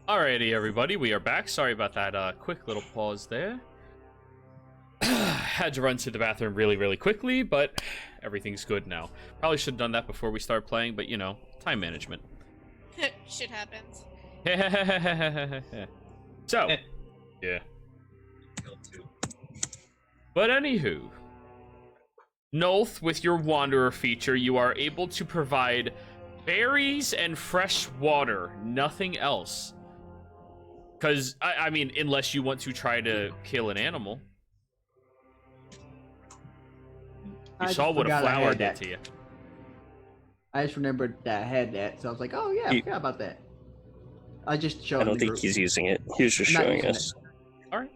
Alrighty, everybody, we are back. Sorry about that quick little pause there. Had to run to the bathroom really quickly, but everything's good now. Probably should have done that before we start playing, but you know, time management. Shit happens. So, yeah. But anywho, Nolth, with your Wanderer feature, you are able to provide berries and fresh water, nothing else. Because, I mean, unless you want to try to kill an animal. You saw what a flower did to you. I just remembered that I had that, so I was like, oh yeah, I forgot about that. I just showed I don't think he's using it. He was just showing us. Alright.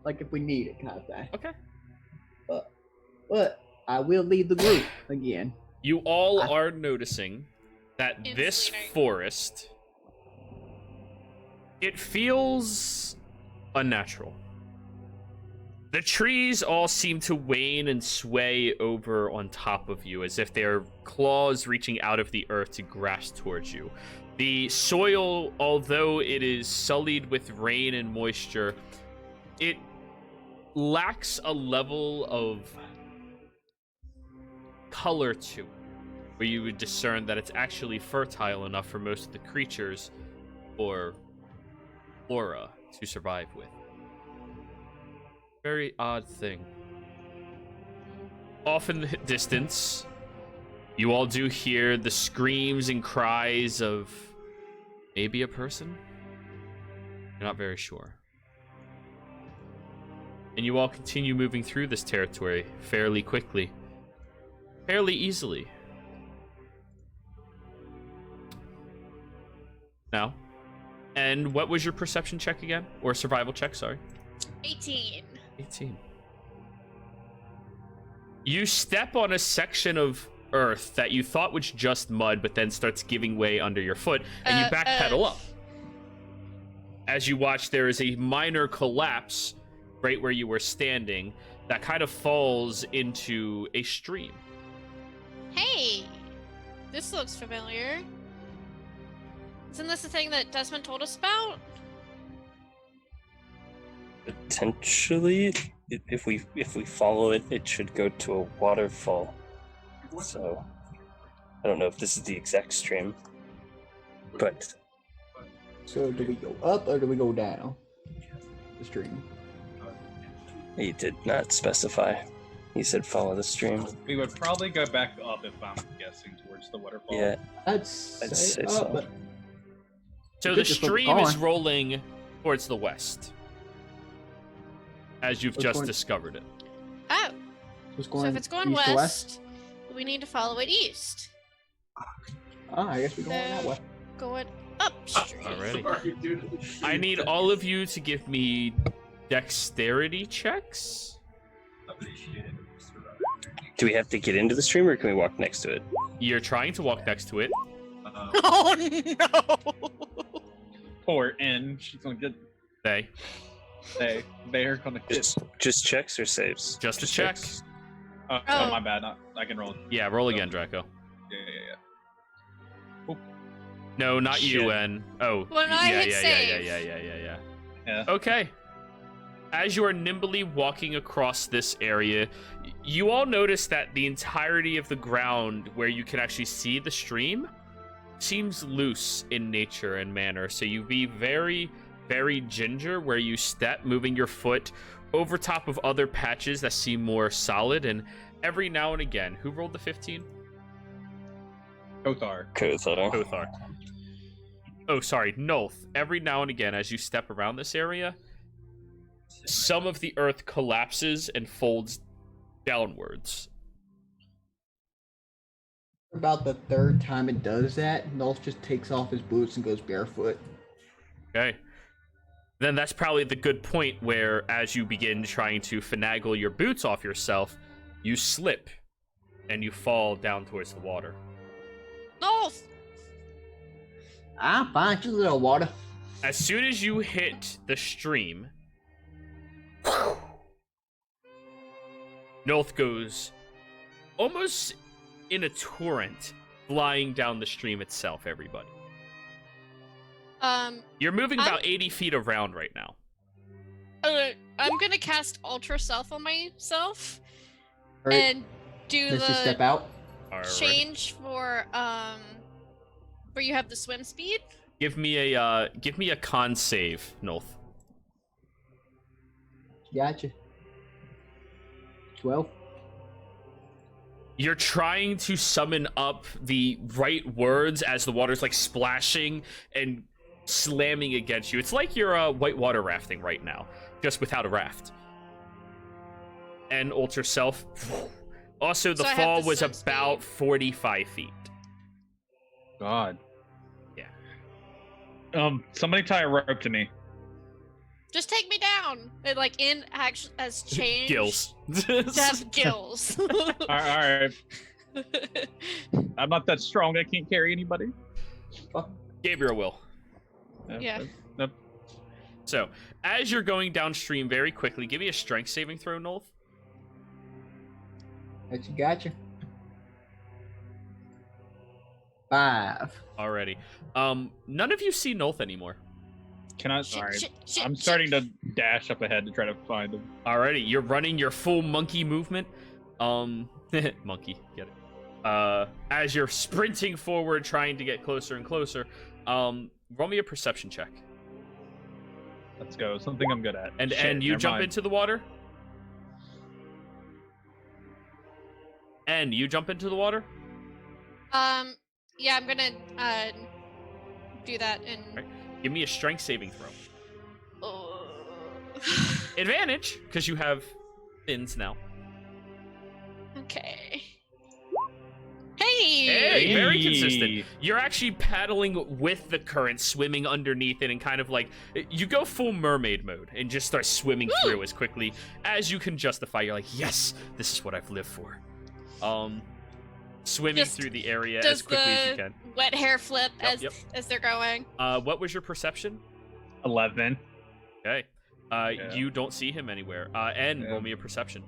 Like if we need it, kind of thing. Okay. But I will lead the group again. You all are noticing that this Insane. forest, it feels unnatural. The trees all seem to wane and sway over on top of you as if they're claws reaching out of the earth to grasp towards you. The soil, although it is sullied with rain and moisture, it lacks a level of color to it, where you would discern that it's actually fertile enough for most of the creatures or flora to survive with. Very odd thing. Off in the distance, you all do hear the screams and cries of maybe a person? You're not very sure. And you all continue moving through this territory fairly quickly. Fairly easily. Now. And what was your perception check again? Or survival check, sorry. 18. 18. You step on a section of earth that you thought was just mud, but then starts giving way under your foot, and you backpedal up. As you watch, there is a minor collapse right where you were standing that kind of falls into a stream. Hey! This looks familiar. Isn't this the thing that Desmond told us about? Potentially, if we follow it, it should go to a waterfall. So, I don't know if this is the exact stream, but. So do we go up or do we go down the stream? He did not specify. He said follow the stream. We would probably go back up if I'm guessing towards the waterfall. Yeah, I'd say so. up, but So the stream is rolling towards the west, as you've just discovered it. Oh. So if it's going east to west, we need to follow it east. I guess we're going that way. Going upstream. Alrighty. I need all of you to give me dexterity checks. Do we have to get into the stream or can we walk next to it? You're trying to walk next to it. Oh no! Poor N. She's gonna get. They're gonna get. Just checks or saves? Just a check. Oh, my bad. I can roll. Yeah, roll again, Draco. Yeah. No, not Shit. you, N. Oh, Well, no, I hit save. Yeah. Okay. As you are nimbly walking across this area, you all notice that the entirety of the ground where you can actually see the stream seems loose in nature and manner. So you be very, very ginger where you step, moving your foot over top of other patches that seem more solid. And every now and again, who rolled the 15? Kothar. Oh, sorry, Nolth. Every now and again, as you step around this area, some of the earth collapses and folds downwards. About the third time it does that, Nolf just takes off his boots and goes barefoot. Okay. Then that's probably the good point where, as you begin trying to finagle your boots off yourself, you slip and you fall down towards the water. No! Fine, just a little water. As soon as you hit the stream, Nolth goes almost in a torrent, flying down the stream itself, everybody. You're moving about 80 feet around right now. I'm gonna cast Ultra Self on myself Alright, and do let's just step the out. Alright. change for where you have the swim speed. Give me a con save, Nolth. Gotcha. 12. You're trying to summon up the right words as the water's like splashing and slamming against you. It's like you're whitewater rafting right now, just without a raft. And Ultra Self. Also, the So I have fall the was swim about speed. 45 feet. God. Yeah. Somebody tie a rope to me. Just take me down. It like in action has changed Gills. to have gills. All right. I'm not that strong. I can't carry anybody. Gabriel will. Yeah. So, as you're going downstream very quickly, give me a strength saving throw, Nolth. Gotcha. 5. Already. None of you see Nolth anymore. Can I? Shit, All right. shit, shit, I'm shit. starting to dash up ahead to try to find him. Alrighty, you're running your full monkey movement. Monkey, get it. As you're sprinting forward, trying to get closer and closer, roll me a perception check. Let's go. Something I'm good at. And Shit, you never jump mind. into the water? And you jump into the water? Yeah, I'm gonna do that and Right. Give me a strength saving throw. oh. Advantage, because you have fins now. Okay. Hey! Hey, very Hey. consistent. You're actually paddling with the current, swimming underneath it, and kind of like you go full mermaid mode and just start swimming Woo! through as quickly as you can justify. You're like, yes, this is what I've lived for. Swimming Just through the area Does as quickly as you the can. wet hair flip Yep, as they're going? What was your perception? 11. Okay. Yeah. You don't see him anywhere. And Yeah. roll me a perception.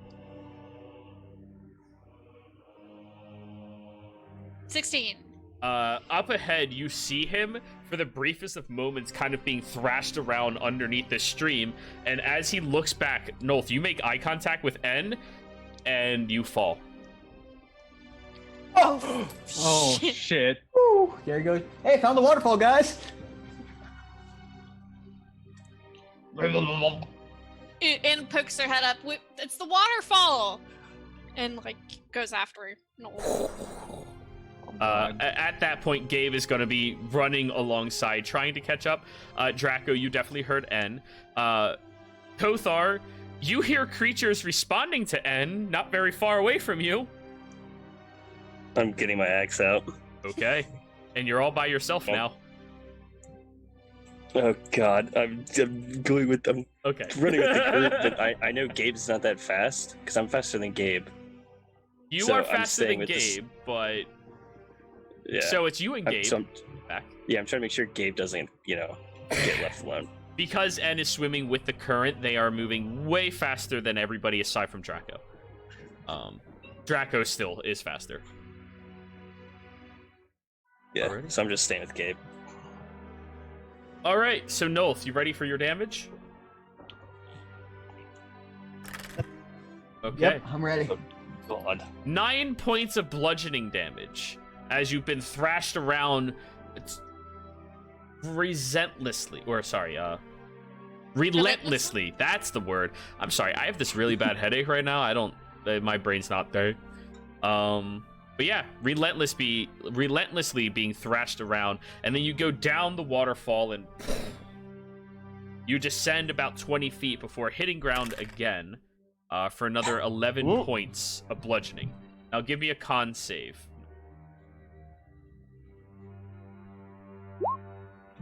16. Up ahead, you see him for the briefest of moments kind of being thrashed around underneath the stream, and as he looks back, Nolth, you make eye contact with N, and you fall. Oh! Oh shit. Woo! There he goes. Hey, found the waterfall, guys! And pokes their head up. It's the waterfall! And, like, goes after her. No. At that point, Gabe is going to be running alongside, trying to catch up. Draco, you definitely heard N. Kothar, you hear creatures responding to N, not very far away from you. I'm getting my axe out. Okay. And you're all by yourself now. Oh god, I'm going with them. Okay. Running with the group, but I know Gabe's not that fast, because I'm faster than Gabe. You So are I'm faster staying than with this- Gabe, but... Yeah. So it's you and I'm- Gabe so I'm- back. yeah, I'm trying to make sure Gabe doesn't, get left alone. Because N is swimming with the current, they are moving way faster than everybody aside from Draco. Draco still is faster. Yeah, Alrighty. so I'm just staying with Gabe. All right, so Nolth, you ready for your damage? Okay. Yep, I'm ready. God. 9 points of bludgeoning damage as you've been thrashed around relentlessly. That's the word. I'm sorry. I have this really bad headache right now. My brain's not there. But yeah, relentlessly being thrashed around, and then you go down the waterfall and you descend about 20 feet before hitting ground again for another 11 Ooh. points of bludgeoning. Now give me a con save.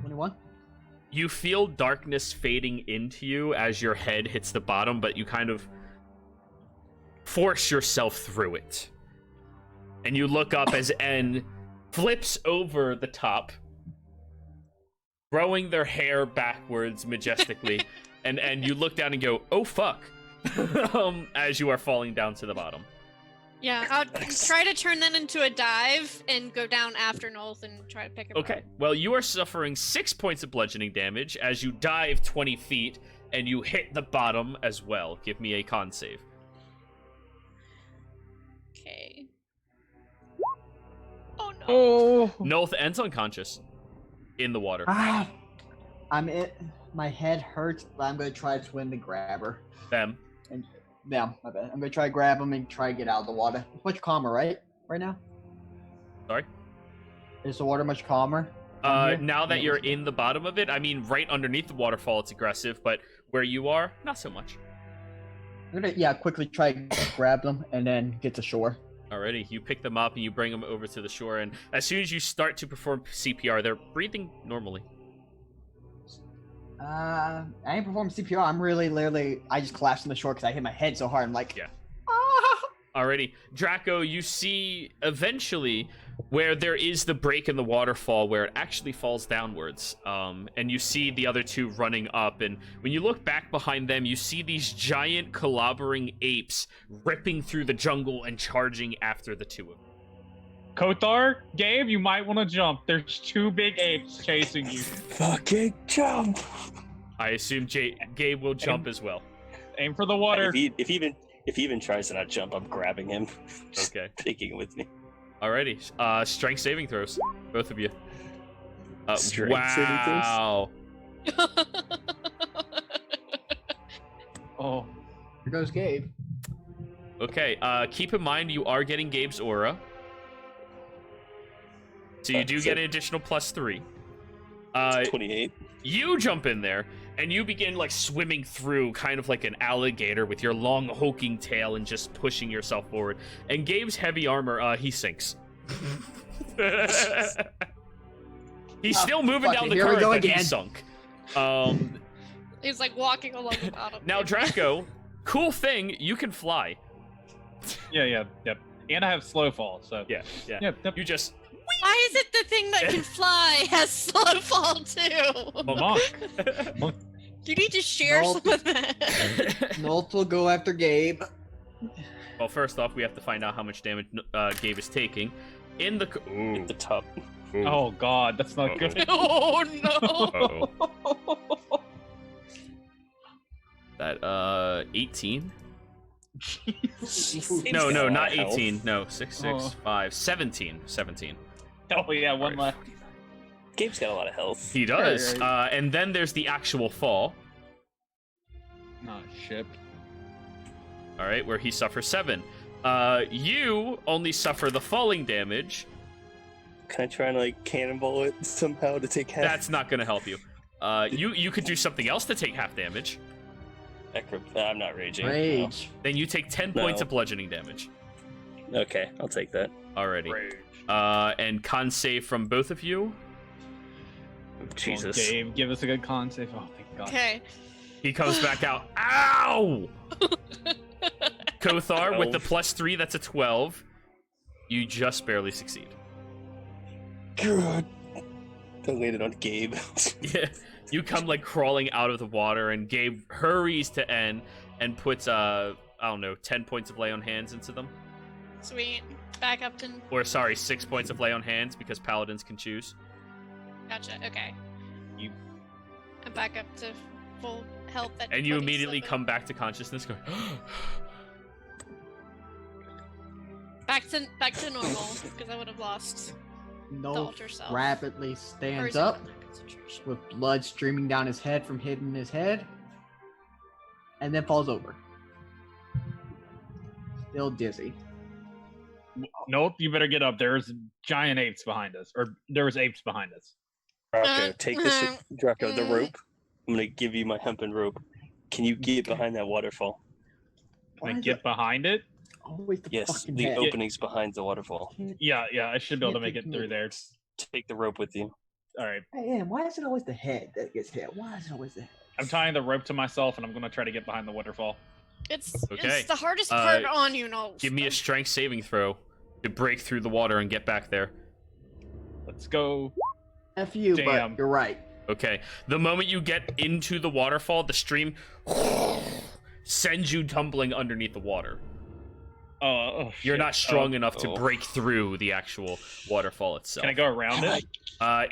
21. You feel darkness fading into you as your head hits the bottom, but you kind of force yourself through it. And you look up as N flips over the top, throwing their hair backwards majestically, and you look down and go, oh fuck, as you are falling down to the bottom. Yeah, I'll try to turn that into a dive and go down after Nolth and try to pick him up. Okay, well, you are suffering 6 points of bludgeoning damage as you dive 20 feet, and you hit the bottom as well. Give me a con save. Okay. Oh no. Oh. Nolth ends unconscious in the water. Ah, I'm it. My head hurts, but I'm gonna try to swim to grab her. Them. And yeah, my bad. I'm gonna try to grab him and try to get out of the water. It's much calmer, right? Right now? Sorry? Is the water much calmer? down here? Now that Yeah, you're much- in the bottom of it, I mean, right underneath the waterfall, it's aggressive, but where you are, not so much. I'm gonna quickly try to grab them and then get to shore. Alrighty, you pick them up and you bring them over to the shore, and as soon as you start to perform CPR, they're breathing normally. I ain't performing CPR. I'm literally, I just collapsed on the shore because I hit my head so hard. I'm like, Yeah. ah! Alrighty, Draco, you see eventually where there is the break in the waterfall where it actually falls downwards. And you see the other two running up, and when you look back behind them, you see these giant clobbering apes ripping through the jungle and charging after the two of them. Kothar, Gabe, you might want to jump. There's 2 big apes chasing you. Fucking jump! I assume Gabe will jump as well. Aim for the water. If he even tries to not jump, I'm grabbing him. Just Okay. taking it with me. Alrighty, strength saving throws, both of you. Strength saving throws? Wow. Oh. Here goes Gabe. Okay, keep in mind you are getting Gabe's aura. So you do get an additional +3. 28. You jump in there, and you begin, like, swimming through, kind of like an alligator with your long, hulking tail and just pushing yourself forward. And Gabe's heavy armor, he sinks. He's still moving fuck down it, the here we current, go but again. he's sunk. He's like walking along the bottom. Now, Draco, cool thing, you can fly. Yeah, yep. And I have slow fall, so. Yeah. Yep. You just... Why is it the thing that can fly has slow fall too? Monk. You need to share Nope. some of that. Nolt will go after Gabe. Well, first off, we have to find out how much damage Gabe is taking. In the... Ooh. At the top. Ooh. Oh god, that's not good. Oh no! Uh-oh. That, 18? No, not 18. No, 6, 6, 5, 17. 17. Oh yeah, one Alright. left. Gabe's got a lot of health. He does. Right. And then there's the actual fall. Oh shit. All right, where he suffers 7. You only suffer the falling damage. Can I try and like cannonball it somehow to take half? That's not going to help you. You could do something else to take half damage. I'm not raging. Rage. Then you take 10 points of bludgeoning damage. No. Okay, I'll take that. Alrighty. Rage. And con save from both of you. Jesus. Oh, Gabe, give us a good con save. Oh, thank God. Okay. He comes back out. Ow! Kothar, with the 12. +3, that's a 12. You just barely succeed. God. I landed on Gabe. Yeah. You come, like, crawling out of the water, and Gabe hurries to end and puts, I don't know, 10 points of lay on hands into them. Sweet. Back up to. Or, sorry, 6 points of lay on hands, because paladins can choose. Gotcha. Okay. You- I'm back up to full health. At And you immediately 27. come back to consciousness, going, back to normal because I would have lost the Nolt alter self. rapidly Or stands is it up not concentration? with blood streaming down his head from hitting his head, and then falls over. Still dizzy. Nope, you better get up. There's giant apes behind us. Or there was apes behind us. Draco, take this. Draco, the mm. rope. I'm gonna give you my hempen rope. Can you get behind that waterfall? Can I Why is get it behind it? always the Yes, fucking the head? opening's behind the waterfall. Yeah, I should be able to Can't make it take through me. there. Take the rope with you. Alright. I am. Why is it always the head that gets hit? Why is it always the head? I'm tying the rope to myself and I'm gonna try to get behind the waterfall. It's Okay. it's the hardest part Uh, on you, no. give me a strength saving throw to break through the water and get back there. Let's go. F you, Damn. but you're right. Okay. The moment you get into the waterfall, the stream sends you tumbling underneath the water. You're shit. not strong enough to Oh. break through the actual waterfall itself. Can I go around it?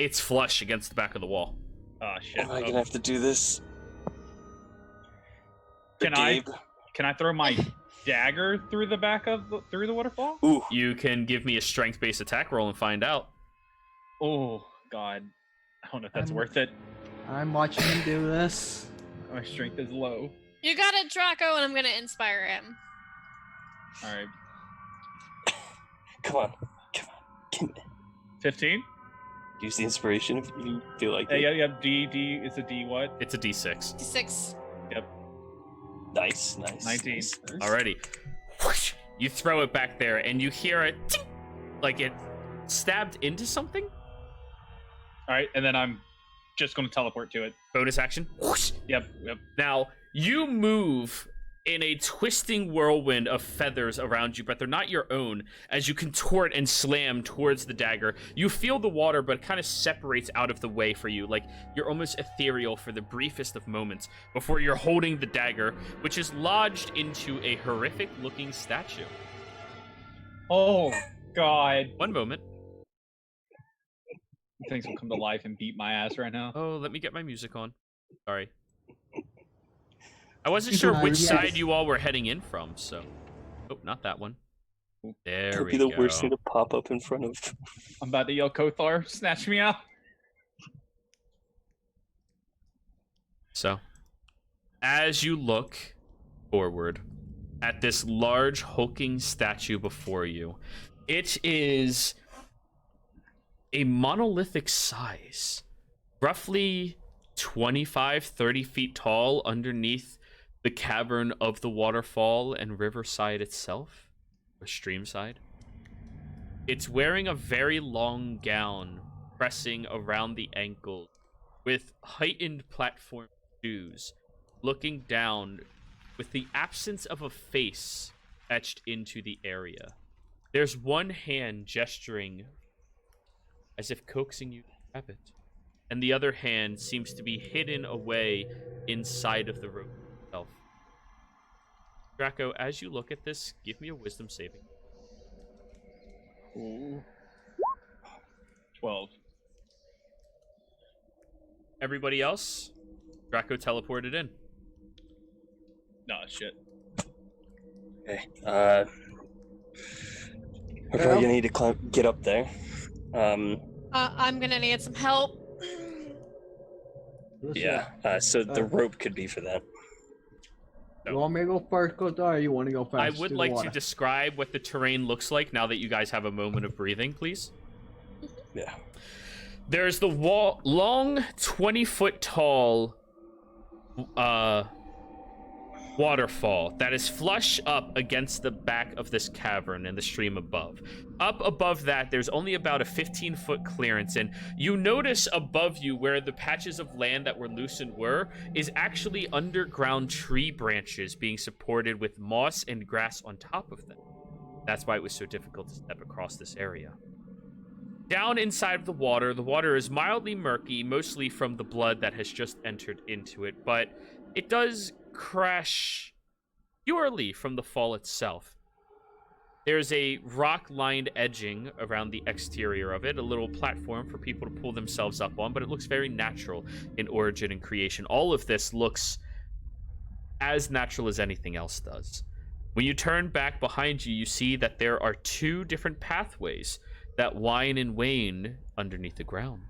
It's flush against the back of the wall. Oh shit. Am I gonna have to do this? Can Gabe? Can I throw my dagger through the back of through the waterfall? Ooh. You can give me a strength-based attack roll and find out. Oh god. I don't know if that's I'm- worth it. I'm watching him do this. My strength is low. You got it, Draco, and I'm gonna inspire him. Alright. Come on. Come on. 15? Use the inspiration if you feel like it. Yeah, D, it's a D what? It's a d6. 6. Yep. Nice. 19. Nice. Alrighty. Whoosh! You throw it back there, and you hear it, ting, like it stabbed into something. Alright, and then I'm just gonna teleport to it. Bonus action. Whoosh! Yep. Now, you move in a twisting whirlwind of feathers around you, but they're not your own. As you contort and slam towards the dagger, you feel the water, but it kind of separates out of the way for you, like you're almost ethereal for the briefest of moments before you're holding the dagger, which is lodged into a horrific-looking statue. Oh god. One moment. Things will come to life and beat my ass right now. Oh, let me get my music on. Sorry. I wasn't sure which Yes. side you all were heading in from, so... Oh, not that one. There That'd we be the go. worst thing to pop up in front of. I'm about to yell Kothar, snatch me out. So, as you look forward at this large hulking statue before you, it is a monolithic size, roughly 25, 30 feet tall underneath the cavern of the waterfall and riverside itself, or streamside. It's wearing a very long gown, pressing around the ankle, with heightened platform shoes, looking down with the absence of a face etched into the area. There's one hand gesturing as if coaxing you to grab it, and the other hand seems to be hidden away inside of the rope itself. Draco, as you look at this, give me a wisdom saving. Ooh. 12. Everybody else, Draco teleported in. No shit. Okay. We're probably gonna need to get up there. I'm gonna need some help. Yeah. So the rope could be for that. You want me to go first, Kotar, or you want to go first? I would like to describe what the terrain looks like now that you guys have a moment of breathing, please. Yeah. There's the long 20-foot tall waterfall that is flush up against the back of this cavern and the stream above. Up above that, there's only about a 15-foot clearance, and you notice above you where the patches of land that were loosened is actually underground tree branches being supported with moss and grass on top of them. That's why it was so difficult to step across this area. Down inside of the water is mildly murky, mostly from the blood that has just entered into it, but it does crash purely from the fall itself. There's a rock-lined edging around the exterior of it, a little platform for people to pull themselves up on, but it looks very natural in origin and creation. All of this looks as natural as anything else does. When you turn back behind you, you see that there are two different pathways that whine and wane underneath the ground.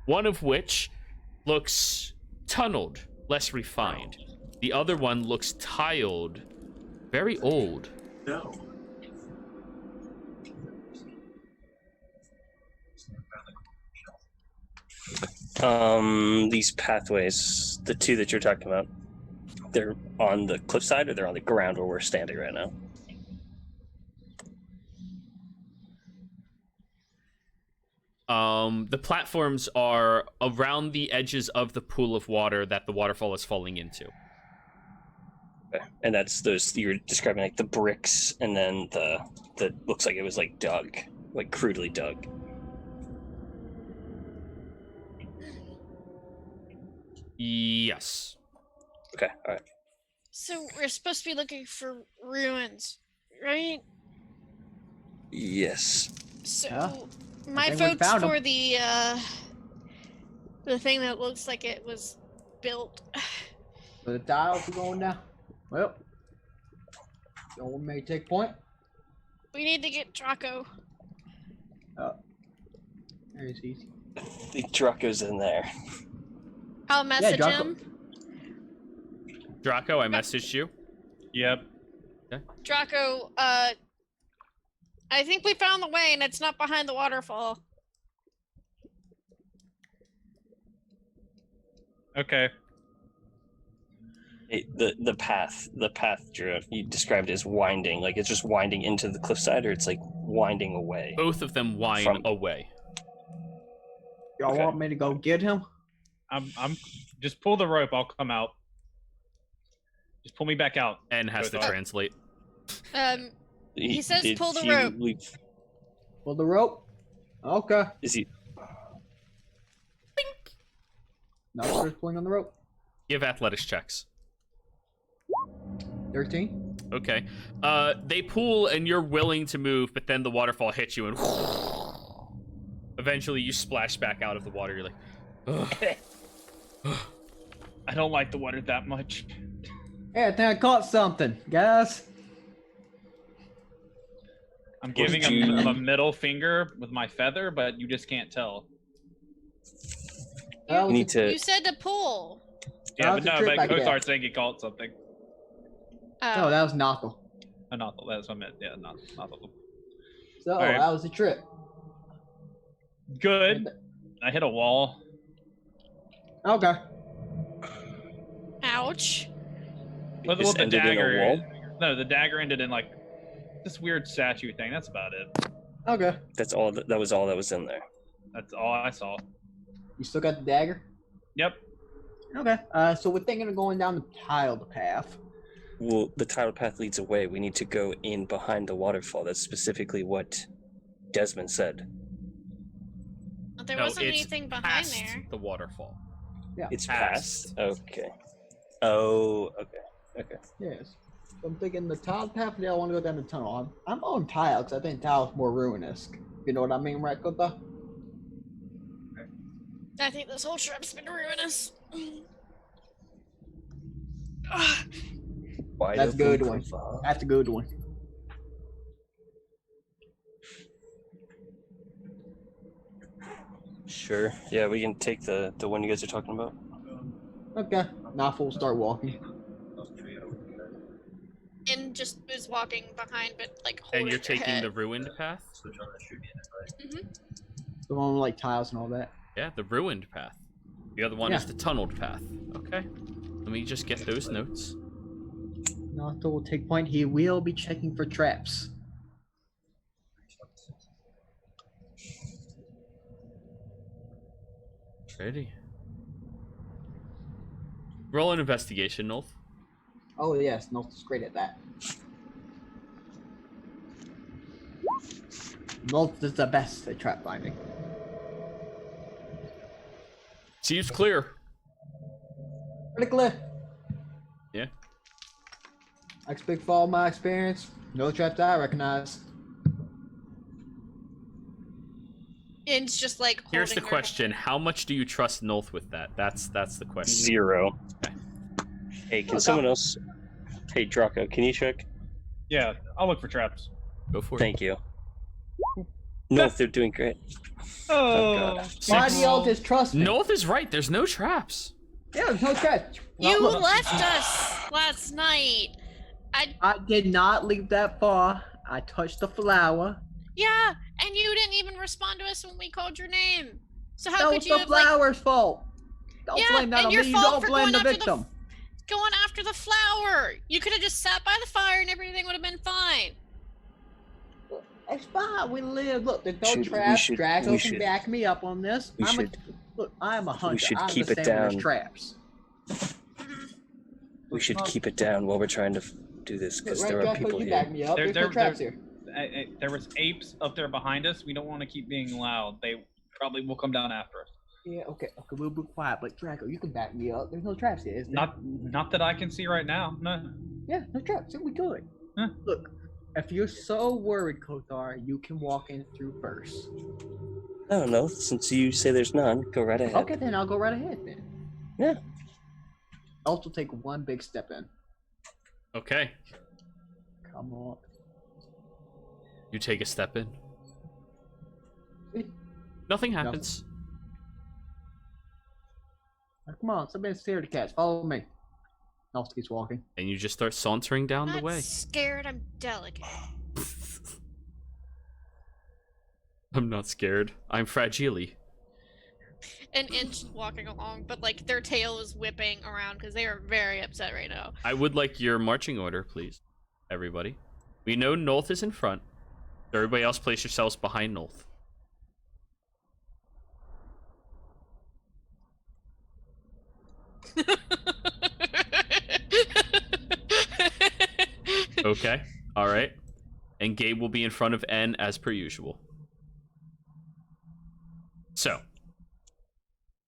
One of which looks tunneled, less refined. The other one looks tiled, very old. No. These pathways, the two that you're talking about, they're on the cliffside or they're on the ground where we're standing right now? The platforms are around the edges of the pool of water that the waterfall is falling into. Okay. And that's those you're describing, like the bricks, and then the looks like it was like dug, like crudely dug. Yes. Okay, all right. So we're supposed to be looking for ruins, right? Yes. So, Huh? my think we vote's found 'em. for the thing that looks like it was built. So the tiles are going now. Well, someone may take point. We need to get Draco. There he's easy. I think Draco's in there. I'll message Draco. him. Draco, I messaged you. Yep. Draco, I think we found the way and it's not behind the waterfall. Okay. The path, Drew, you described as winding. Like it's just winding into the cliffside, or it's like winding away. Both of them whine From- away. Y'all Okay. want me to go get him? I'm just pull the rope. I'll come out. Just pull me back out. And has to Both are. translate. He says Did pull the he rope. leave- Pull the rope. Okay. Is he? Now we're just pulling on the rope. Give athletics checks. 13. Okay. They pull and you're willing to move, but then the waterfall hits you and eventually you splash back out of the water. You're like, ugh. I don't like the water that much. Hey, I think I caught something, guys. I'm What giving did you- him a middle finger with my feather, but you just can't tell. That was Need to. You said to pull. Yeah, was but a no, trip but back there. Kothar saying he caught something. Oh, that was Nothel. Not that's what I meant. Yeah, not the. So Alright. that was a trip. Good. I hit a wall. Okay. Ouch. Well, This the ended in a dagger. wall? No, the dagger ended in like this weird statue thing. That's about it. Okay. That's all. That was all that was in there. That's all I saw. You still got the dagger? Yep. Okay. So we're thinking of going down the tiled path. Well, the tile path leads away. We need to go in behind the waterfall. That's specifically what Desmond said. There No, wasn't it's anything behind past there. the waterfall. It's Past. past. Okay. Oh, okay. Yes. So I'm thinking the tiled path. Yeah, I want to go down the tunnel. I'm on tile because I think tile's more ruinous. You know what I mean, right, Kota? I think this whole trip's been ruinous. Ugh. Wide That's a good open one. profile. That's a good one. Sure. Yeah, we can take the one you guys are talking about. Okay. Now we'll start walking. And just is walking behind, but like holding And you're her taking head. the ruined path? The one with like tiles and all that. Yeah, the ruined path. The other one is Yeah. the tunneled path. Okay. Let me just get those notes. Notho will take point. He will be checking for traps. Ready. Roll an investigation, Nolth. Oh yes, Nolth's great at that. Nolth is the best at trap finding. Seems clear. Pretty clear. Yeah. I speak for all my experience. No traps I recognize. And it's just like Here's the holding her question: how much do you trust Nolth with that? That's the question. 0. Okay. Hey, can Okay. someone else? Hey, Draco, can you check? Yeah, I'll look for traps. Go for it. Thank you. No, they're doing great. Oh, God. Why do y'all just trust me? Nolth is right. There's no traps. Yeah, there's no traps. You Look, left us last night. I did not leave that far. I touched the flower. Yeah, and you didn't even respond to us when we called your name. So how That could was you the have like flower's fault. Don't Yeah, blame that and on your me. fault Don't for blame going the after the victim. going after the flower? You could have just sat by the fire and everything would have been fine. It's fine. We live. Look, there's no We traps. should- Draco we can should- back me up on this. we I'm should- look, I'm a hunter. should I keep it understand when there's down. traps. We should keep it down while we're trying to do this, because Right, there are Draco, people you here. back me up. There- There's no there- traps there- here. there was apes up there behind us. We don't want to keep being loud. They probably will come down after us. Yeah, okay, we'll be quiet. But Draco, you can back me up. There's no traps here, is there? Not that I can see right now. No. Yeah, no traps. So we good. Huh. Look, If you're so worried, Kothar, you can walk in through first. No. Since you say there's none, go right ahead. Okay, then I'll go right ahead then. Yeah. I'll also take one big step in. Okay. Come on. You take a step in. Eh, Nothing happens. Come on, somebody's scared of cats. Follow me. Nalt keeps walking. And you just start sauntering down I'm the not way. scared, I'm delicate. I'm not scared. I'm fragile. And Inch walking along, but like their tail is whipping around because they are very upset right now. I would like your marching order, please. Everybody. We know Nolth is in front. Everybody else place yourselves behind Nolth. Okay. All right. And Gabe will be in front of N as per usual. So,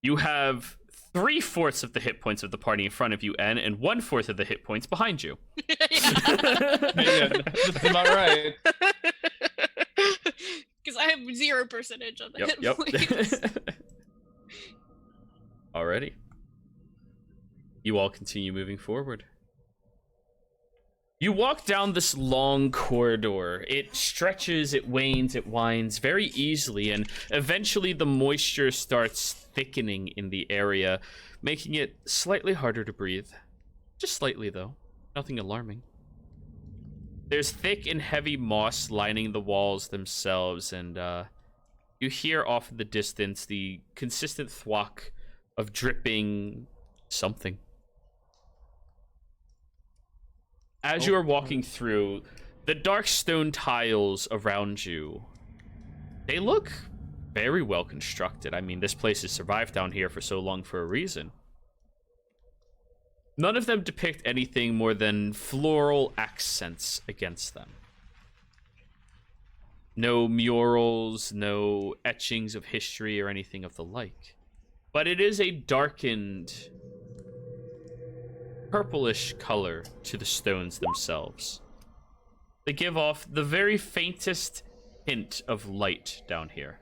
you have 3/4 of the hit points of the party in front of you, N, and 1/4 of the hit points behind you. Yeah, that's about right. Because I have 0% on the hit points. Alrighty. You all continue moving forward. You walk down this long corridor. It stretches, it wanes, it winds very easily, and eventually the moisture starts thickening in the area, making it slightly harder to breathe. Just slightly, though. Nothing alarming. There's thick and heavy moss lining the walls themselves, and you hear off in the distance the consistent thwack of dripping something. As you are walking through, the dark stone tiles around you, they look very well constructed. I mean, this place has survived down here for so long for a reason. None of them depict anything more than floral accents against them. No murals, no etchings of history or anything of the like. But it is a darkened, purplish color to the stones themselves. They give off the very faintest hint of light down here.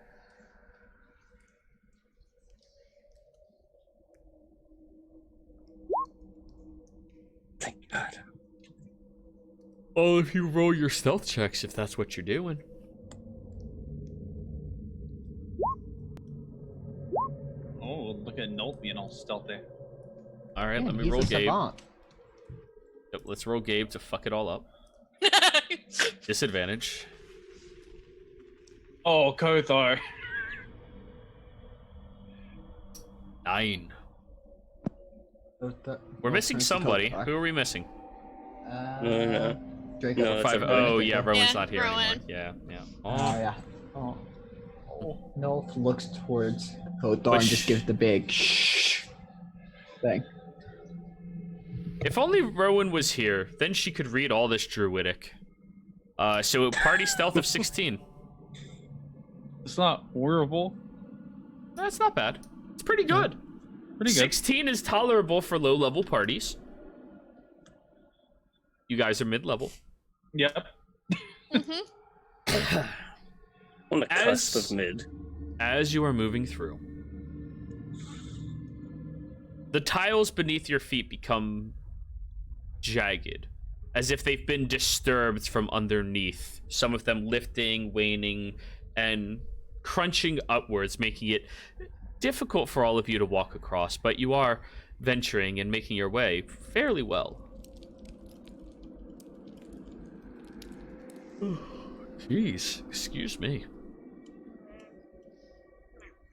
Thank God. Well, if you roll your stealth checks, if that's what you're doing. Oh, look at Nolt being all stealthy. All right, Man, let me he's roll a Gabe. savant. Yep, let's roll Gabe to fuck it all up. Disadvantage. Oh, Kothar. 9. We're Well, missing turns to somebody. Kothar. Who are we missing? No. Draco. No, that's 5. everybody. Oh, yeah, Rowan's Yeah, not here Rowan. anymore. Yeah, yeah. Oh, yeah. Oh. Nolth looks towards Kothar and just gives the big shh thing. If only Rowan was here, then she could read all this druidic. So party stealth of 16. It's not horrible. That's not bad. It's pretty good. Pretty good. 16 is tolerable for low-level parties. You guys are mid-level. Yep. Mm-hmm. On the cusp of mid. As you are moving through, the tiles beneath your feet become jagged, as if they've been disturbed from underneath, some of them lifting, waning, and crunching upwards, making it difficult for all of you to walk across, but you are venturing and making your way fairly well. Jeez, excuse me.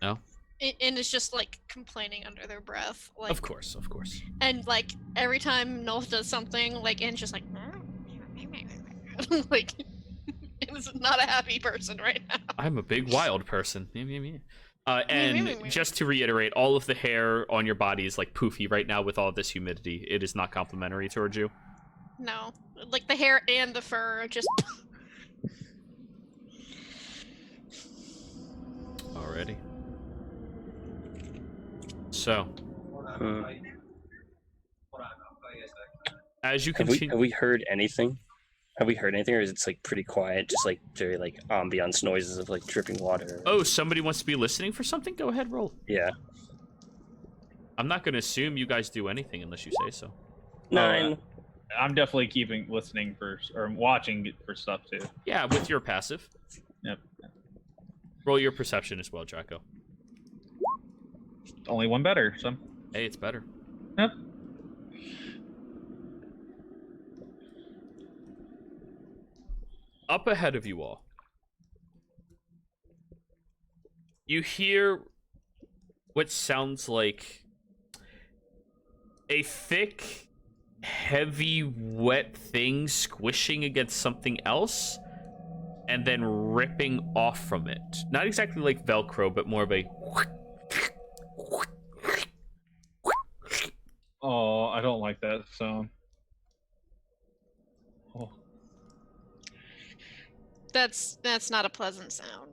No? And it's just like complaining under their breath. Like, Of course, of course. And like every time Nolf does something, like In's just like, like, is not a happy person right now. I'm a big wild person. And just to reiterate, all of the hair on your body is like poofy right now with all of this humidity. It is not complimentary towards you. No, like the hair and the fur are just. Alrighty. So, as you Have continue, we heard anything? Have we heard anything, or is it like pretty quiet, just like very like ambiance noises of like dripping water? Oh, somebody wants to be listening for something? Go ahead, roll. Yeah. I'm not going to assume you guys do anything unless you say so. 9. I'm definitely listening for or watching for stuff too. Yeah, with your passive. Yep. Roll your perception as well, Draco. Only one better, so. Hey, it's better. Yep. Up ahead of you all, you hear what sounds like a thick, heavy, wet thing squishing against something else and then ripping off from it. Not exactly like Velcro, but more of a... Oh, I don't like that sound. Oh. That's not a pleasant sound.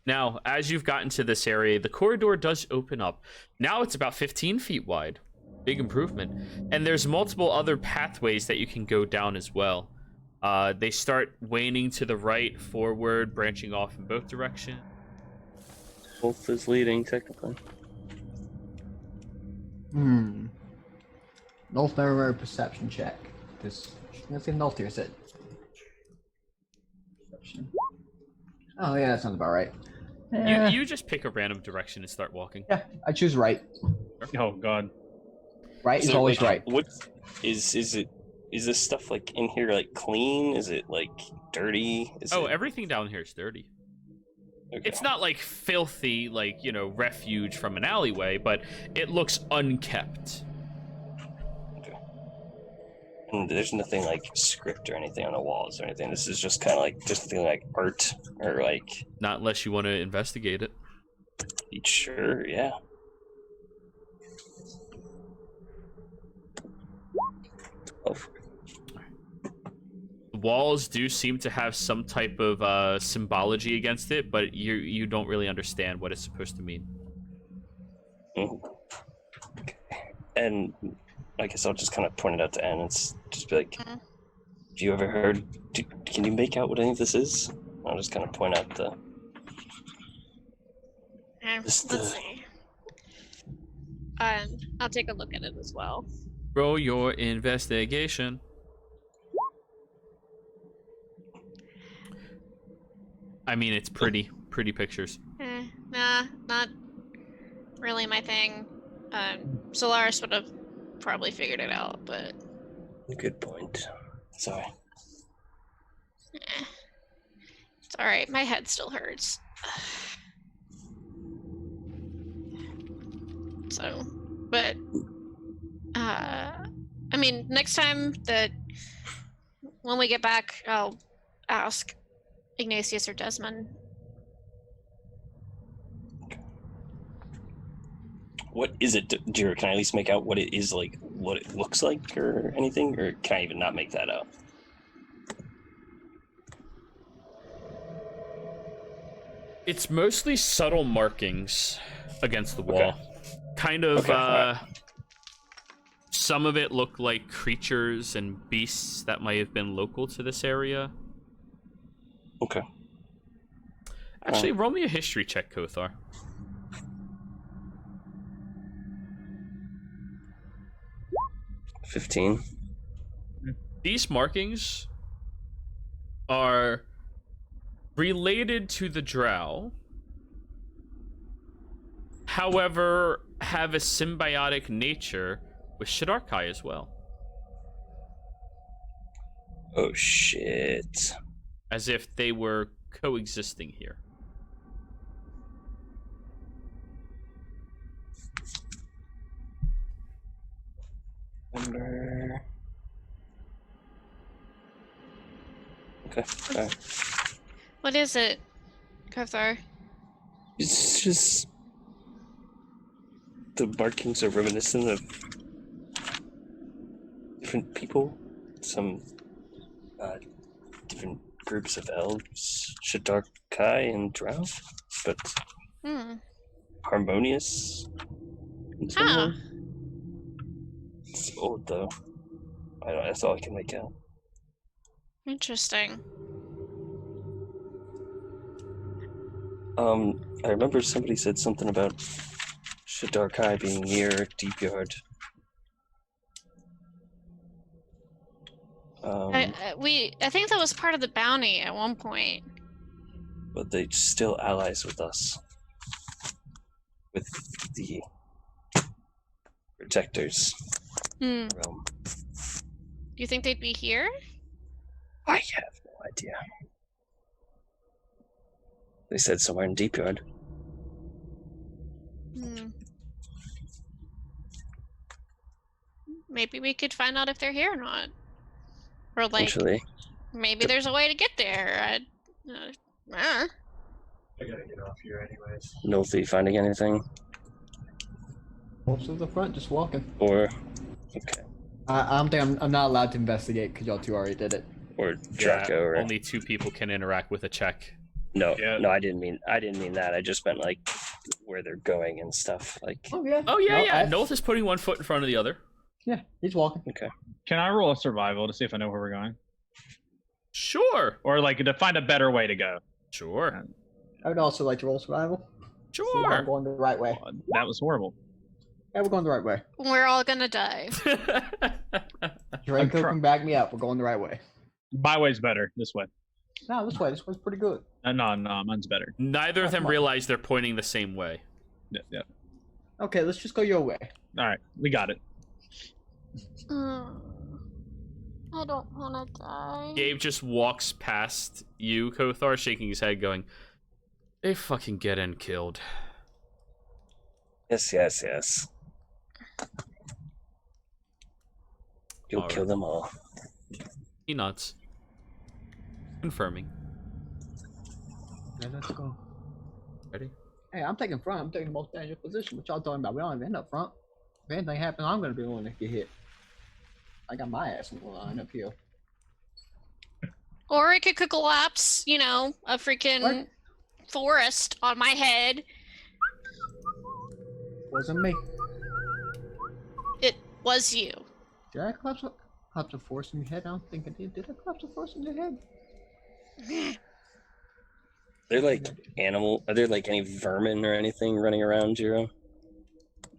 Now, as you've gotten to this area, the corridor does open up. Now it's about 15 feet wide. Big improvement. And there's multiple other pathways that you can go down as well. They start waning to the right, forward, branching off in both directions. Wolf is leading, technically. North Mirror perception check. Because let's see North here said. Perception. Oh yeah, that sounds about right. You just pick a random direction and start walking. Yeah, I choose right. Oh God. Right is always right. What is it? Is this stuff like in here like clean? Is it like dirty? Everything down here is dirty. Okay. It's not like filthy, like, you know, refuge from an alleyway, but it looks unkept. Okay. And there's nothing like script or anything on the walls or anything. This is just kind of like like art or like. Not unless you want to investigate it. Sure, yeah. The walls do seem to have some type of symbology against it, but you don't really understand what it's supposed to mean. Okay. And I guess I'll just kind of point it out to Anne and just be like, have you ever heard, can you make out what any of this is? I'll just kind of point out the... Let's see. I'll take a look at it as well. Roll your investigation. I mean, it's pretty pictures. Nah, not really my thing. Solaris would have probably figured it out, but... Good point. Sorry. It's alright, my head still hurts. So, but... I mean, next time when we get back, I'll ask Ignatius or Desmond. What is it, Jiro? Can I at least make out what it is, like, what it looks like or anything? Or can I even not make that out? It's mostly subtle markings against the wall. Okay. Kind of, Okay. Some of it look like creatures and beasts that might have been local to this area. Okay. Actually, roll me a history check, Kothar. $15. These markings are related to the Drow, however, have a symbiotic nature with Shidarkai as well. Oh, shit. As if they were coexisting here. Number... Okay. What is it, Kothar? It's just... The markings are reminiscent of different people, some different groups of elves, Shidarkai and Drow, but harmonious in some way. It's old though. I don't. That's all I can make out. Interesting. I remember somebody said something about Shadarkai being near Deep Yard. I think that was part of the bounty at one point. But they're still allies with us. With the Protectors Hmm. realm. Do you think they'd be here? I have no idea. They said somewhere in Deep Yard. Hmm. Maybe we could find out if they're here or not. Or like, Eventually. maybe there's a way to get there. I gotta get off here anyways. Nolfi finding anything? Most of the front, just walking. Or okay. I don't think I'm not allowed to investigate because y'all two already did it. Or Draco or only 2 people can interact with a check. no, Yeah. no, I didn't mean that. I just meant like where they're going and stuff. Like Oh yeah. Oh yeah, No, yeah. I- Nolth is putting one foot in front of the other. Yeah, he's walking. Can I roll a survival to see if I know where we're going? Sure. Or like to find a better way to go? Sure. I would also like to roll survival. See if I'm Sure. going the right way. That was horrible. Yeah, we're going the right way. We're all gonna die. Draco try- can back me up. We're going the right way. My way's better. This way. No, this way. This one's pretty good. No, mine's better. Neither of them Come on. realize they're pointing the same way. Yeah. Okay, let's just go your way. All right, we got it. I don't wanna die. Gabe just walks past you, Kothar, shaking his head, going, "They fucking get and killed." yes. You'll kill them all. He nods. Confirming. Yeah, let's go. Ready? Hey, I'm taking front. I'm taking the most dangerous position. What y'all talking about? We don't even end up front. If anything happens, I'm gonna be the one to get hit. I got my ass in the line up here. Or it could collapse, a freaking What? forest on my head. Wasn't me. It was you. Did I collapse a force in your head? I don't think I did. Did I collapse a force in your head? They're like animal. Are there like any vermin or anything running around, Jiro?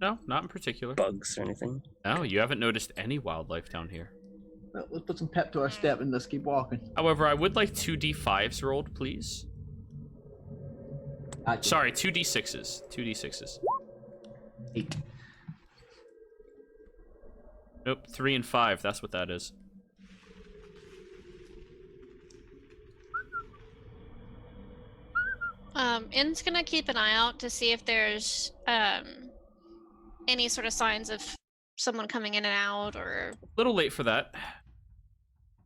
No, not in particular. Bugs or anything? No, you haven't noticed any wildlife down here. Well, let's put some pep to our step and let's keep walking. However, I would like 2 d5s rolled, please. Gotcha. Sorry, 2 d6s. 2 d6s. 8. Nope, 3 and 5. That's what that is. In's gonna keep an eye out to see if there's any sort of signs of someone coming in and out, or Little late for that.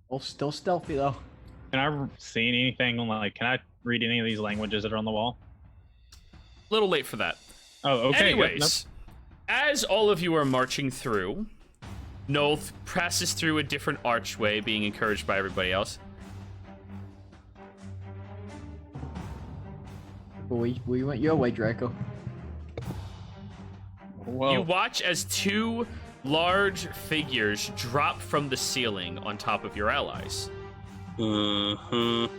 Oh, still stealthy though. Can I see anything on can I read any of these languages that are on the wall? Little late for that. Oh, okay. good. Anyways, as all of you are marching through, Nolth passes through a different archway, being encouraged by everybody else. We went your way, Draco. Whoa. You watch as 2 large figures drop from the ceiling on top of your allies. Mm-hmm.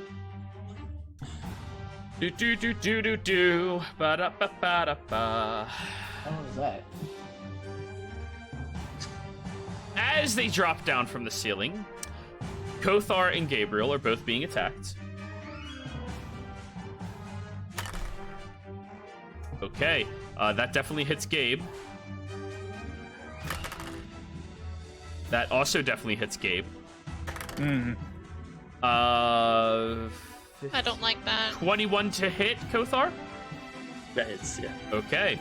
Do do do do do do. Ba da ba ba da ba. What was that? As they drop down from the ceiling, Kothar and Gabriel are both being attacked. Okay, that definitely hits Gabe. That also definitely hits Gabe. Mhm. I don't like that. 21 to hit, Kothar? That is, yeah. Okay.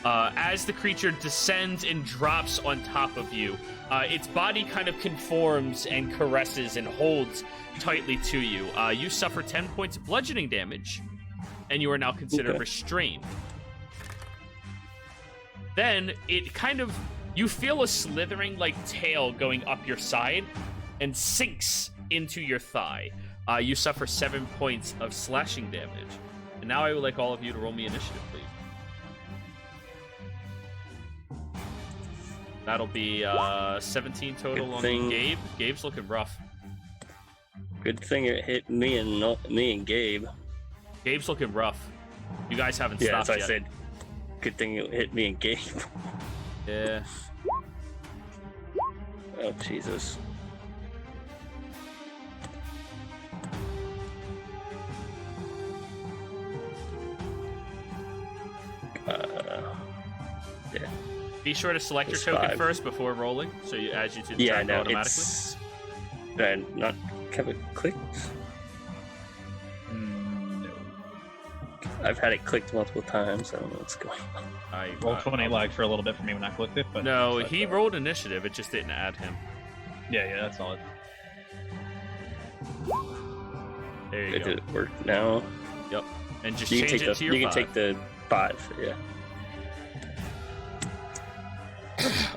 As the creature descends and drops on top of you, its body kind of conforms and caresses and holds tightly to you. You suffer 10 points of bludgeoning damage, and you are now considered Okay. restrained. Then it kind of, you feel a slithering like tail going up your side and sinks into your thigh. You suffer 7 points of slashing damage. And now I would like all of you to roll me initiative, please. That'll be 17 total Good on thing. Gabe. Gabe's looking rough. Good thing it hit me and Gabe. Gabe's looking rough. You guys haven't Yeah, stopped that's what yet. I said. Good thing it hit me and Gabe. Yeah. Oh Jesus. Yeah. Be sure to select your It's token 5. first before rolling, so it adds you to the Yeah, turn no, automatically. it's. Did I not have it clicked? No. I've had it clicked multiple times. I don't know what's going on. Roll 20 lagged for a little bit for me when I clicked it, but No, that's he all. rolled initiative. It just didn't add him. Yeah, that's solid. There you Did go. it work now? Yep. And just You can change take it to the. your You can 5. take the 5. Yeah.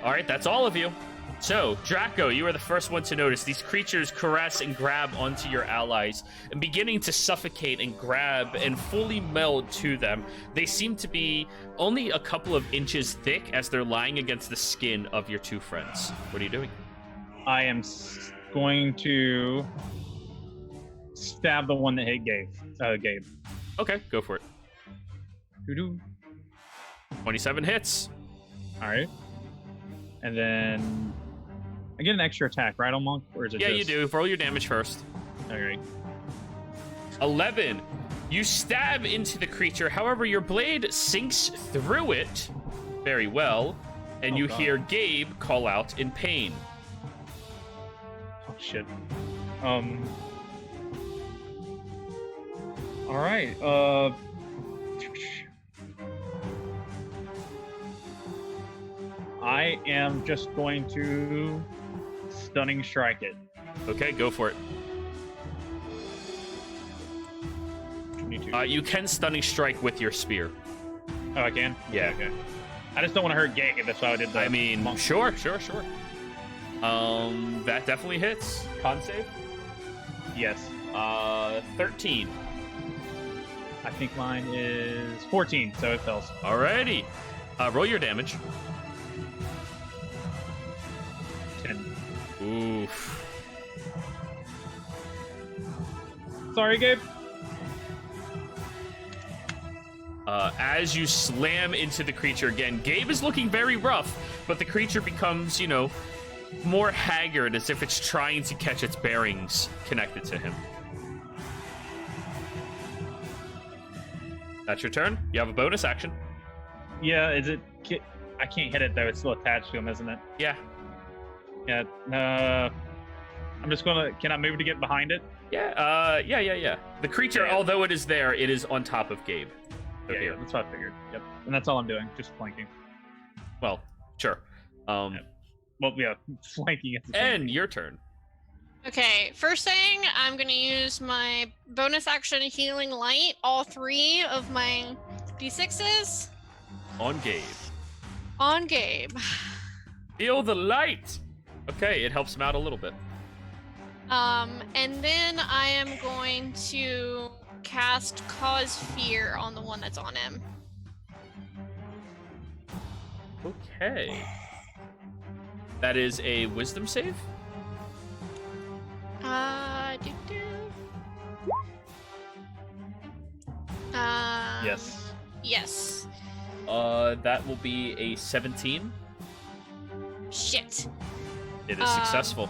All right, that's all of you. So, Draco, you are the first one to notice these creatures caress and grab onto your allies and beginning to suffocate and grab and fully meld to them. They seem to be only a couple of inches thick as they're lying against the skin of your two friends. What are you doing? I am going to stab the one that hit Gabe. Gabe. Okay, go for it. Doo-doo. 27 hits. All right. And then I get an extra attack, right, on Monk? Or is it Yeah, just... you do. Roll your damage first. All right. 11. You stab into the creature. However, your blade sinks through it very well, and Oh, you God. hear Gabe call out in pain. Oh, shit. All right. I am just going to stunning strike it. Okay, go for it. 22. You can stunning strike with your spear. Oh, I can? Yeah. Okay. I just don't want to hurt Gabe. That's why I did that. I mean, Monk. sure. That definitely hits. Con save. Yes. 13. I think mine is 14, so it fails. Alrighty. Roll your damage. 10. Oof. Sorry, Gabe. As you slam into the creature again, Gabe is looking very rough, but the creature becomes, more haggard as if it's trying to catch its bearings connected to him. That's your turn. You have a bonus action. Yeah, is it... I can't hit it, though. It's still attached to him, isn't it? Yeah. Yeah. I'm just going to... Can I move to get behind it? Yeah. The creature, Yeah. although it is there, it is on top of Gabe. Yeah, Here. that's what I figured. Yep. And that's all I'm doing. Just flanking. Well, sure. Well, yeah, flanking is the same. And your turn. Okay, first thing, I'm gonna use my bonus action healing light, all 3 of my d6s, On Gabe. on Gabe. Feel the light! Okay, it helps him out a little bit. And then I am going to cast Cause Fear on the one that's on him. Okay. That is a wisdom save? Doo-doo. Yes. Yes. That will be a 17. Shit. It is successful.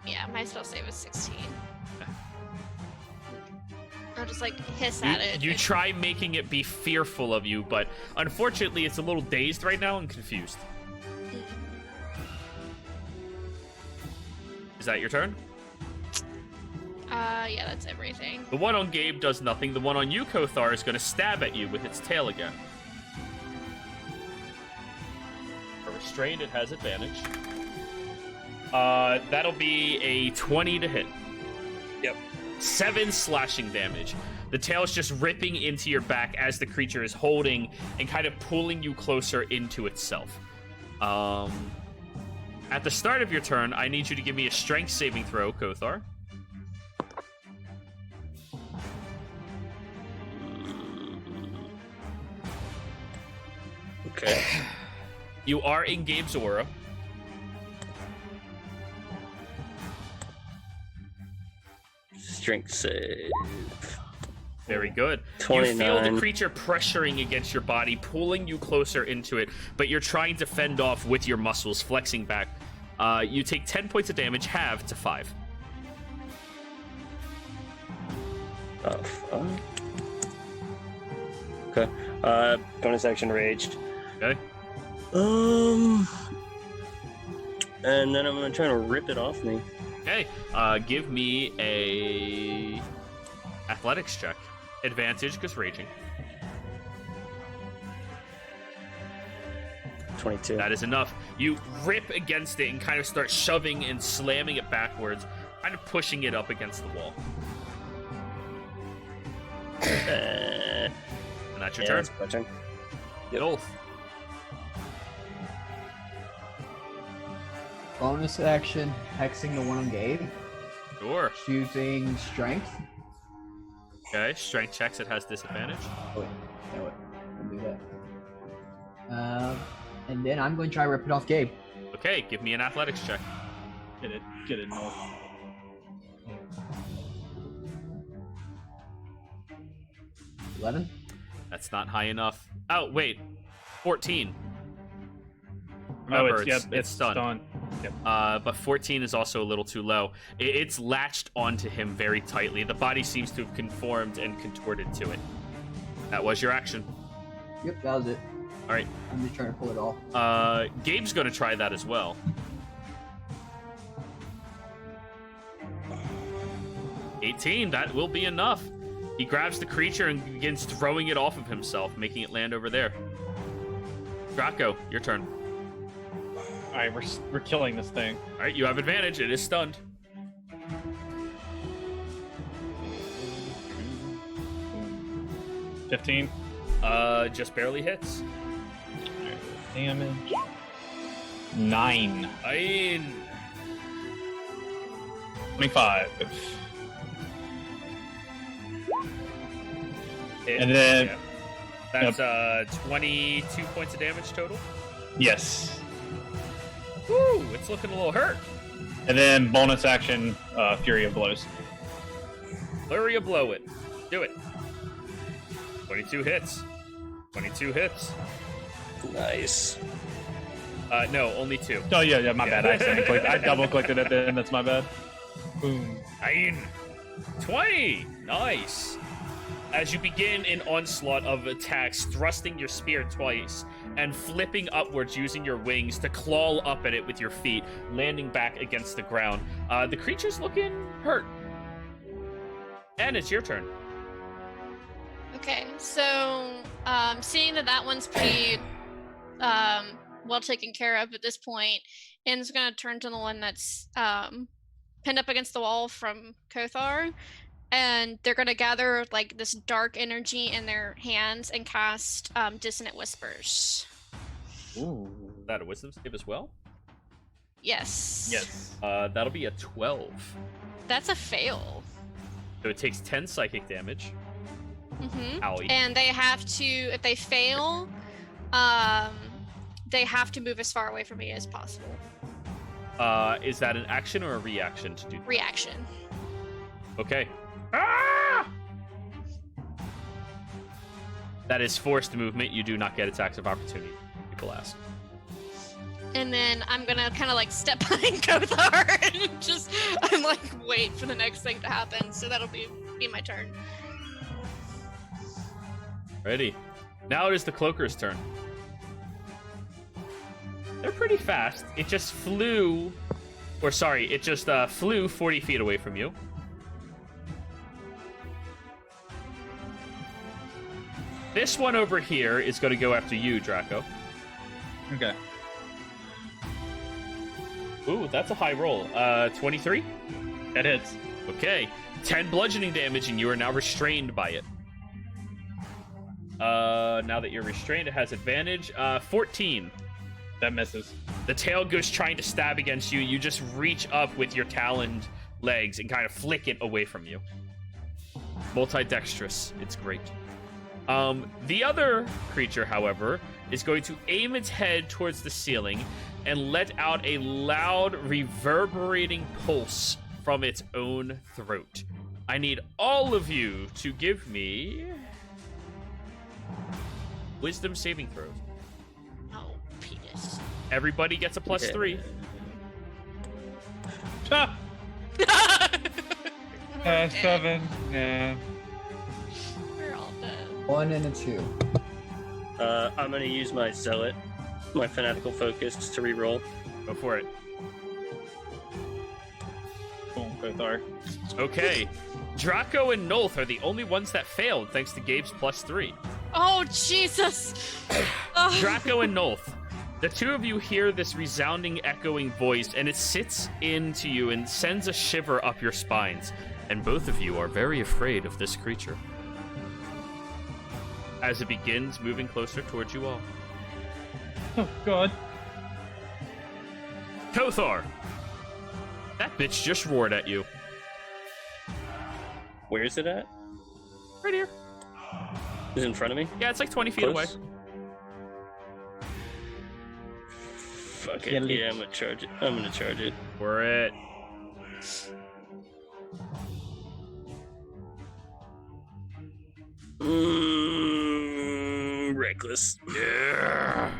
Yeah, my spell save is 16. I'll just hiss at it. You try making it be fearful of you, but unfortunately it's a little dazed right now and confused. Is that your turn? Yeah, that's everything. The one on Gabe does nothing. The one on you, Kothar, is going to stab at you with its tail again. For restrained, it has advantage. That'll be a 20 to hit. Yep. 7 slashing damage. The tail is just ripping into your back as the creature is holding and kind of pulling you closer into itself. At the start of your turn, I need you to give me a strength saving throw, Kothar. Okay. You are in Gabe's aura. Strength save. Very good. 29. You feel the creature pressuring against your body, pulling you closer into it, but you're trying to fend off with your muscles, flexing back. You take 10 points of damage, halved to 5. Oh, fuck. Okay. Bonus action raged. Okay. And then I'm gonna try to rip it off me. Okay. Give me a athletics check. Advantage because raging. 22. That is enough. You rip against it and kind of start shoving and slamming it backwards, kind of pushing it up against the wall. And that's your turn. That's my turn. Dolph. Bonus action, hexing the one on Gabe. Sure. Choosing strength. Okay. Strength checks. It has disadvantage. Oh, wait. No, wait. I'll do that. And then I'm going to try to rip it off Gabe. Okay. Give me an athletics check. Get it, North. 11. That's not high enough. Oh, wait. 14. Oh, Remember, it's stunned. Yep. But 14 is also a little too low. It's latched onto him very tightly. The body seems to have conformed and contorted to it. That was your action. Yep, that was it. All right. I'm just trying to pull it off. Gabe's going to try that as well. 18. That will be enough. He grabs the creature and begins throwing it off of himself, making it land over there. Draco, your turn. All right, we're killing this thing. All right, you have advantage. It is stunned. Boom. 15. Just barely hits. Damage. 9. 25. Hit. And then- Yeah. That's 22 points of damage total. Yes. Woo! It's looking a little hurt. And then bonus action, Fury of Blows. Flurry of blow it. Do it. 22 hits. 22 hits. Nice. No, only 2. Oh yeah, my Yeah. bad. I double clicked it at the end. That's my bad. Boom. 20. Nice. As you begin an onslaught of attacks, thrusting your spear twice and flipping upwards using your wings to claw up at it with your feet, landing back against the ground. The creature's looking hurt. And it's your turn. Okay, so seeing that one's pretty well taken care of at this point, In's gonna turn to the one that's pinned up against the wall from Kothar, and they're gonna gather like this dark energy in their hands and cast Dissonant Whispers. Ooh. Is that a wisdom save as well? Yes. Yes. That'll be a 12. That's a fail. So it takes 10 psychic damage. Mm-hmm. Owie. And they have to, if they fail, they have to move as far away from me as possible. Is that an action or a reaction to do? Reaction. Okay. Ah! That is forced movement. You do not get attacks of opportunity. People ask. And then I'm gonna kind of like step behind Kothar and just, I'm like, wait for the next thing to happen. So that'll be my turn. Ready. Now it is the Cloaker's turn. They're pretty fast. It just flew, or sorry, it just flew 40 feet away from you. This one over here is going to go after you, Draco. Okay. Ooh, that's a high roll. 23? That hits. Okay. 10 bludgeoning damage, and you are now restrained by it. Now that you're restrained, it has advantage. 14. That misses. The tail goes trying to stab against you. You just reach up with your taloned legs and kind of flick it away from you. Multidextrous. It's great. The other creature, however, is going to aim its head towards the ceiling and let out a loud, reverberating pulse from its own throat. I need all of you to give me wisdom saving throws. Oh, penis. Everybody gets a +3. Ah, We're dead. 7. Yeah. We're all dead. 1 and a 2. I'm gonna use my zealot, my fanatical focus, to reroll. Go for it. Boom, Kothar. Okay. Draco and Nolth are the only ones that failed thanks to Gabe's +3. Oh, Jesus. Oh. Draco and Nolth, the two of you hear this resounding, echoing voice, and it sits into you and sends a shiver up your spines. And both of you are very afraid of this creature as it begins moving closer towards you all. Oh, God. Kothar! That bitch just roared at you. Where is it at? Right here. Is it in front of me? Yeah, it's like 20 feet away. Close? Fuck Yeah, it. leap. Yeah, I'm gonna charge it. I'm gonna charge it. For it. Reckless. Yeah.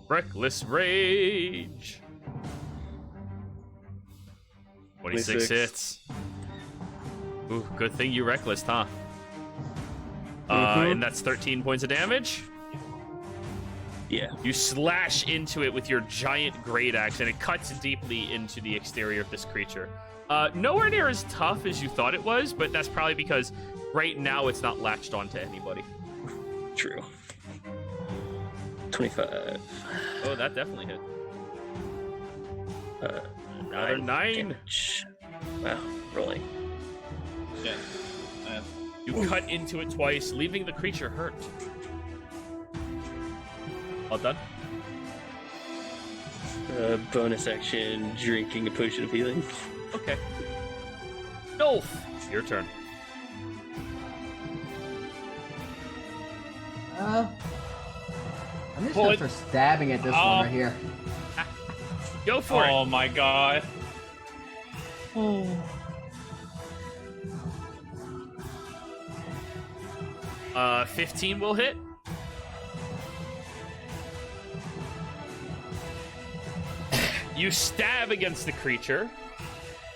Reckless Rage. 26 hits. Ooh, good thing you reckless, huh? And that's 13 points of damage. Yeah. You slash into it with your giant great axe, and it cuts deeply into the exterior of this creature. Nowhere near as tough as you thought it was, but that's probably because right now it's not latched onto anybody. True. 25. Oh, that definitely hit. Another 9. Damage. Wow. Rolling. Yeah. You cut into it twice, leaving the creature hurt. All done? Bonus action, drinking a potion of healing. Okay. Nolf, your turn. I'm just Pull going it. for stabbing at this Oh. one right here. Go for Oh, my God. Oh. it. 15 will hit. You stab against the creature.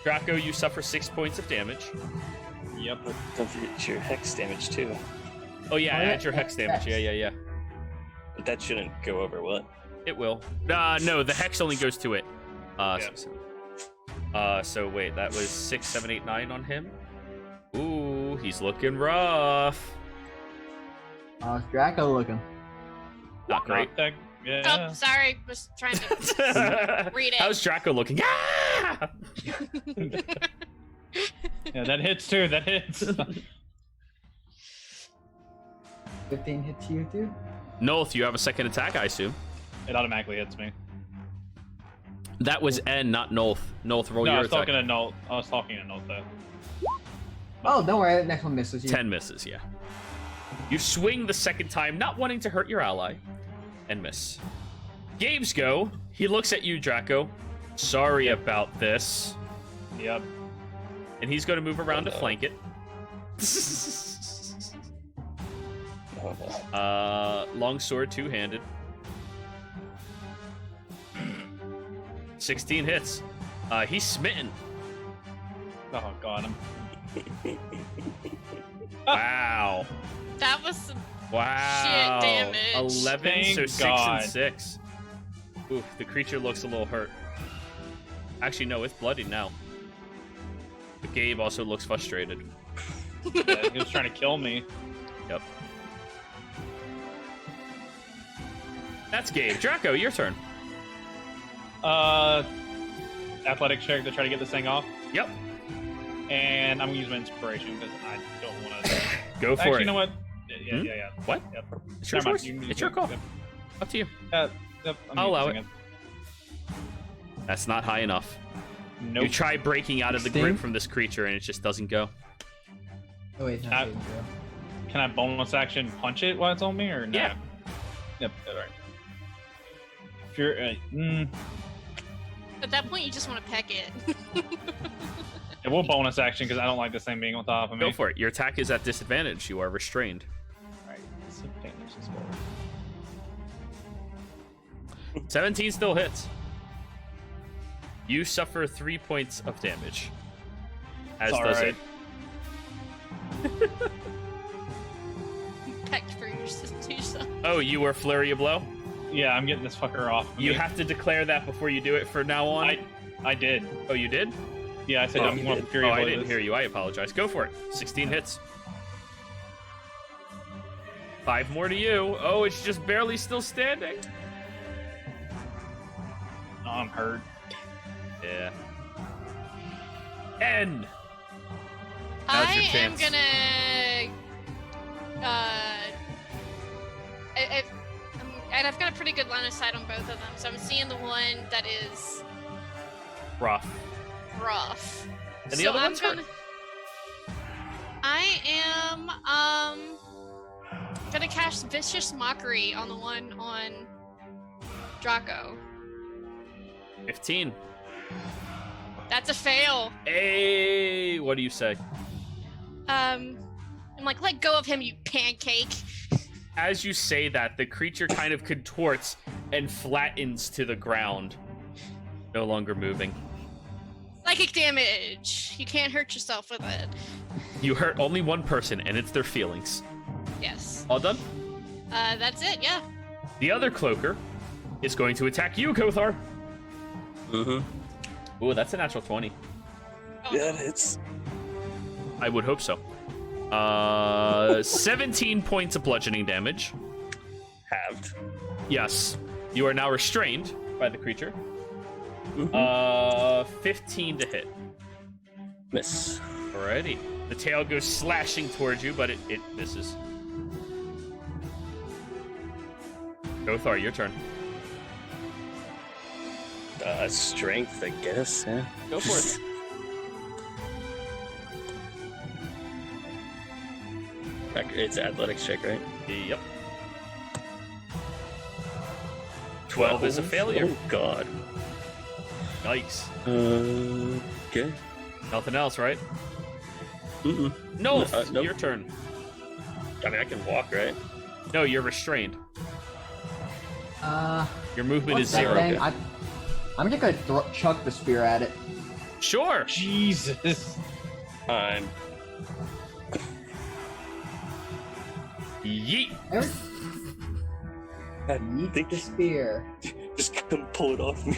Draco, you suffer 6 points of damage. Yep. Don't forget your hex damage too. Oh yeah, Oh, yeah, add your hex damage. hex. Yeah. But that shouldn't go over, will it? It will. No, the hex only goes to it. Yeah. So wait, that was 6, 7, 8, 9 on him. Ooh, he's looking rough. How's Draco looking? Not great. Not that, yeah. Oh, sorry. Was trying to read it. How's Draco looking? Ah! Yeah, that hits too. That hits. 15 hits you too? Nolth, you have a second attack, I assume. It automatically hits me. That was N, not Nolth. Nolth, roll No, I your was attack. talking to Nolt. I was talking to Nolt though. Oh, don't worry. Next one misses you. 10 misses, yeah. You swing the second time, not wanting to hurt your ally, and miss. Gabe's go. He looks at you, Draco. Sorry about this. Yep. And he's going to move around to flank it. Oh, no. Longsword, two-handed. 16 hits. He's smitten. Oh God. Wow. That was some Wow. Shit damage. 11, Thank so 6 God. and 6. Oof, the creature looks a little hurt. Actually, no, it's bloodied now. But Gabe also looks frustrated. Yeah, he was trying to kill me. Yep. That's Gabe. Draco, your turn. Athletic check to try to get this thing off. Yep. And I'm gonna use my inspiration because I don't want to. Go for Actually, it. you know what? Yeah. Hmm? Yeah. What? Yep. It's your Never mind, choice. you can use It's your call. Yep. Up to you. Yep, I'll allow using That's not high enough. Nope. You try breaking out of the Sting? grip from this creature and it just doesn't go. Oh, wait, Uh, not saving throw. Can I bonus action punch it while it's on me or no? Yeah. Yep, all right. If you're, At that point, you just want to peck it. it will bonus action because I don't like this thing being on top of me. Go for it. Your attack is at disadvantage. You are restrained. Alright, disadvantage as well. 17 still hits. You suffer 3 points of damage. As It's does alright. it. Pecked for yourself. Oh, you were flurry of blow? Yeah, I'm getting this fucker off. You have to declare that before you do it for now on? I did. Oh, you did? Yeah, I said Oh, I'm you going did. to Fury Oh, of I Blow didn't this. hear you. I apologize. Go for it. 16 hits. 5 more to you. Oh, it's just barely still standing. Oh, I'm hurt. Yeah. N. Now's your I am chance. gonna. And I've got a pretty good line of sight on both of them, so I'm seeing the one that is Rough. rough. And the so other I'm one's hurt. gonna. I am gonna cast Vicious Mockery on the one on Draco. 15. That's a fail. Hey, what do you say? I'm like, let go of him, you pancake. As you say that, the creature kind of contorts and flattens to the ground. No longer moving. Psychic damage. You can't hurt yourself with it. You hurt only one person, and it's their feelings. Yes. All done? That's it, yeah. The other cloaker is going to attack you, Kothar. Mm-hmm. Ooh, that's a natural 20. Oh, Yeah, it's I would hope so. 17 points of bludgeoning damage. halved. Yes. You are now restrained by the creature. Mhm. 15 to hit. Miss. Alrighty. The tail goes slashing towards you, but it misses. Gothar, your turn. Strength, I guess. Yeah. Go for it. It's athletics check, right? Yep. 12 is a failure. Oh God. Yikes. Okay. Nothing else, right? Mm-mm. No, Nope. your turn. I mean, I can walk, right? No, you're restrained. Uh, Your movement what's is that 0. thing? I'm just gonna chuck the spear at it. Sure. Jesus. I'm. Yeet. I Yeet think the spear. just come pull it off me.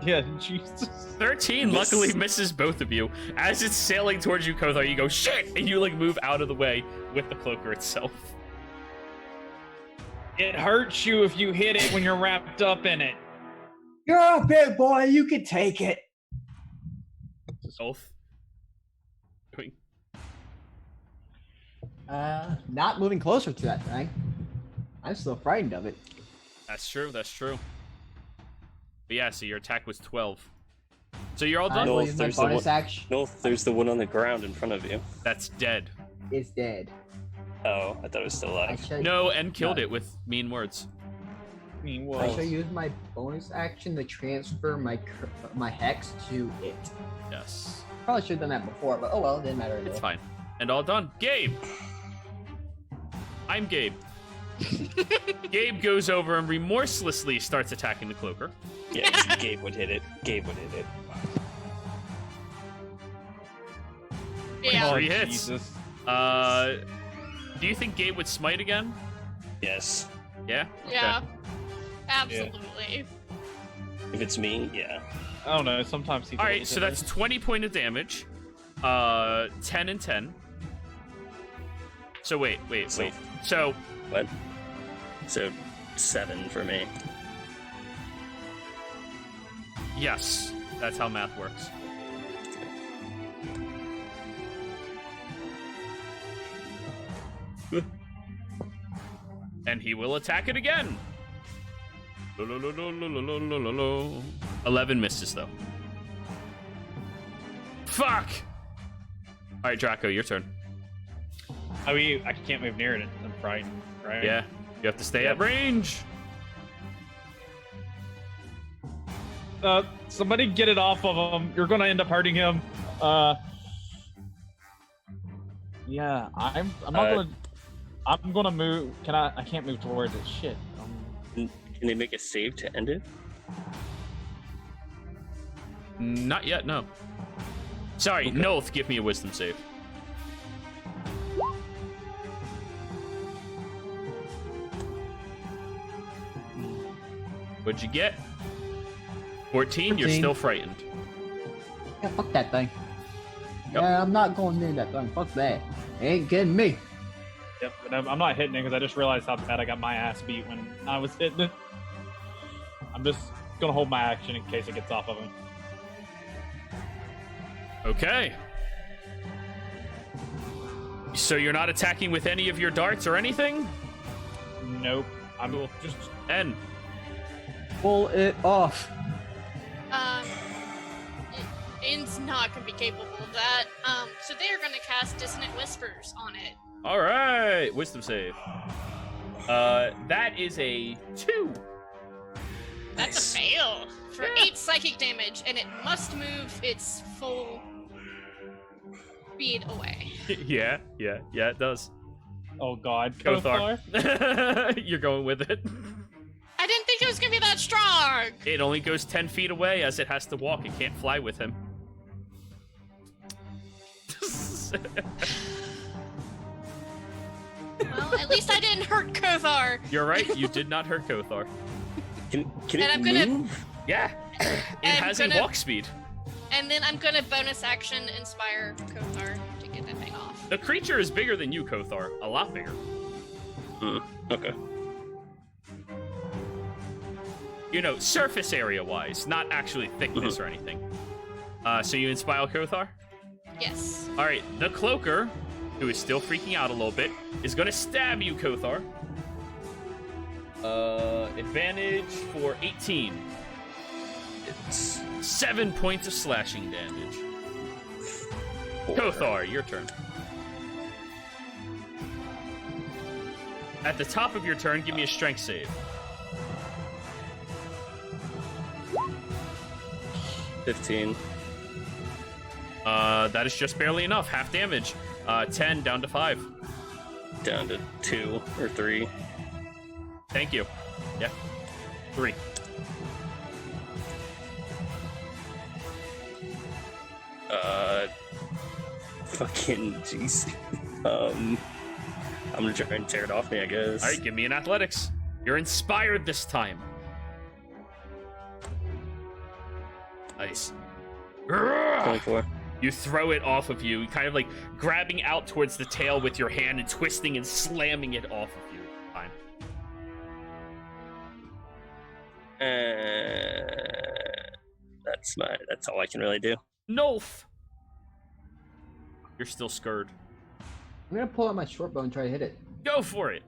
Yeah, Jesus. 13 Miss. luckily misses both of you. As it's sailing towards you, Kothar, you go, shit! And you, like, move out of the way with the cloaker itself. It hurts you if you hit it when you're wrapped up in it. You're a big boy. You can take it. Both. Doing- Not moving closer to that thing. I'm still frightened of it. That's true, that's true. But yeah, so your attack was 12. So you're all I done? No, will use my there's the bonus one- action. No, there's the one on the ground in front of you. That's dead. It's dead. Oh, I thought it was still I alive. should, No, and killed No. it with mean words. I mean, I well, should use my bonus action to transfer my hex to it. Yes. Probably should have done that before, but oh well, it didn't matter. It's anyway. fine. And all done. Gabe! I'm Gabe. Gabe goes over and remorselessly starts attacking the cloaker. Yeah, Gabe would hit it. Gabe would hit it. Yeah. oh, 3 hits. Jesus. Do you think Gabe would smite again? Yes. Yeah? Okay. Yeah. Absolutely. If it's me, yeah. I don't know. Sometimes he. Alright, so that's 20 point of damage. 10 and 10. So wait. So- So, What? So 7 for me. yes, that's how math works. And he will attack it again. 11 misses, though. Fuck! Alright, Draco, your turn. I can't move near it. I'm frightened. Right? Yeah, you have to stay Yep. at range. Somebody get it off of him. You're gonna end up hurting him. Yeah, I'm not gonna. I'm gonna move. Can I? I can't move towards it. Shit. Can they make a save to end it? Not yet, no. Sorry, Okay. Nolth, give me a wisdom save. What'd you get? 14, you're 14. still frightened. Yeah, fuck that thing. Yep. Yeah, I'm not going near that thing. Fuck that. Ain't getting me. Yep. But I'm not hitting it because I just realized how bad I got my ass beat when I was hitting it. I'm just gonna hold my action in case it gets off of him. Okay. So you're not attacking with any of your darts or anything? Nope. I'm Cool. just. N. Pull it off. In's not gonna be capable of that. So they are gonna cast Dissonant Whispers on it. All right, wisdom save. That is a 2. That's Nice. a fail for 8 psychic damage, and it must move its full speed away. yeah, it does. Oh God. Kothar. You're going with it. I didn't think it was gonna be that strong. It only goes 10 feet away as it has to walk. It can't fly with him. Well, at least I didn't hurt Kothar. You're right. You did not hurt Kothar. Can And it I'm gonna- move? Yeah. It I'm has gonna- a walk speed. And then I'm gonna bonus action inspire Kothar to get that thing off. The creature is bigger than you, Kothar. A lot bigger. Okay. You know, surface area wise, not actually thickness or anything. So you inspire Kothar? Yes. All right, the cloaker, who is still freaking out a little bit, is going to stab you, Kothar. Advantage for 18. It's 7 points of slashing damage. 4. Kothar, your turn. At the top of your turn, give me a strength save. 15. That is just barely enough. Half damage. 10 down to 5. Down to 2 or 3. Thank you. Yeah. 3. Fucking jeez. I'm gonna try and tear it off me, I guess. All right, give me an athletics. You're inspired this time. Nice. Grrrr! 24. You throw it off of you, kind of like grabbing out towards the tail with your hand and twisting and slamming it off of you. Fine. That's all I can really do. Nolf! You're still scared. I'm gonna pull out my short bow and try to hit it. Go for it.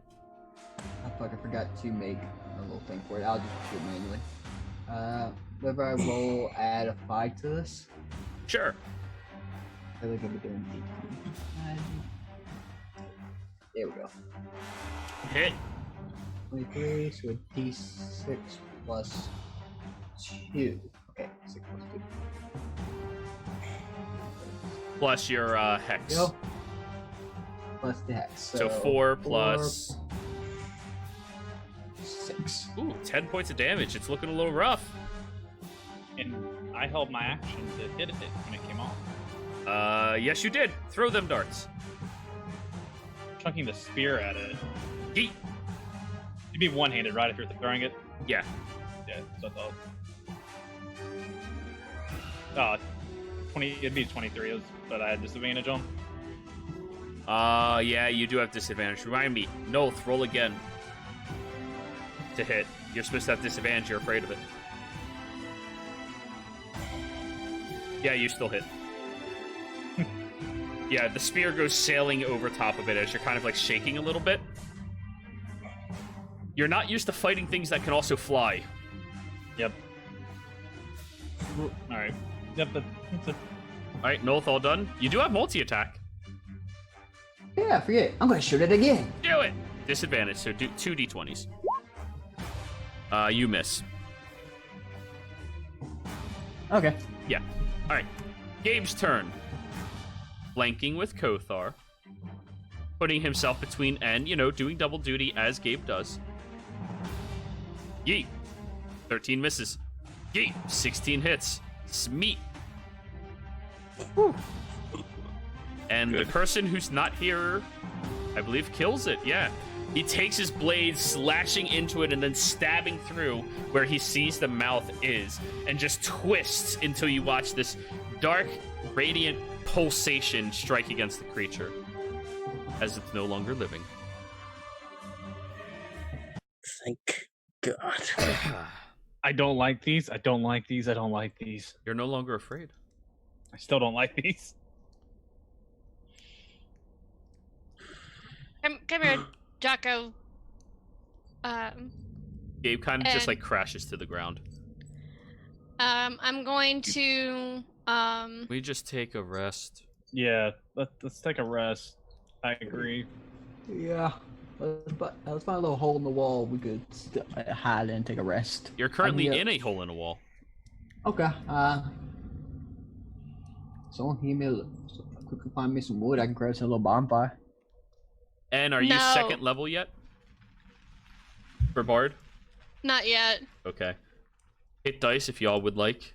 Oh fuck, I forgot to make a little thing for it. I'll just do it manually. Whenever I roll, add a 5 to this. Sure. I think I'm doing 18. There we go. Hit. 23, so a d6 plus 2. Okay, 6 plus 2. Plus your hex. Go. Plus the hex. So 4 plus... 6. Ooh, 10 points of damage. It's looking a little rough. And I held my action to hit it when it came off. Yes you did. Throw them darts. Chunking the spear at it. Yeet. You'd be one-handed, right, if you're throwing it? Yeah. Yeah, so I thought. 20, it'd be 23, but I had disadvantage on. Yeah, you do have disadvantage. Remind me. Nolth, roll again. To hit. You're supposed to have disadvantage. You're afraid of it. Yeah, you still hit. Yeah, the spear goes sailing over top of it as you're kind of like shaking a little bit. You're not used to fighting things that can also fly. Yep. Alright. Yep, that's it. Alright, Nolth, all done. You do have multi-attack. Yeah, forget. I'm gonna shoot it again. Do it! Disadvantage, so do 2 d20s. You miss. Okay. All right. Gabe's turn. Flanking with Kothar. Putting himself between and, doing double duty as Gabe does. Yeet. 13 misses. Yeet. 16 hits. Smeet. Whew. And Good. the person who's not here, I believe, kills it. Yeah. He takes his blade, slashing into it, and then stabbing through where he sees the mouth is, and just twists until you watch this dark, radiant pulsation strike against the creature as it's no longer living. Thank God. I don't like these. I don't like these. I don't like these. You're no longer afraid. I still don't like these. Come here, Jocko. Gabe kind of just And- crashes to the ground. I'm going to We just take a rest. Yeah, let's take a rest. I agree. Yeah. Let's find a little hole in the wall we could hide in and take a rest. You're currently get- in a hole in a wall. Okay. Someone give me quickly find me some wood. I can create a little bonfire. And are you No. second level yet? For Bard? not yet. Okay. Hit dice if y'all would like.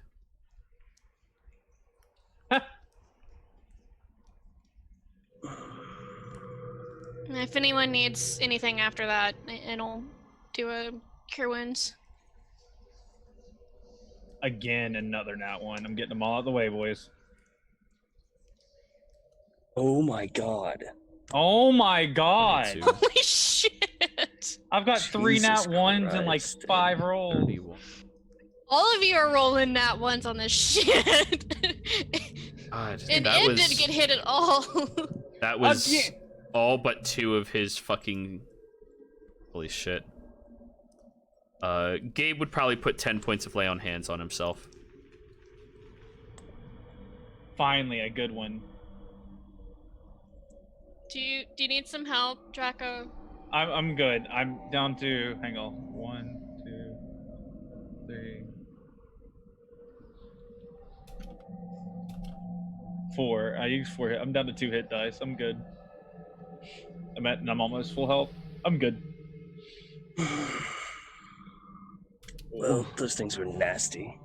If anyone needs anything after that, it'll do a cure wounds. Again, another nat one. I'm getting them all out of the way, boys. Oh my God. Oh my God! 22, Holy shit! I've got 3 nat Jesus ones and like Christ. 5 rolls. 31. All of you are rolling nat ones on this shit. God, And that Ed was didn't get hit at all. that was Again. all but 2 of his fucking holy shit. Gabe would probably put 10 points of lay on hands on himself. Finally, a good one. Do you need some help, Draco? I'm good. I'm down to hang on. 1, 2, 3, 4. I used 4 hit. I'm down to 2 hit dice. I'm good. I'm almost full health. I'm good. Well, those things were nasty.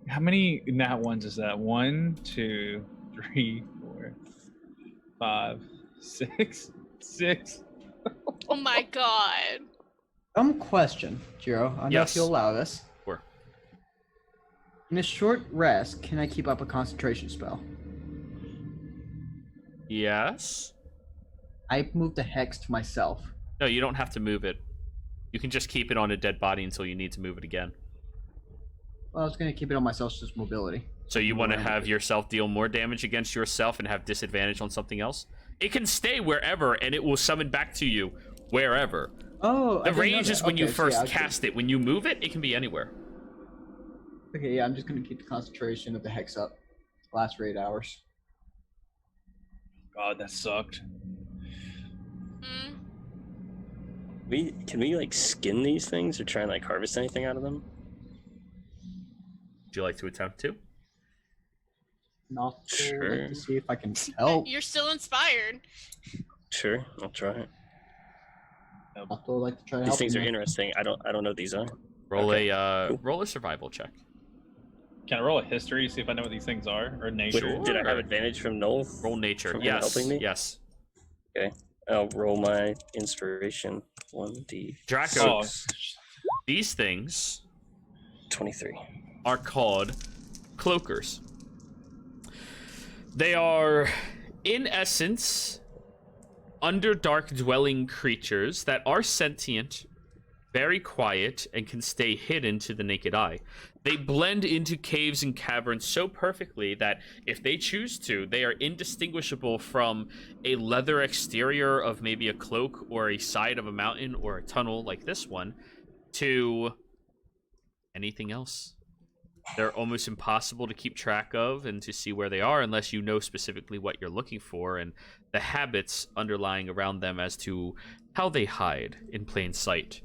How many nat ones is that? 1, 2, 3, 4, 5, 6, 6. Oh my god. Question, Jiro. I don't know Yes. if you'll allow this. Sure. In a short rest, can I keep up a concentration spell? Yes. I moved the hex to myself. No, you don't have to move it. You can just keep it on a dead body until you need to move it again. Well, I was gonna keep it on myself, just mobility. So you want to Right. have yourself deal more damage against yourself and have disadvantage on something else? It can stay wherever and it will summon back to you wherever. Oh, The range is when you first cast. cast it. When you move it, it can be anywhere. Okay, yeah, I'm just gonna keep the concentration of the hex up. Last for 8 hours. God, that sucked. Hmm? Can we skin these things or try and harvest anything out of them? Would you like to attempt to? Not Sure. to see if I can help. You're still inspired. Sure, I'll try it. I'll still like to try to These help. things are him. interesting. I don't know what these are. Roll Okay, a roll a survival check. Can I roll a history, see if I know what these things are? Or nature? Did I have Sure. advantage from Noel? Roll nature. From him Yes. helping me? Yes. I'll roll my inspiration. 1d. Draco, Oh, these things 23. are called cloakers. They are, in essence, underdark dwelling creatures that are sentient, very quiet, and can stay hidden to the naked eye. They blend into caves and caverns so perfectly that if they choose to, they are indistinguishable from a leather exterior of maybe a cloak or a side of a mountain or a tunnel like this one to anything else. They're almost impossible to keep track of and to see where they are unless you know specifically what you're looking for and the habits underlying around them as to how they hide in plain sight,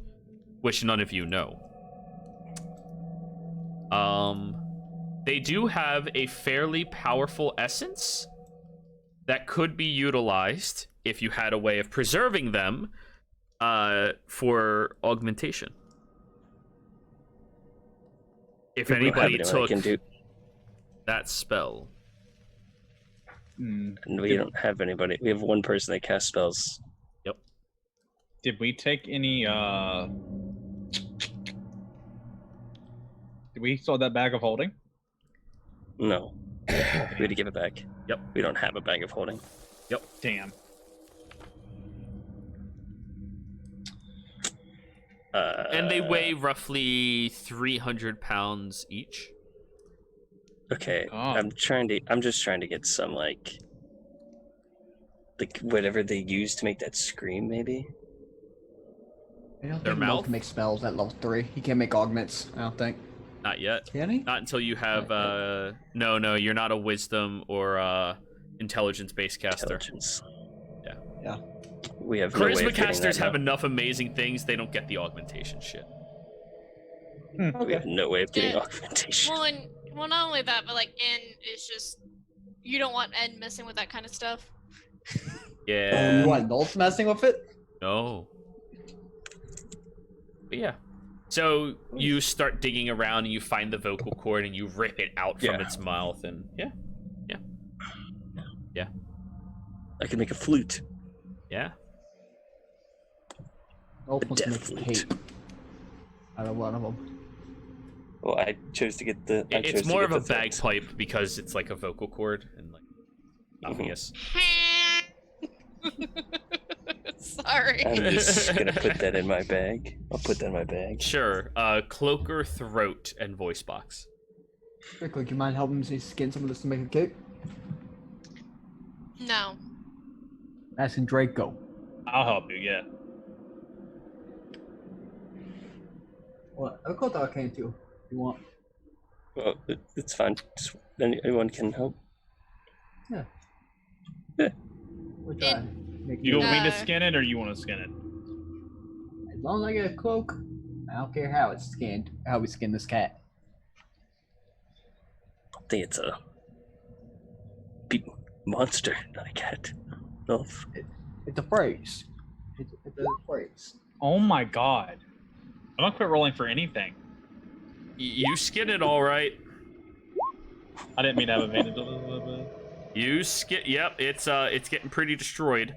which none of you know. they do have a fairly powerful essence that could be utilized if you had a way of preserving them for augmentation. If We don't have anybody anyone that took can do, that spell. Hmm. and we don't have anybody. We have one person that casts spells. Did we take any? Did we sell that bag of holding? No, we had to give it back. Yep. We don't have a bag of holding. Damn. And they weigh roughly 300 pounds each. Okay, Oh. I'm just trying to get some like whatever they use to make that scream, maybe. I don't Their think Mo mouth? can make spells at level 3. He can't make augments, I don't think. Not yet. Can he? Not until you have no, you're not a wisdom or intelligence based caster. Intelligence. Yeah. We have no way Charisma of getting casters that have now. enough amazing things, they don't get the augmentation shit. We have no way of getting Yeah. augmentation. Well, not only that, but like N is just you don't want N messing with that kind of stuff. Yeah. You want adults messing with it? No. But yeah. So you start digging around and you find the vocal cord and you rip it out from Yeah. its mouth and yeah. I can make a flute. Yeah. Elf A wants to death make a flute. cape. Out of one of them. Well, I chose to get the. It's more of a bagpipe because it's like a vocal cord and like obvious. Sorry. I'm just gonna put that in my bag. I'll put that in my bag. Sure. Cloaker, throat, and voice box. Quickly, do you mind helping me skin some of this to make a cape? No. Asking Draco. I'll help you. Yeah. What? I thought I can too. You want? Well, it's fine. Just, anyone can help. We'll try. Make You it- want me No. to skin it, or you want to skin it? As long as I get a cloak, I don't care how it's skinned. How we skin this cat. I think it's a monster, not a cat. No. It's a phrase. It's a phrase. Oh my god! I'm gonna quit rolling for anything. You skin it all right. I didn't mean to have advantage. You skip. Yep, it's getting pretty destroyed.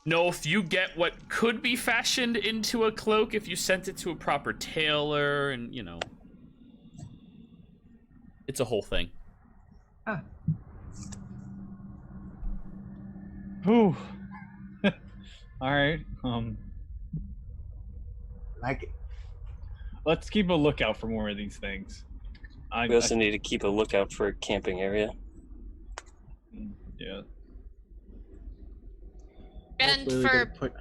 Nolf, you get what could be fashioned into a cloak if you sent it to a proper tailor, and you know, it's a whole thing. Ah. Whew. All right. Like it. Let's keep a lookout for more of these things. We also need to keep a lookout for a camping area. Yeah. And Hopefully we for can put.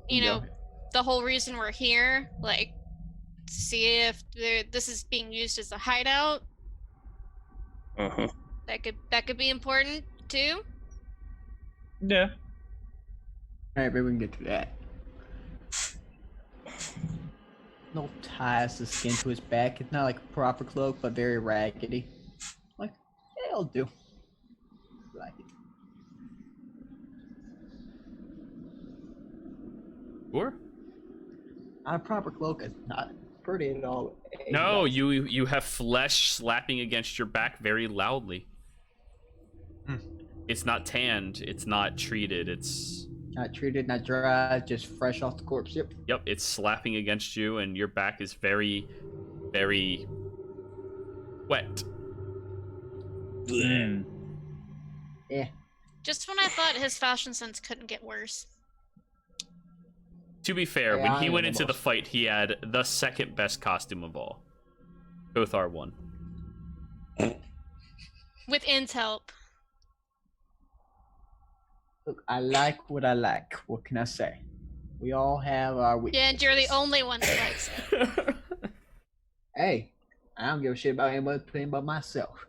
you know Go. the whole reason we're here, like, see if this is being used as a hideout. Uh-huh. That could be important too. Yeah. Alright, maybe we can get to that. No ties the skin to his back. It's not like a proper cloak, but very raggedy. Like, yeah, it'll do. Like it. Sure. Not a proper cloak. It's not pretty at all. No, you have flesh slapping against your back very loudly. It's not tanned. It's not treated. It's Not treated, not dry, just fresh off the corpse. Yep. It's slapping against you, and your back is very, very wet. Mm. Yeah. Just when I thought his fashion sense couldn't get worse. To be fair, Yeah, when I he am went the into the most- fight, he had the second best costume of all. Both are one. With N's help. Look, I like what I like. What can I say? We all have our Yeah, weaknesses. and you're the only one who likes it. Hey, I don't give a shit about anybody but myself.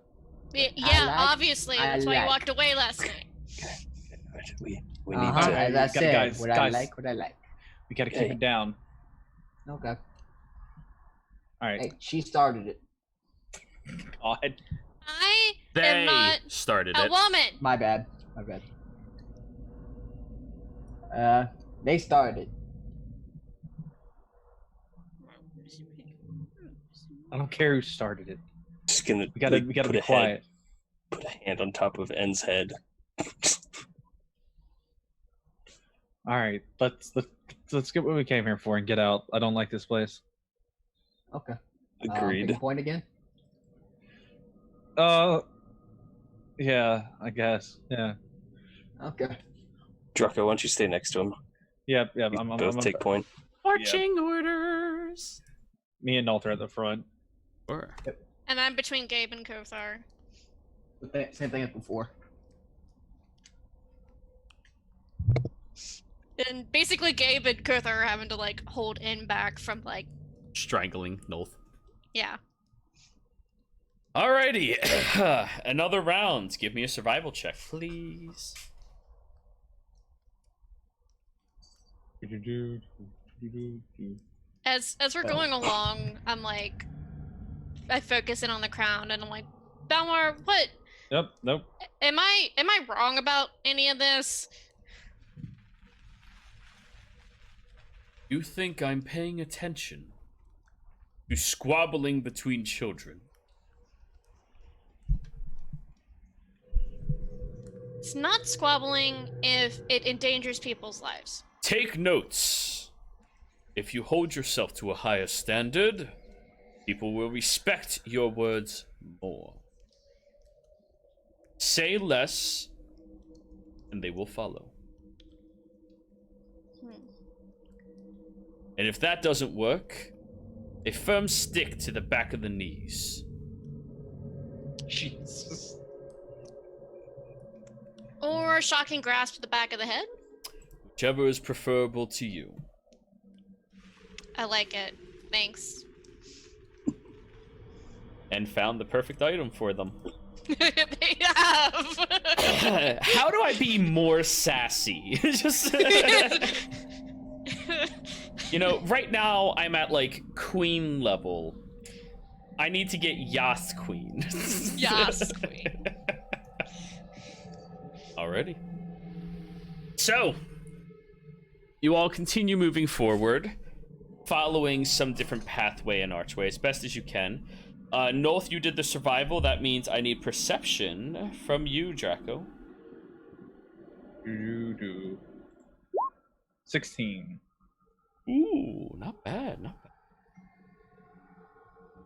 Yeah, I like- obviously. I That's why you like. walked away last night. We need Uh-huh, to. as I said, guys, what I guys. like, what I like. We gotta keep Hey. it down. Okay. All right. Hey, she started it. God. I They am not started a it. woman. My bad. My bad. They started. I don't care who started it. Just gonna We gotta put be a quiet. head, put a hand on top of N's head. All right, let's get what we came here for and get out. I don't like this place. Okay. Agreed. Pick a point again. Yeah, I guess. Yeah. Okay. Draco, why don't you stay next to him? Yep. We both take point. Marching orders. Me and Nalt are at the front. Sure. And I'm between Gabe and Kothar. Same thing as before. And basically Gabe and Kothar are having to like hold in back from like, Strangling Nolth. yeah. Alrighty. Another round. Give me a survival check, please. As we're going along, I'm like, I focus in on the crown and I'm like, Balmar, what Yep. Nope. am I wrong about any of this? You think I'm paying attention to squabbling between children? It's not squabbling if it endangers people's lives. Take notes. If you hold yourself to a higher standard, people will respect your words more. Say less, and they will follow. And if that doesn't work, a firm stick to the back of the knees. Jesus. Or a shocking grasp to the back of the head. Whichever is preferable to you. I like it. Thanks. And found the perfect item for them. They have. How do I be more sassy? Just you know, right now I'm at like queen level. I need to get Yas queen. Yas queen. Alrighty. So, you all continue moving forward, following some different pathway and archway as best as you can. Nolth, you did the survival. That means I need perception from you, Draco. 16. Ooh, not bad, not bad.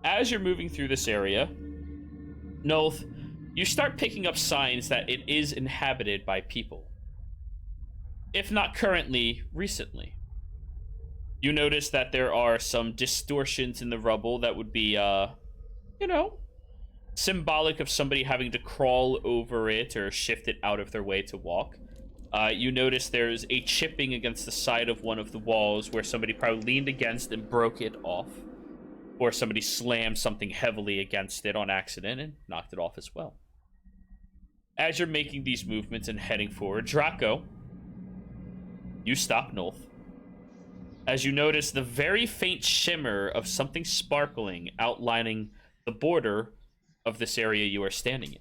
As you're moving through this area, Nolth, you start picking up signs that it is inhabited by people. If not currently, recently. You notice that there are some distortions in the rubble that would be, you know, symbolic of somebody having to crawl over it or shift it out of their way to walk. You notice there's a chipping against the side of one of the walls where somebody probably leaned against and broke it off. Or somebody slammed something heavily against it on accident and knocked it off as well. As you're making these movements and heading forward, Draco, you stop Nolth. As you notice the very faint shimmer of something sparkling outlining the border of this area you are standing in.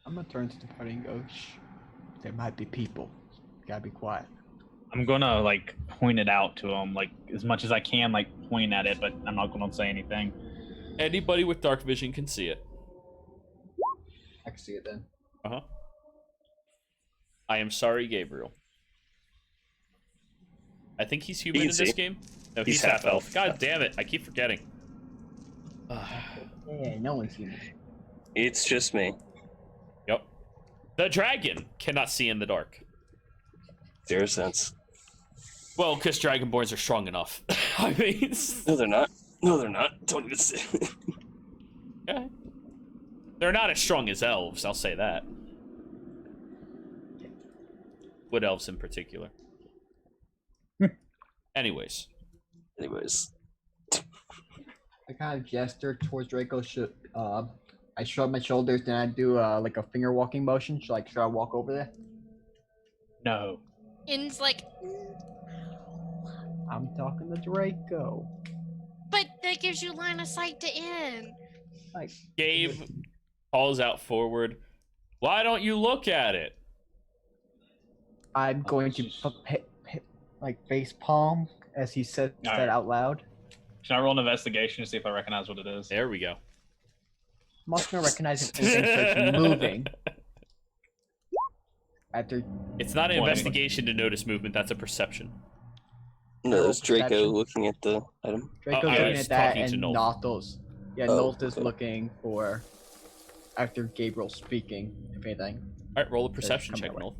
I'm gonna turn to the party and go, shh. There might be people. Gotta be quiet. I'm gonna like point it out to him, like as much as I can, like point at it, but I'm not gonna say anything. Anybody with dark vision can see it. I can see it then. Uh-huh. I am sorry, Gabriel. I think he's human in this game. No, he's half elf. God damn it, I keep forgetting. Yeah, no one's human. It's just me. Yep. The dragon cannot see in the dark. 0 sense. Well, because dragonborns are strong enough. I mean... No, they're not. No, they're not. Don't even say. Yeah. They're not as strong as elves, I'll say that. Wood elves in particular. Anyways. I kind of gesture towards Draco. I shrug my shoulders, then I do like a finger walking motion. Should I walk over there? No. In's like, I'm talking to Draco. But that gives you line of sight to in. Like, Gabe calls out forward. Why don't you look at it? I'm going to like face palm as he says All that right. out loud. Can I roll an investigation to see if I recognize what it is? There we go. I'm also gonna recognize if anything starts moving. After It's not an 20. investigation to notice movement. That's a perception. No, it was Draco Perception. looking at the item. Draco's I looking was at that, talking to and Nolth. Nothos. Yeah, Oh, Noth is okay. looking for after Gabriel speaking, if anything. All right, roll a perception come check, that way. Noel.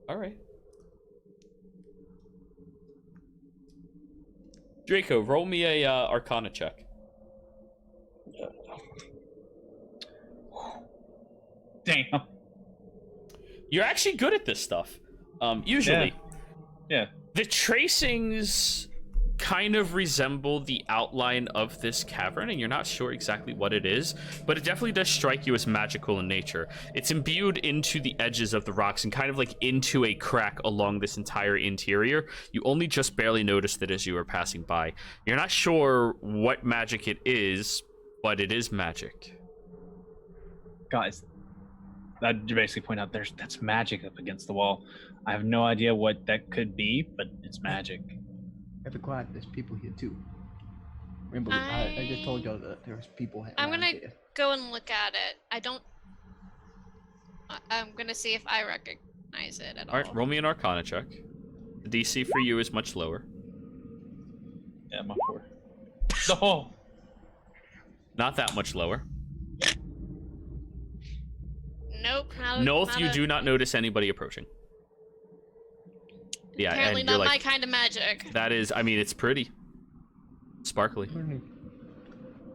All right. Draco, roll me a Arcana check. Damn. You're actually good at this stuff. Usually. Yeah. The tracings kind of resemble the outline of this cavern, and you're not sure exactly what it is, but it definitely does strike you as magical in nature. It's imbued into the edges of the rocks and kind of like into a crack along this entire interior. You only just barely noticed it as you were passing by. You're not sure what magic it is, but it is magic. Guys, that you basically point out that's magic up against the wall. I have no idea what that could be, but it's magic. Every quiet, there's people here too. Remember, I just told y'all that there's people here. I'm gonna go and look at it. I'm gonna see if I recognize it at all. All right, roll me an Arcana check. The DC for you is much lower. Yeah, my poor. Oh, Not that much lower. Nope. Nolth, you do not notice anybody approaching. Yeah, Apparently and you're not like, my kind of magic. that is, I mean, it's pretty. Sparkly.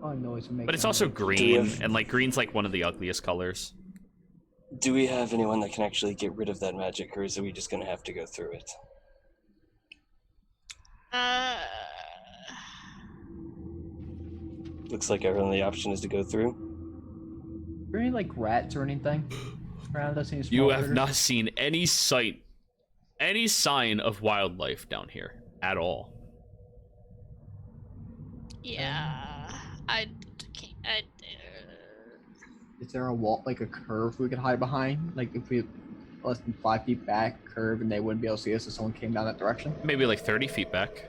All I know is to make But it's it also look- green, and like green's like one of the ugliest colors. Do we have anyone that can actually get rid of that magic, or is we just gonna have to go through it? Looks like our only option is to go through. Are there any like rats or anything around us? Any You small have critters? not seen any sign of wildlife down here at all. Yeah. I can't. Is there a wall, like a curve we could hide behind? Like if we less than 5 feet back, curve, and they wouldn't be able to see us if someone came down that direction? Maybe like 30 feet back.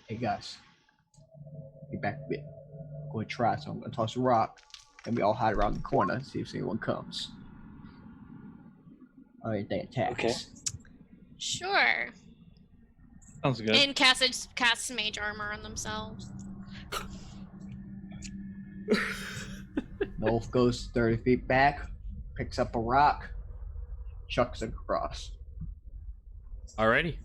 Hey guys, get back a bit. Go and try. So I'm gonna toss a rock, and we all hide around the corner and see if anyone comes. Or anything attacks. Okay. Sure. sounds good. And casts mage armor on themselves. Nolf goes 30 feet back, picks up a rock, chucks it across. Alrighty.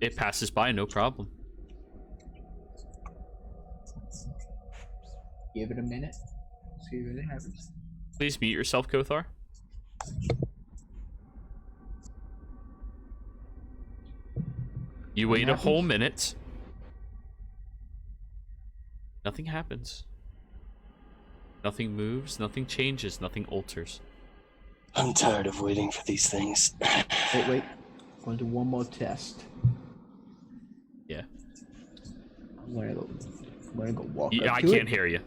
It passes by, no problem. Give it a minute. See what happens. Please mute yourself, Kothar. You wait a whole minute. Nothing happens. Nothing moves, nothing changes, nothing alters. I'm tired of waiting for these things. Wait. I'm gonna do one more test. Yeah. I'm gonna go walk Yeah, up I to can't it. hear you.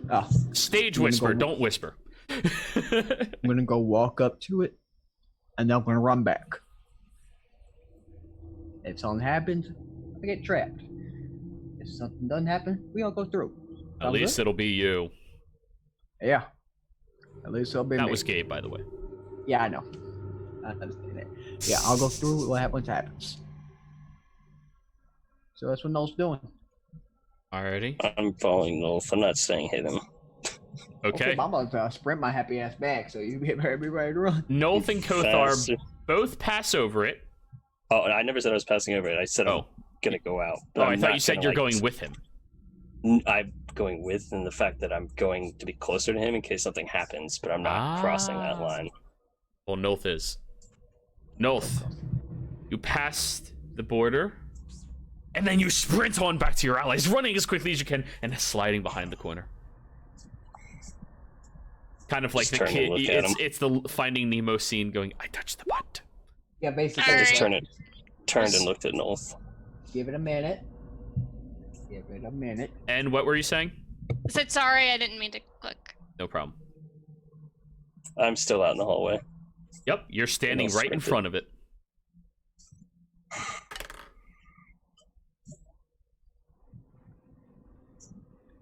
Ah, Stage I'm gonna whisper, go- don't whisper. I'm gonna go walk up to it, and then I'm gonna run back. If something happens, I get trapped. If something doesn't happen, we all go through. At Sound least good? it'll be you. Yeah. At least it'll be That me. was Gabe, by the way. Yeah, I know. I understand it. Yeah, I'll go through what happens. So that's what Noel's doing. Alrighty. I'm following Nolf. I'm not staying hidden. Okay. I'm gonna sprint my happy ass back, so you be ready to run. Nolth and Kothar Faster. both pass over it. Oh, I never said I was passing over it. I said Oh. I'm gonna go out. Oh, But I I'm thought not you said gonna, you're like, going with him. I'm going with, and the fact that I'm going to be closer to him in case something happens, but I'm not crossing that Ah. line. Well, Nolth is. Nolth, you passed the border, and then you sprint on back to your allies, running as quickly as you can, and sliding behind the corner. Kind of like Just the turn and kid. look at him. It's the Finding Nemo scene going, I touched the butt. Yeah, basically. All I just right. turned and looked at Nolth. Give it a minute. Give it a minute. And what were you saying? I said sorry, I didn't mean to click. No problem. I'm still out in the hallway. Yep, you're standing Almost right in sprinted. front of it.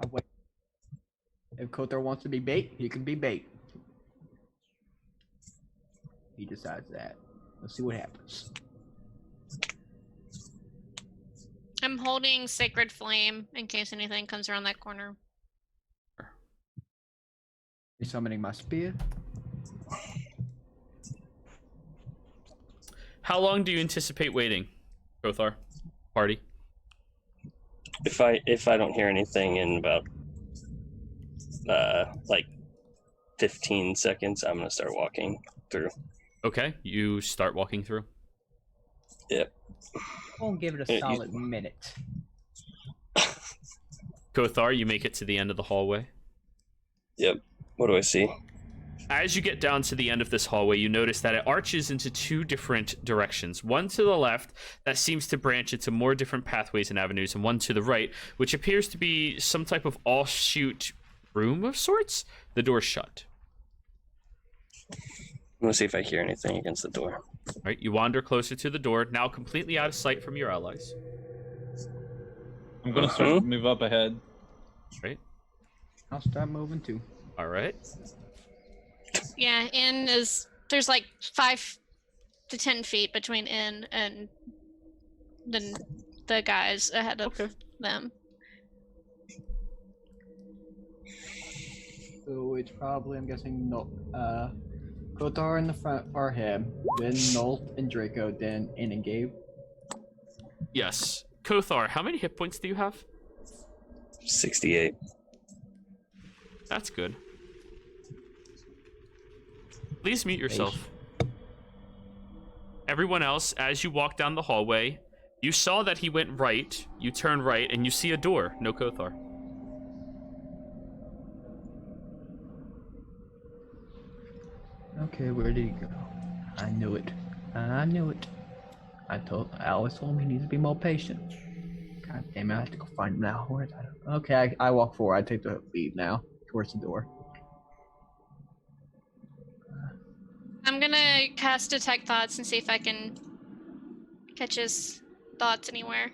I'll wait. If Kothar wants to be bait, he can be bait. He decides that. Let's see what happens. I'm holding Sacred Flame in case anything comes around that corner. Summoning my spear. How long do you anticipate waiting, Kothar? Party? If I don't hear anything in about like 15 seconds, I'm gonna start walking through. Okay, you start walking through. Yep. We'll give it a solid minute. Kothar, you make it to the end of the hallway. Yep. What do I see? As you get down to the end of this hallway, you notice that it arches into two different directions. One to the left that seems to branch into more different pathways and avenues, and one to the right, which appears to be some type of offshoot room of sorts. The door's shut. I'm gonna see if I hear anything against the door. All right, you wander closer to the door, now completely out of sight from your allies. I'm gonna start to move up ahead. Right? I'll start moving too. All right. Yeah, there's like 5 to 10 feet between In and the guys ahead of them. So it's probably, I'm guessing, Kothar in the front are him, then Nolt and Draco, then In and Gabe. Yes. Kothar, how many hit points do you have? 68. That's good. Please mute yourself. Everyone else, as you walk down the hallway, you saw that he went right. You turn right, and you see a door. No Kothar. Okay, where did he go? I knew it. I knew it. I always told him he needs to be more patient. God damn it, I have to go find him now. Where is I? Okay, I walk forward. I take the lead now towards the door. I'm gonna cast Detect Thoughts and see if I can catch his thoughts anywhere.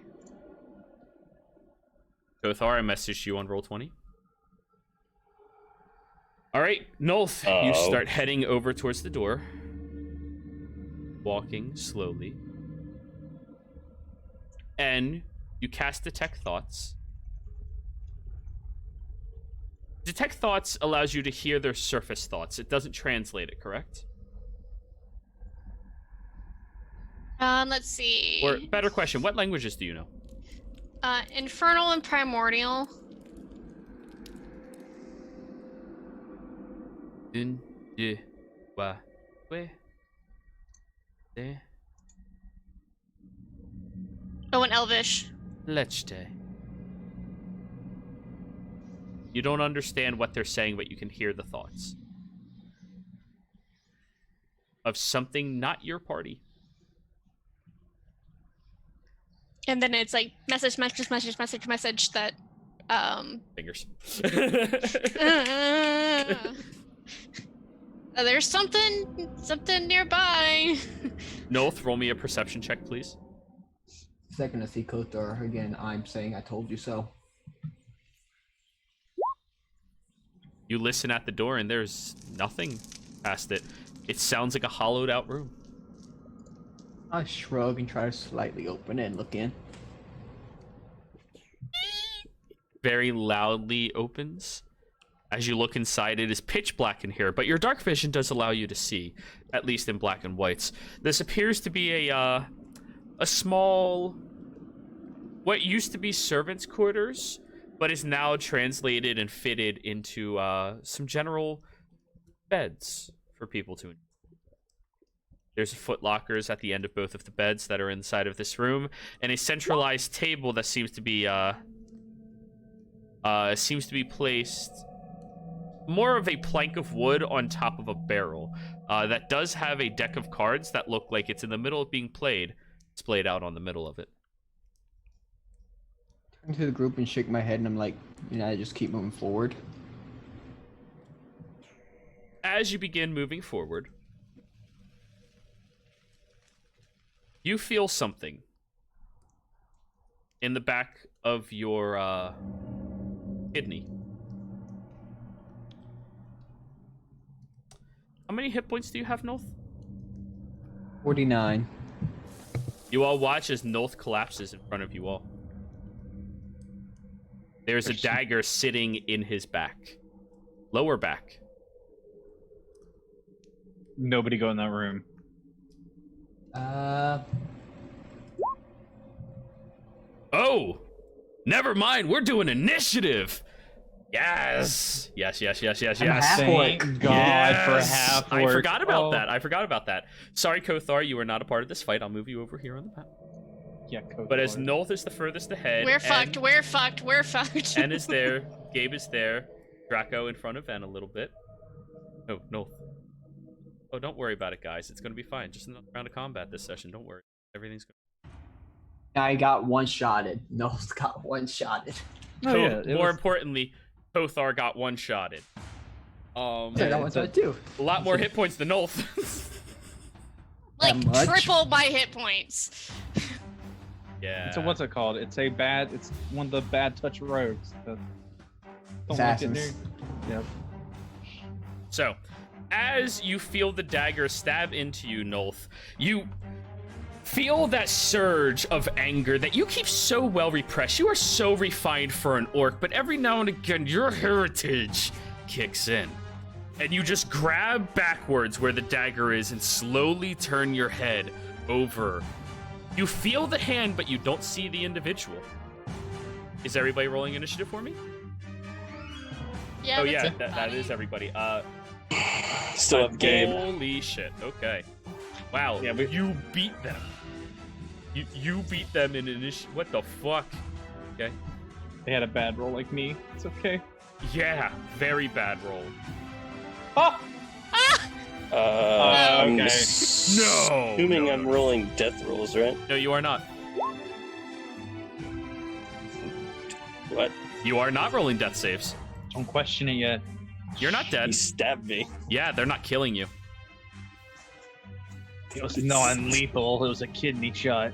Kothar, I messaged you on Roll20. All right, Nolth, you Uh-oh. start heading over towards the door. Walking slowly. And you cast Detect Thoughts. Detect Thoughts allows you to hear their surface thoughts. It doesn't translate it, correct? Let's see. Or, better question, what languages do you know? Infernal and Primordial. Un, deux, wa, we, de, Oh, and Elvish. lechte. You don't understand what they're saying, but you can hear the thoughts of something not your party. And then it's like message that Fingers. there's something nearby. Nolth, roll me a perception check, please. Second to see Kothar again, I'm saying I told you so. You listen at the door, and there's nothing past it. It sounds like a hollowed out room. I shrug and try to slightly open it and look in. Very loudly opens. As you look inside, it is pitch black in here, but your dark vision does allow you to see, at least in black and whites. This appears to be a small, what used to be servants' quarters, but is now translated and fitted into some general beds for people to. There's foot lockers at the end of both of the beds that are inside of this room, and a centralized table that seems to be placed more of a plank of wood on top of a barrel that does have a deck of cards that look like it's in the middle of being played, splayed out on the middle of it. Turn to the group and shake my head, and I'm like, I just keep moving forward. As you begin moving forward, you feel something in the back of your kidney. How many hit points do you have, Noth? 49. You all watch as Noth collapses in front of you all. There's a dagger sitting in his back. Lower back. Nobody go in that room. Oh! Never mind, we're doing initiative! Yes! Yes. Thank God for half I work. forgot about that. Sorry, Kothar, you are not a part of this fight. I'll move you over here on the map. Yeah, Kothar. But as Nolth is the furthest ahead... We're fucked. We're fucked. En is there. Gabe is there. Draco in front of En a little bit. No, Nolth. Oh, don't worry about it, guys. It's going to be fine. Just another round of combat this session. Don't worry. Everything's good. I got one-shotted. Noel's got one-shotted. More importantly, Kothar got one-shotted. Yeah, that one's right too. A lot more hit points than Nolth. Like much? triple my hit points. Yeah. So what's it called? It's one of the bad touch rogues. Don't like it, Assassins. dude. Yep. So, as you feel the dagger stab into you, Nolth, you feel that surge of anger that you keep so well repressed. You are so refined for an orc, but every now and again, your heritage kicks in. And you just grab backwards where the dagger is and slowly turn your head over. You feel the hand, but you don't see the individual. Is everybody rolling initiative for me? Yeah. Oh that's yeah, it, that buddy. is everybody. Still have Gabe. Holy shit. Okay. Wow. Yeah, you beat them. You beat them in initiative. What the fuck? Okay. They had a bad roll like me. It's okay. Yeah. Very bad roll. Oh! I'm okay. assuming No. I'm rolling death rolls, right? No, you are not. What? You are not rolling death saves. Don't question it yet. You're not He dead. stabbed me. Yeah, they're not killing you. It was non-lethal. It was a kidney shot.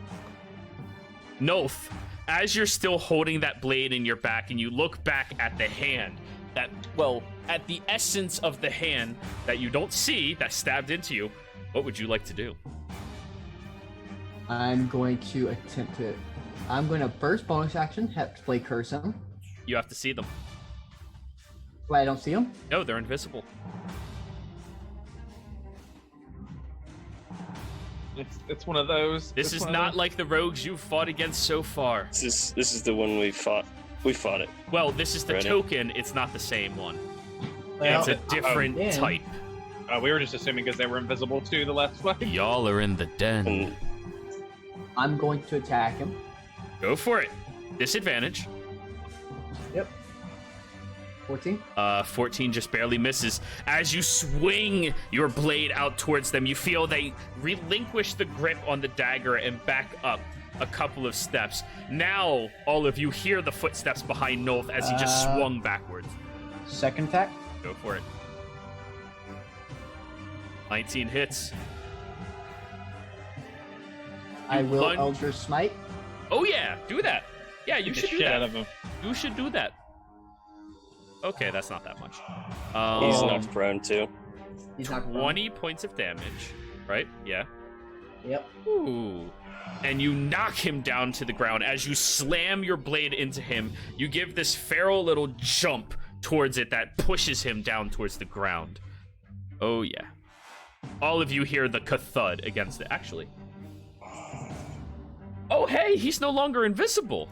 Noth, as you're still holding that blade in your back and you look back at the hand, at the essence of the hand that you don't see that stabbed into you, what would you like to do? I'm going to attempt to. I'm going to first bonus action, have to play curse him. You have to see them. But I don't see him. No, they're invisible. It's one of those. This is not like the rogues you've fought against so far. This is the one we fought. We fought it. Well, this is the Ready? token. It's not the same one. Well, It's a different yeah. type. We were just assuming because they were invisible too the last fight. Y'all are in the den. And I'm going to attack him. Go for it. Disadvantage. Yep. 14. 14 just barely misses. As you swing your blade out towards them, you feel they relinquish the grip on the dagger and back up a couple of steps. Now, all of you hear the footsteps behind Nolth as he just swung backwards. Second attack. Go for it. 19 hits. I will lunge. Eldritch Smite. Oh yeah, do that. Yeah, you Beat the should do shit that. out of him. You should do that. Okay, that's not that much. he's knocked prone too. He's not going 20 points of damage, right? Yeah. Yep. Ooh. And you knock him down to the ground. As you slam your blade into him, you give this feral little jump towards it that pushes him down towards the ground. Oh yeah. All of you hear the ka-thud against it. Actually. Oh hey, he's no longer invisible.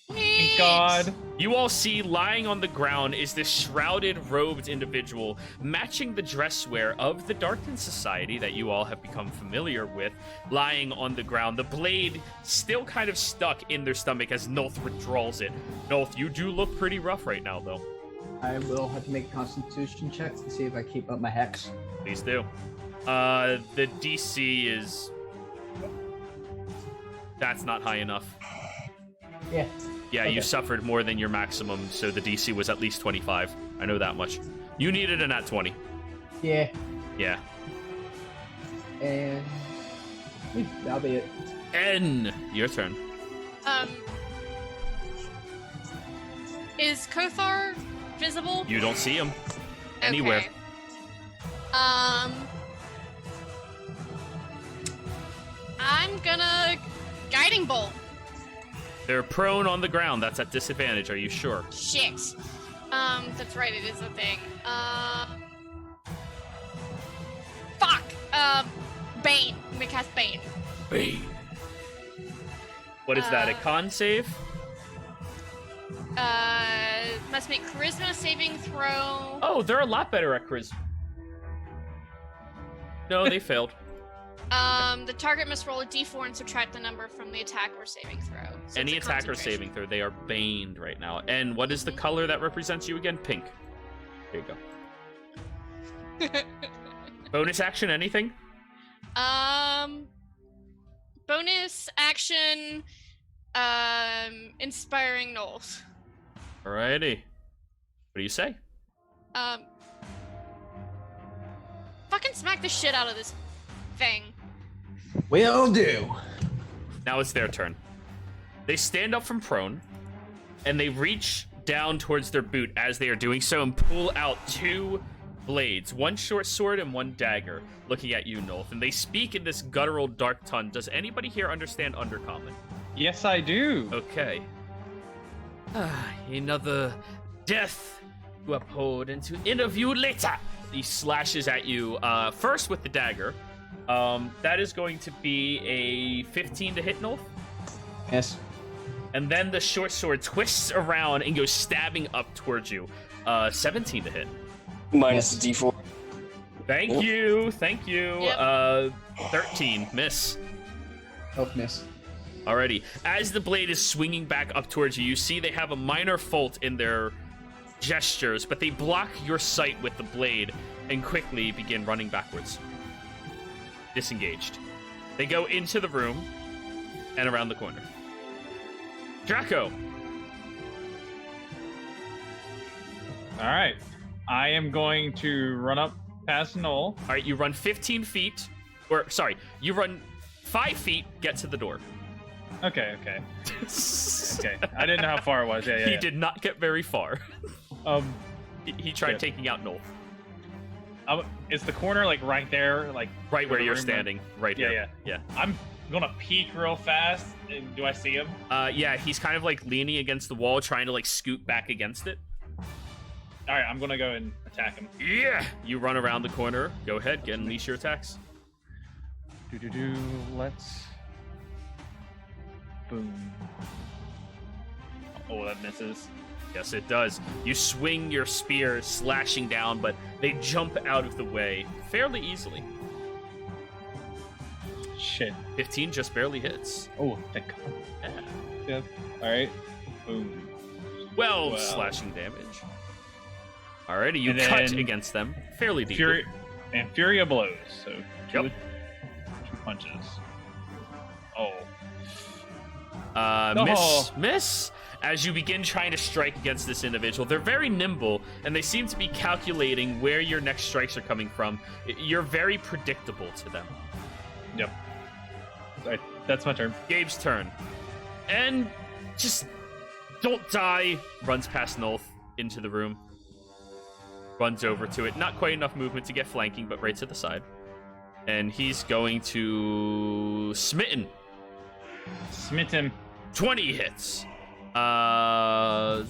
Thank God. You all see lying on the ground is this shrouded, robed individual matching the dress wear of the Darkton Society that you all have become familiar with, lying on the ground. The blade still kind of stuck in their stomach as Nolth withdraws it. Nolth, you do look pretty rough right now, though. I will have to make a Constitution check to see if I keep up my hex. Please do. The DC is... That's not high enough. Yeah. Yeah, Okay. you suffered more than your maximum, so the DC was at least 25. I know that much. You needed a nat 20. Yeah. Yeah. And that'll be it. N, your turn. Is Kothar visible? You don't see him anywhere. Okay. I'm gonna guiding bolt. They're prone on the ground. That's at disadvantage. Are you sure? Shit. That's right. It is a thing. Fuck. Bane. I'm gonna cast Bane. Bane. What is that? A con save? Must make charisma saving throw. Oh, they're a lot better at charisma. No, they failed. The target must roll a d4 and subtract the number from the attack or saving throw. So Any it's a attack or concentration. saving throw, they are baned right now. And what is the color that represents you again? Pink. There you go. Bonus action, anything? Bonus action, inspiring Knowles. Alrighty. What do you say? Fucking smack the shit out of this thing. Will do. Now it's their turn. They stand up from prone, and they reach down towards their boot as they are doing so and pull out two blades, one short sword and one dagger, looking at you, Nolth. And they speak in this guttural dark tongue. Does anybody here understand Undercommon? Yes, I do. Okay. Another death to uphold and to interview later. He slashes at you, first with the dagger. That is going to be a 15 to hit, Nolth. Yes. And then the short sword twists around and goes stabbing up towards you. 17 to hit. Minus the D4. Thank you. Thank you. Yep. 13. Miss. Both miss. Alrighty. As the blade is swinging back up towards you, you see they have a minor fault in their gestures, but they block your sight with the blade and quickly begin running backwards. Disengaged. They go into the room and around the corner. Draco. All right. I am going to run up past Noel. All right, you run 15 feet, or sorry, you run 5 feet, get to the door. Okay. Okay. I didn't know how far it was. Yeah. He did not get very far. He tried Good. taking out Noel. Is the corner like right there, like Right where the you're room? standing, right here. Yeah. I'm gonna peek real fast. And do I see him? Yeah, he's kind of like leaning against the wall, trying to like scoot back against it. All right, I'm gonna go and attack him. Yeah! You run around the corner. Go ahead, get unleash your attacks. Let's. Boom. Oh, that misses. Yes, it does. You swing your spear, slashing down, but they jump out of the way fairly easily. Shit. 15 just barely hits. Oh, thank God. Yeah. All right. Boom. 12 slashing damage. Alrighty, you And cut then against them fairly deeply. Fury of blows. So two Yep. punches. Oh. Miss. As you begin trying to strike against this individual, they're very nimble, and they seem to be calculating where your next strikes are coming from. You're very predictable to them. Yep. Right, that's my turn. Gabe's turn. And just don't die. Runs past Nolth into the room. Runs over to it. Not quite enough movement to get flanking, but right to the side. And he's going to Smitten. Smitten. 20 hits. I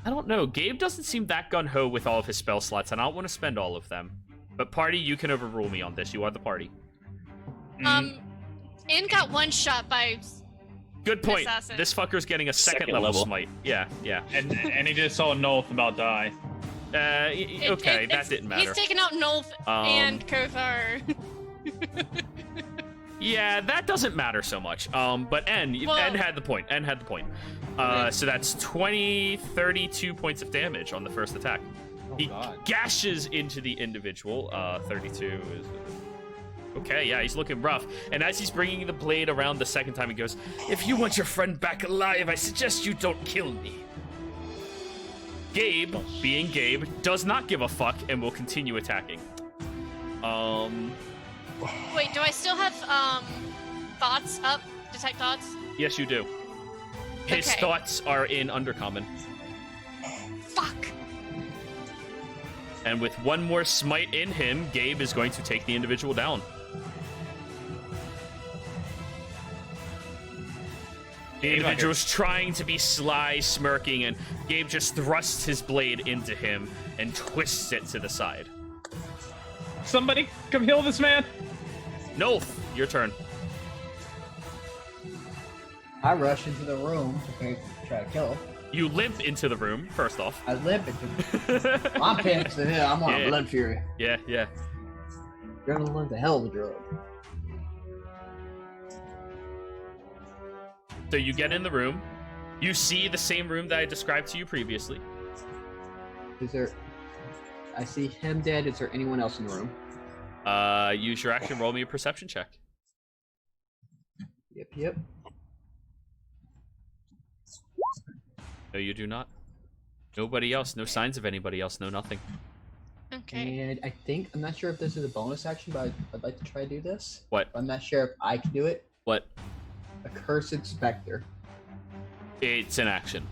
don't know. Gabe doesn't seem that gun-ho with all of his spell slots, and I don't want to spend all of them. But party, you can overrule me on this. You are the party. In got one shot by. Good point. Assassin. This fucker's getting a second Second level level. smite. Yeah. And he just saw Nolth about die. Okay, that didn't matter. He's taken out Nolth and Kothar. Yeah, that doesn't matter so much. But N had the point. So that's 32 points of damage on the first attack. Oh, He God. gashes into the individual. 32 is... Okay, yeah, he's looking rough. And as he's bringing the blade around the second time, he goes, "If you want your friend back alive, I suggest you don't kill me." Gabe, being Gabe, does not give a fuck and will continue attacking. Wait, do I still have thoughts up? Detect thoughts? Yes, you do. His Okay. thoughts are in Undercommon. Fuck. And with one more smite in him, Gabe is going to take the individual down. The individual's trying to be sly, smirking, and Gabe just thrusts his blade into him and twists it to the side. Somebody come heal this man. Nolf, your turn. I rush into the room to try to kill him. You limp into the room, first off. I limp into I'm pissed at him. I'm on Yeah. a blood fury. Yeah. Adrenaline's a hell of a drug. So you get in the room. You see the same room that I described to you previously. Is there... I see him dead. Is there anyone else in the room? Use your action, roll me a perception check. Yep. No, you do not. Nobody else. No signs of anybody else. No nothing. Okay. And I think... I'm not sure if this is a bonus action, but I'd like to try to do this. What? I'm not sure if I can do it. What? Accursed Spectre. It's an action.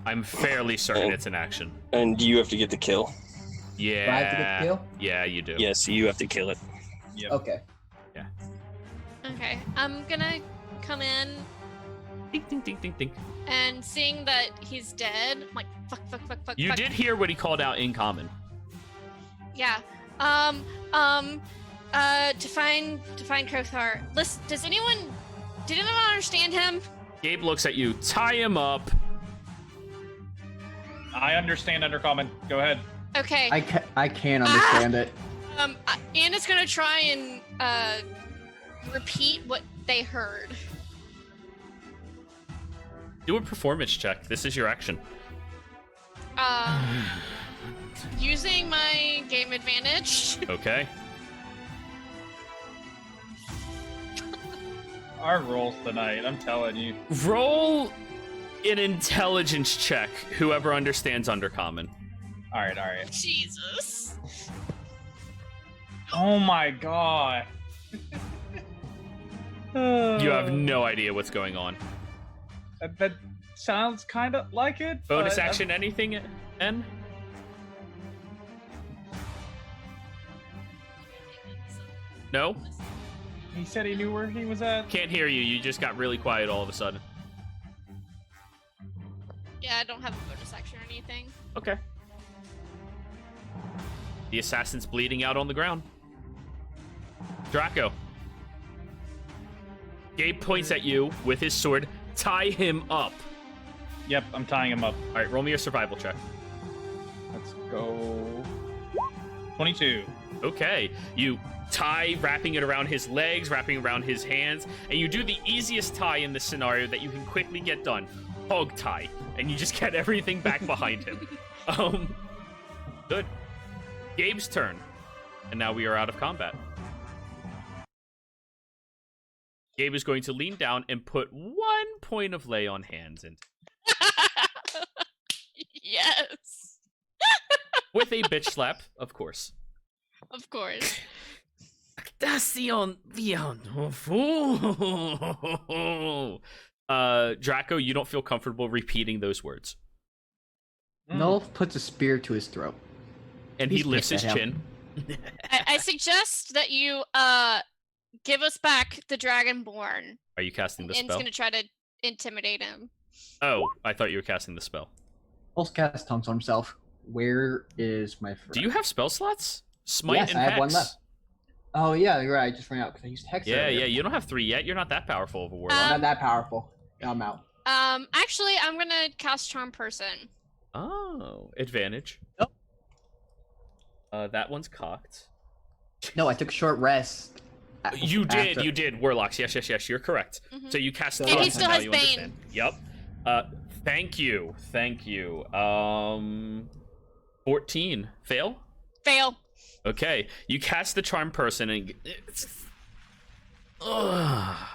I'm fairly certain Oh. it's an action. And you have to get the kill. Yeah. Do I have to get the kill? Yeah, you do. Yes, you have to kill it. Yep. Okay. Okay. I'm gonna come in Ding, ding, ding, ding, ding. and seeing that he's dead, I'm like, fuck. You fuck. did hear what he called out in common. Yeah. To find Kothar. Listen, did anyone understand him? Gabe looks at you. Tie him up. I understand Undercommon. Go ahead. Okay. I can't understand it. Anna's gonna try and repeat what they heard. Do a performance check. This is your action. Using my game advantage. Okay. Our rolls tonight, I'm telling you. Roll an intelligence check. Whoever understands Undercommon. All right. Jesus. Oh my god. You have no idea what's going on. That sounds kind of like it. Bonus but I'm- action, anything, N? No? He said he knew where he was at. Can't hear you. You just got really quiet all of a sudden. Yeah, I don't have a bonus action or anything. Okay. The assassin's bleeding out on the ground. Draco. Gabe points at you with his sword. Tie him up. Yep, I'm tying him up. All right, roll me a survival check. Let's go. 22. Okay. You tie, wrapping it around his legs, wrapping around his hands, and you do the easiest tie in this scenario that you can quickly get done. Hog tie. And you just get everything back behind him. Good. Gabe's turn. And now we are out of combat. Gabe is going to lean down and put 1 point of lay on hands and Yes. with a bitch slap, of course. Of course. Draco, you don't feel comfortable repeating those words. Nolf puts a spear to his throat. And he He's lifts his pissed at chin. I suggest that you give us back the Dragonborn. Are you casting the And spell? gonna try to intimidate him. Oh, I thought you were casting the spell. Nolf casts taunts on himself. Where is my friend? Do you have spell slots? Smite Yes, and I have Hex. one left. Oh yeah, you're right. I just ran out because I used Hex. Yeah, earlier. yeah, you don't have 3 yet. You're not that powerful of a warlock. I'm not that powerful. I'm out. Actually, I'm gonna cast Charm Person. Oh, advantage. Nope. That one's cocked. No, I took a short rest. You after- did, Warlocks. Yes, you're correct. Mhm. So you cast So taunts he and still now has you Bane. understand. Yep. Thank you. 14. Fail? Fail. Okay. You cast the charm person and... Ugh.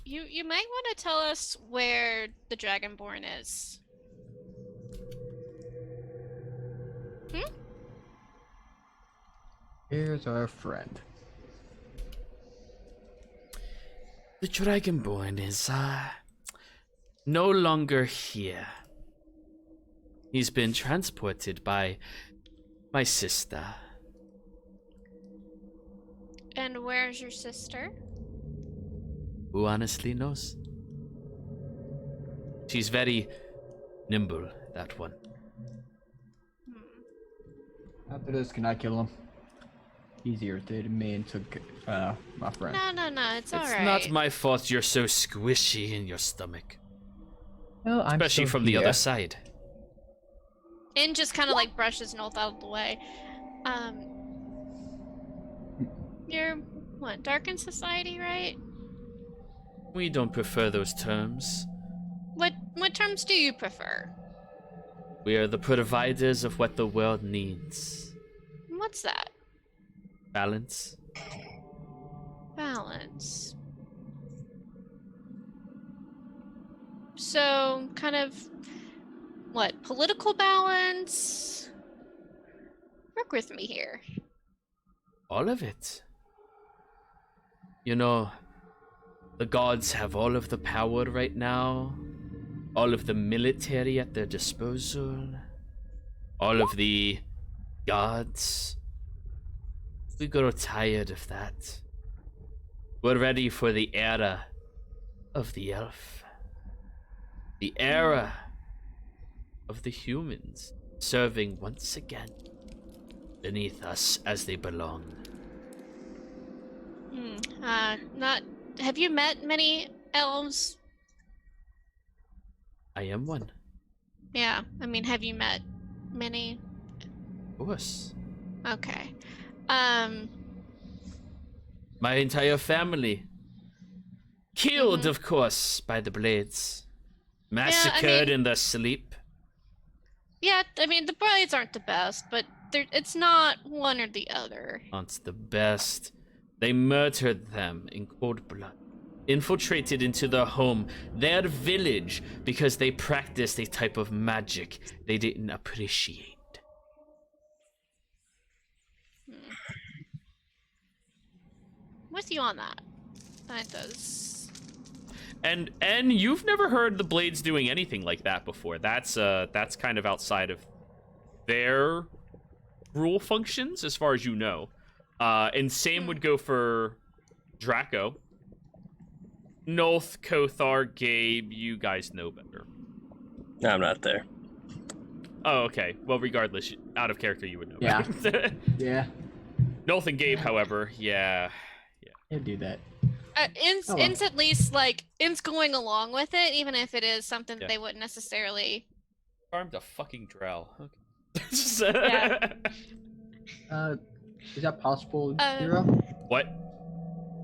You might want to tell us where the Dragonborn is. Here's our friend. The Dragonborn is, no longer here. He's been transported by my sister. And where's your sister? Who honestly knows? She's very nimble, that one. After this, can I kill him? He's irritated me and took my friend. No, it's alright. It's not my fault you're so squishy in your stomach. Well, I'm Especially still from the here. other side. And just kind of like brushes Noth out of the way. You're what? Darkened Society, right? We don't prefer those terms. What terms do you prefer? We are the providers of what the world needs. What's that? Balance. Balance. So, kind of, what, political balance? Work with me here. All of it. You know, the gods have all of the power right now, all of the military at their disposal, all of the gods. We grow tired of that. We're ready for the era of the elf. The era of the humans serving once again beneath us as they belong. Have you met many elves? I am one. Yeah, I mean, have you met many? Of course. Okay. My entire family. Killed, of course, by the blades. Massacred in their sleep. Yeah, I mean, the blades aren't the best, but it's not one or the other. Aren't the best. They murdered them in cold blood. Infiltrated into their home, their village, because they practiced a type of magic they didn't appreciate. With you on that. That does. And you've never heard the blades doing anything like that before. That's kind of outside of their rule functions, as far as you know. And same would go for Draco. Nolth, Kothar, Gabe, you guys know better. No, I'm not there. Oh, okay. Well, regardless, out of character, you would know. Yeah. Better. Yeah, Nolth and Gabe, however, yeah. he'll do that. In's at least, like, In's going along with it, even if it is something that they wouldn't necessarily... Farmed a fucking drow. Okay. Yeah. Is that possible, Zero? What?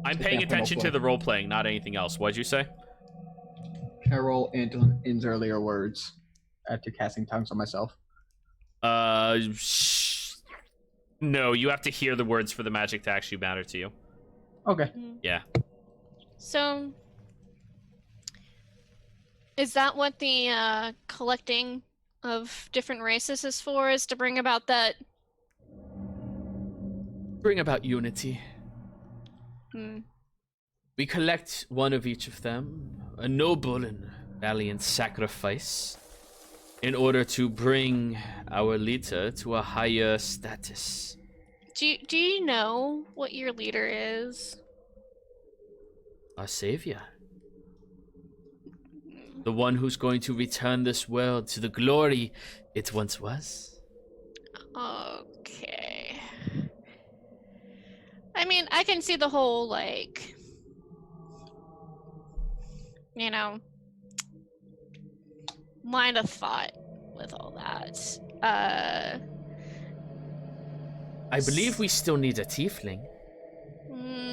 I'm paying Example attention to roleplay. the role-playing, not anything else. What'd you say? Can I roll In's earlier words after casting tongues on myself? No, you have to hear the words for the magic to actually matter to you. Okay. Yeah. So... Is that what the, collecting of different races is for, is to bring about that... Bring about unity. We collect one of each of them, a noble and valiant sacrifice, in order to bring our leader to a higher status. Do you know what your leader is? Our savior. The one who's going to return this world to the glory it once was. Okay. I mean, I can see the whole, like... You know... line of thought with all that. I believe we still need a tiefling.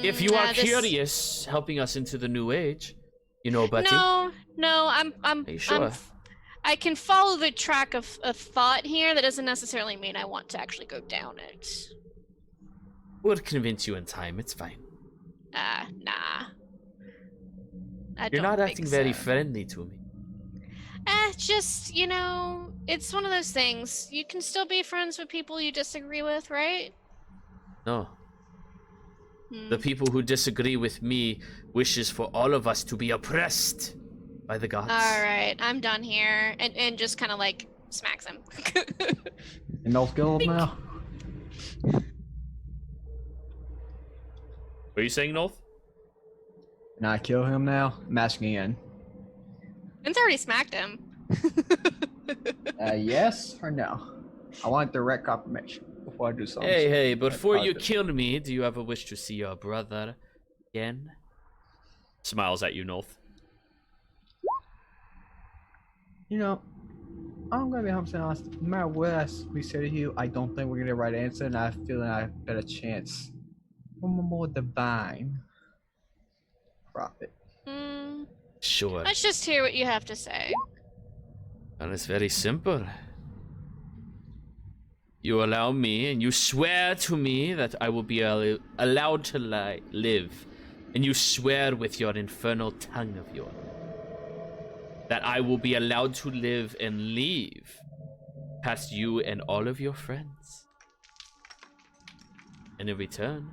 If you are this- curious, helping us into the new age, you know, Betty. No, I'm Are you sure? I can follow the track of thought here. That doesn't necessarily mean I want to actually go down it. We'll convince you in time. It's fine. Nah. You're not acting very friendly to me. Just, it's one of those things. You can still be friends with people you disagree with, right? No. Hmm. The people who disagree with me wishes for all of us to be oppressed by the gods. All right, I'm done here, and just kind of like smacks him. And no skill now. What are you saying, Nolth? Can I kill him now? I'm asking again. Vince already smacked him. Yes or no? I want direct confirmation before I do something. Hey, before you positive. kill me, do you ever wish to see your brother again? Smiles at you, Nolth. I'm gonna be 100% honest. No matter what we say to you, I don't think we're gonna get the right answer, and I feel that I have a better chance. I'm a more divine prophet. Sure. Let's just hear what you have to say. And it's very simple. You allow me, and you swear to me that I will be allowed to live. And you swear with your infernal tongue of yours that I will be allowed to live and leave past you and all of your friends. And in return,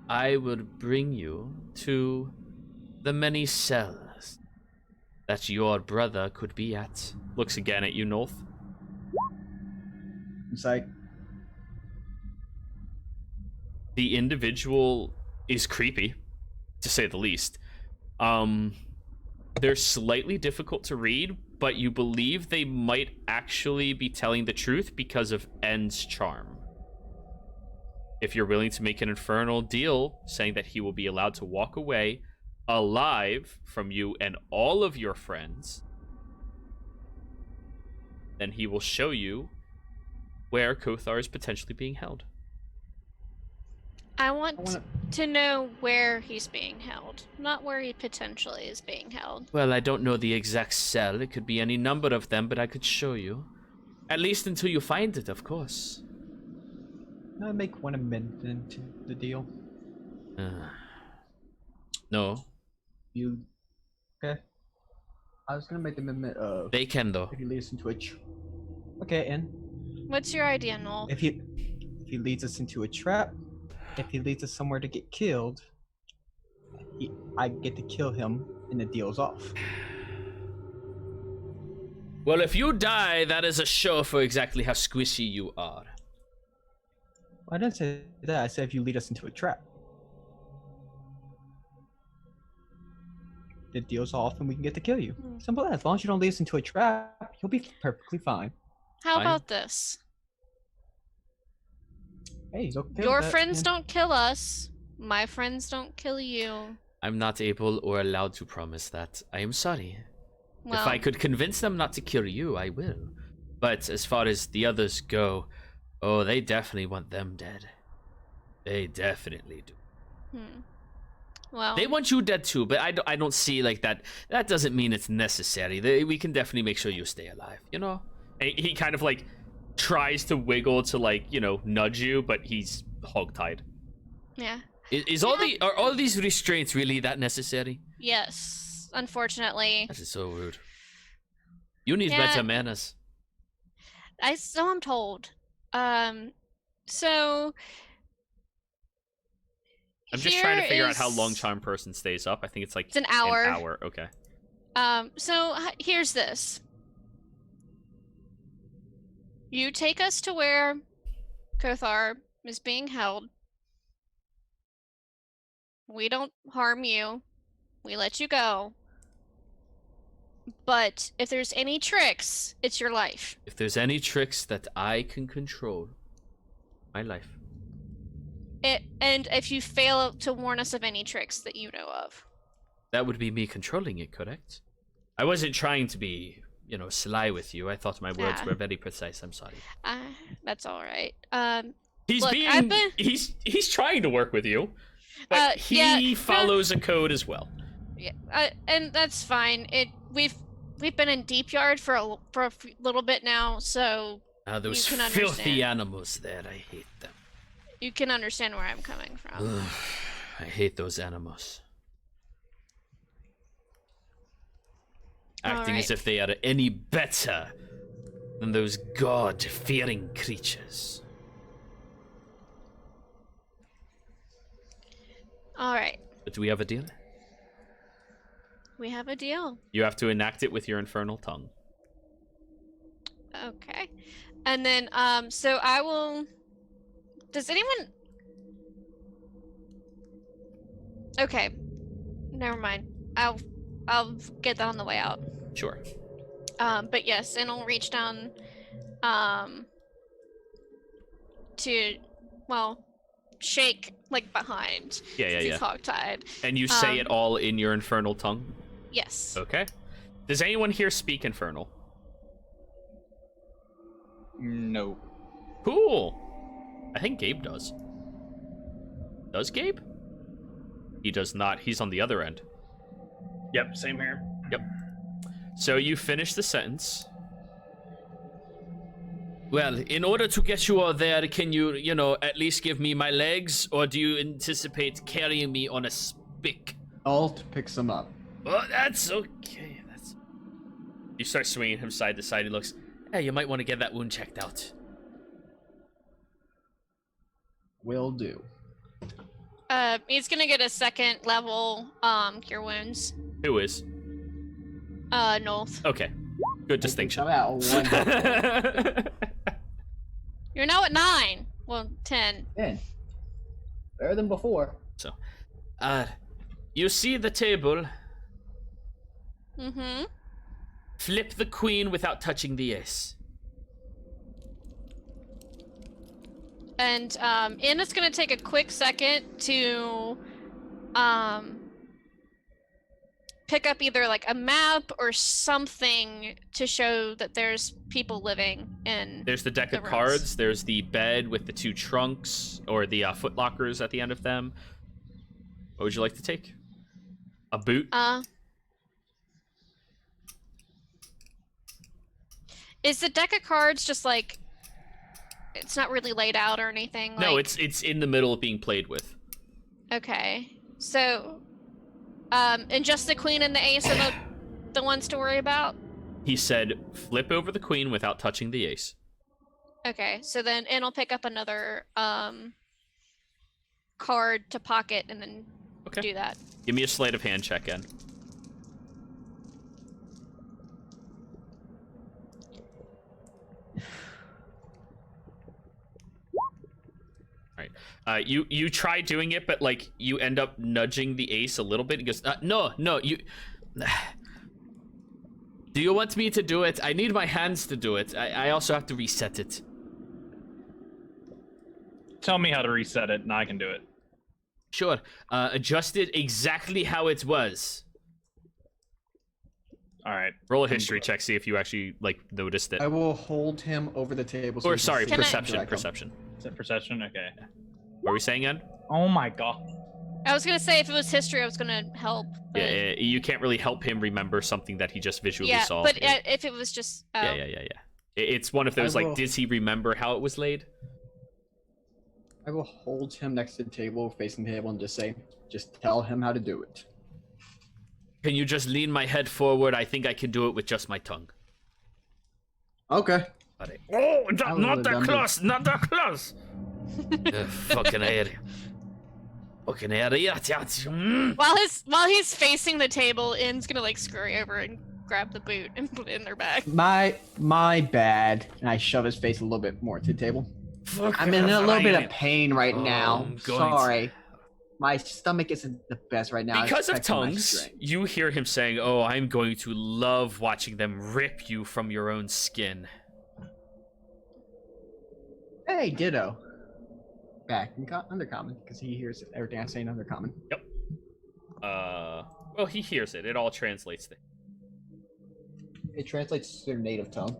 I will bring you to the many cells that your brother could be at. Looks again at you, Nolth. It's like, The individual is creepy, to say the least. They're slightly difficult to read, but you believe they might actually be telling the truth because of End's charm. If you're willing to make an infernal deal saying that he will be allowed to walk away alive from you and all of your friends, then he will show you where Kothar is potentially being held. I want to know where he's being held, not where he potentially is being held. Well, I don't know the exact cell. It could be any number of them, but I could show you. At least until you find it, of course. can I make one amendment to the deal? No. You okay? I was gonna make the amendment of They can, though. if he leads us into a okay, and What's your idea, Noel? if he leads us into a trap, if he leads us somewhere to get killed, I get to kill him and the deal's off. Well, if you die, that is a show for exactly how squishy you are. I didn't say that. I said if you lead us into a trap. The deal's off and we can get to kill you. Simple as long as you don't lead us into a trap, you'll be perfectly fine. How Fine. about this? Hey, he's okay Your with that, friends yeah. don't kill us. My friends don't kill you. I'm not able or allowed to promise that. I am sorry. Well, If I could convince them not to kill you, I will. But as far as the others go, oh, they definitely want them dead. They definitely do. well, They want you dead too, but I don't see like that. That doesn't mean it's necessary. We can definitely make sure you stay alive, you know? And he kind of like tries to wiggle to like, nudge you, but he's hog-tied. yeah. Are all these restraints really that necessary? Yes, unfortunately. That is so rude. You need Yeah. better manners. So I'm told. So I'm just trying to here figure out how is- long Charm Person stays up. I think it's like It's an hour. An hour, okay. So here's this. You take us to where Kothar is being held. We don't harm you. We let you go. But if there's any tricks, it's your life. If there's any tricks that I can control, my life. And if you fail to warn us of any tricks that you know of. That would be me controlling it, correct? I wasn't trying to be, sly with you. I thought my words Ah. were very precise. I'm sorry. That's all right. He's Look, he's trying to work with you, but he follows a code as well. Yeah, and that's fine. We've been in Deep Yard for a little bit now, so Those you can filthy understand. animals there, I hate them. You can understand where I'm coming from. I hate those animals. Acting as Alright. if they are any better than those God-fearing creatures. All right, But do we have a deal? we have a deal. You have to enact it with your infernal tongue. Okay, and then so I will. Does anyone? Okay, never mind. I'll get that on the way out. Sure. But yes, and I'll reach down, to, well, shake like behind. Yeah, since yeah. He's hogtied. And you say it all in your infernal tongue? Yes. Okay. Does anyone here speak infernal? No. Cool. I think Gabe does. Does Gabe? He does not. He's on the other end. Yep, same here. Yep. So you finish the sentence. Well, in order to get you all there, can you, at least give me my legs? Or do you anticipate carrying me on a spick? Alt picks him up. Oh, that's okay. You start swinging him side to side. He looks, hey, you might want to get that wound checked out. Will do. He's gonna get a second level cure wounds. Who is? North. Okay. Good distinction. I'm at one. You're now at 9. Well, 10. Man, better than before. So, you see the table. Mm-hmm. Flip the queen without touching the ace. And Anna's gonna take a quick second to pick up either like a map or something to show that there's people living in. There's the deck the of rooms. cards. There's the bed with the 2 trunks or the foot lockers at the end of them. What would you like to take? A boot? Is the deck of cards just like it's not really laid out or anything? No, like... it's in the middle of being played with. Okay. So and just the queen and the ace are the ones to worry about? He said, flip over the queen without touching the ace. Okay, so then Ann will pick up another card to pocket and then do that. Give me a sleight of hand check, N. Alright. You try doing it, but like you end up nudging the ace a little bit. He goes, no, you. Do you want me to do it? I need my hands to do it. I also have to reset it. Tell me how to reset it, and I can do it. Sure. Adjust it exactly how it was. All right. Roll a history check, see if you actually like noticed it. I will hold him over the table. So Or he can sorry, see perception. direct him. Perception. Is it perception? Okay. What were we saying, Ed? Oh my god. I was gonna say if it was history, I was gonna help. But... Yeah, you can't really help him remember something that he just visually yeah, saw. but if it was just Yeah. It's one of those I will- like, does he remember how it was laid? I will hold him next to the table, facing the table, and just tell him how to do it. Can you just lean my head forward? I think I can do it with just my tongue. Okay. Alright. Oh, I not would've that done close! Not that close! Fucking area. Fucking area. while he's facing the table, Inn's gonna like scurry over and grab the boot and put it in their bag. My bad. And I shove his face a little bit more to the table. I'm in a little bit of pain right now. I'm going Sorry. My stomach isn't the best right now. Because of It's affecting my tongues, strength. you hear him saying, "Oh, I'm going to love watching them rip you from your own skin." Hey, ditto. Back in undercommon, because he hears everything I say in undercommon. Yep. Well, he hears it. It all translates to. It translates to their native tongue.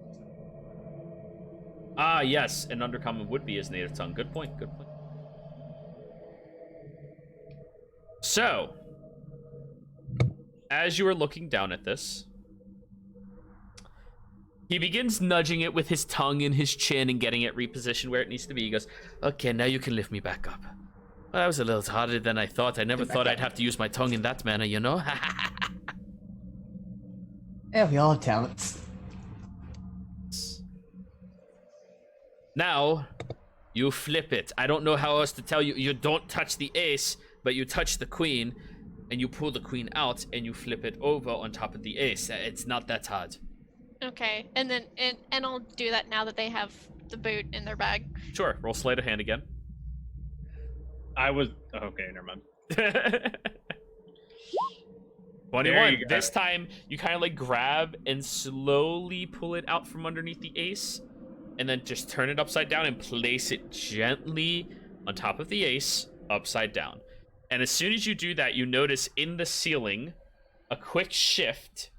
yes, an undercommon would be his native tongue. Good point, good point. So, as you are looking down at this, he begins nudging it with his tongue and his chin and getting it repositioned where it needs to be. He goes, okay, now you can lift me back up. Well, that was a little harder than I thought. I never thought I'd have to use my tongue in that manner, you know? Yeah, we all have talents. Now, you flip it. I don't know how else to tell you. You don't touch the ace, but you touch the queen, and you pull the queen out, and you flip it over on top of the ace. It's not that hard. Okay, and then and I'll do that now that they have the boot in their bag. Sure, roll sleight of hand again. Okay, never mind. 21. This time, you kind of like grab and slowly pull it out from underneath the ace, and then just turn it upside down and place it gently on top of the ace, upside down. And as soon as you do that, you notice in the ceiling a quick shift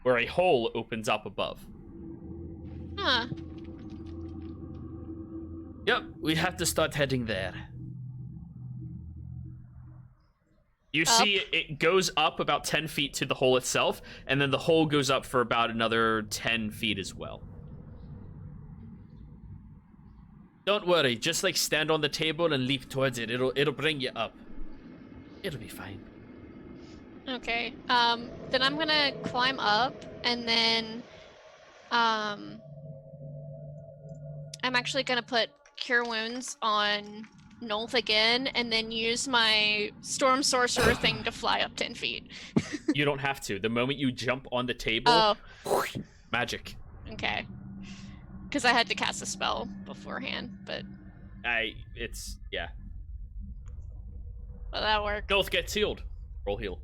where a hole opens up above. Huh. Yep, we have to start heading there. You see it goes up about 10 feet to the hole itself, and then the hole goes up for about another 10 feet as well. Don't worry, just like stand on the table and leap towards it. It'll bring you up. It'll be fine. Okay. Then I'm gonna climb up, and then I'm actually gonna put Cure Wounds on Nolth again, and then use my Storm Sorcerer thing to fly up 10 feet. You don't have to. The moment you jump on the table, magic. Okay. Because I had to cast a spell beforehand, but... yeah. Well, that worked. Nolth gets healed. Roll heal.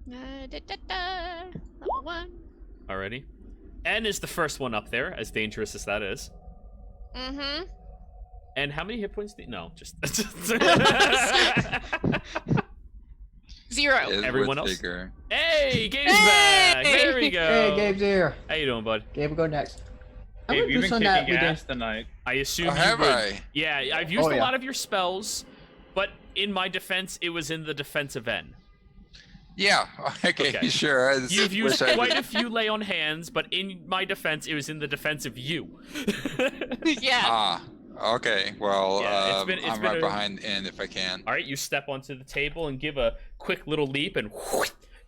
Level 1. Alrighty. N is the first one up there, as dangerous as that is. Mm-hmm. And how many hit points do you... No, just... 0. Everyone else? Bigger. Hey, Gabe's back! There we go! Hey, Gabe's here. How you doing, bud? Gabe will go next. I'm Hey, gonna you've do been something that kicking we ass did. tonight. I assume Oh, you have would... I? Yeah, I've used Oh, a yeah. lot of your spells, but in my defense, it was in the defense of N. Yeah. Okay. Okay. Sure. You've used Wish I quite would- a few lay on hands, but in my defense, it was in the defense of you. Yeah. Ah. Okay. Well, Yeah, it's been I'm right a- behind N if I can. All right, you step onto the table and give a quick little leap, and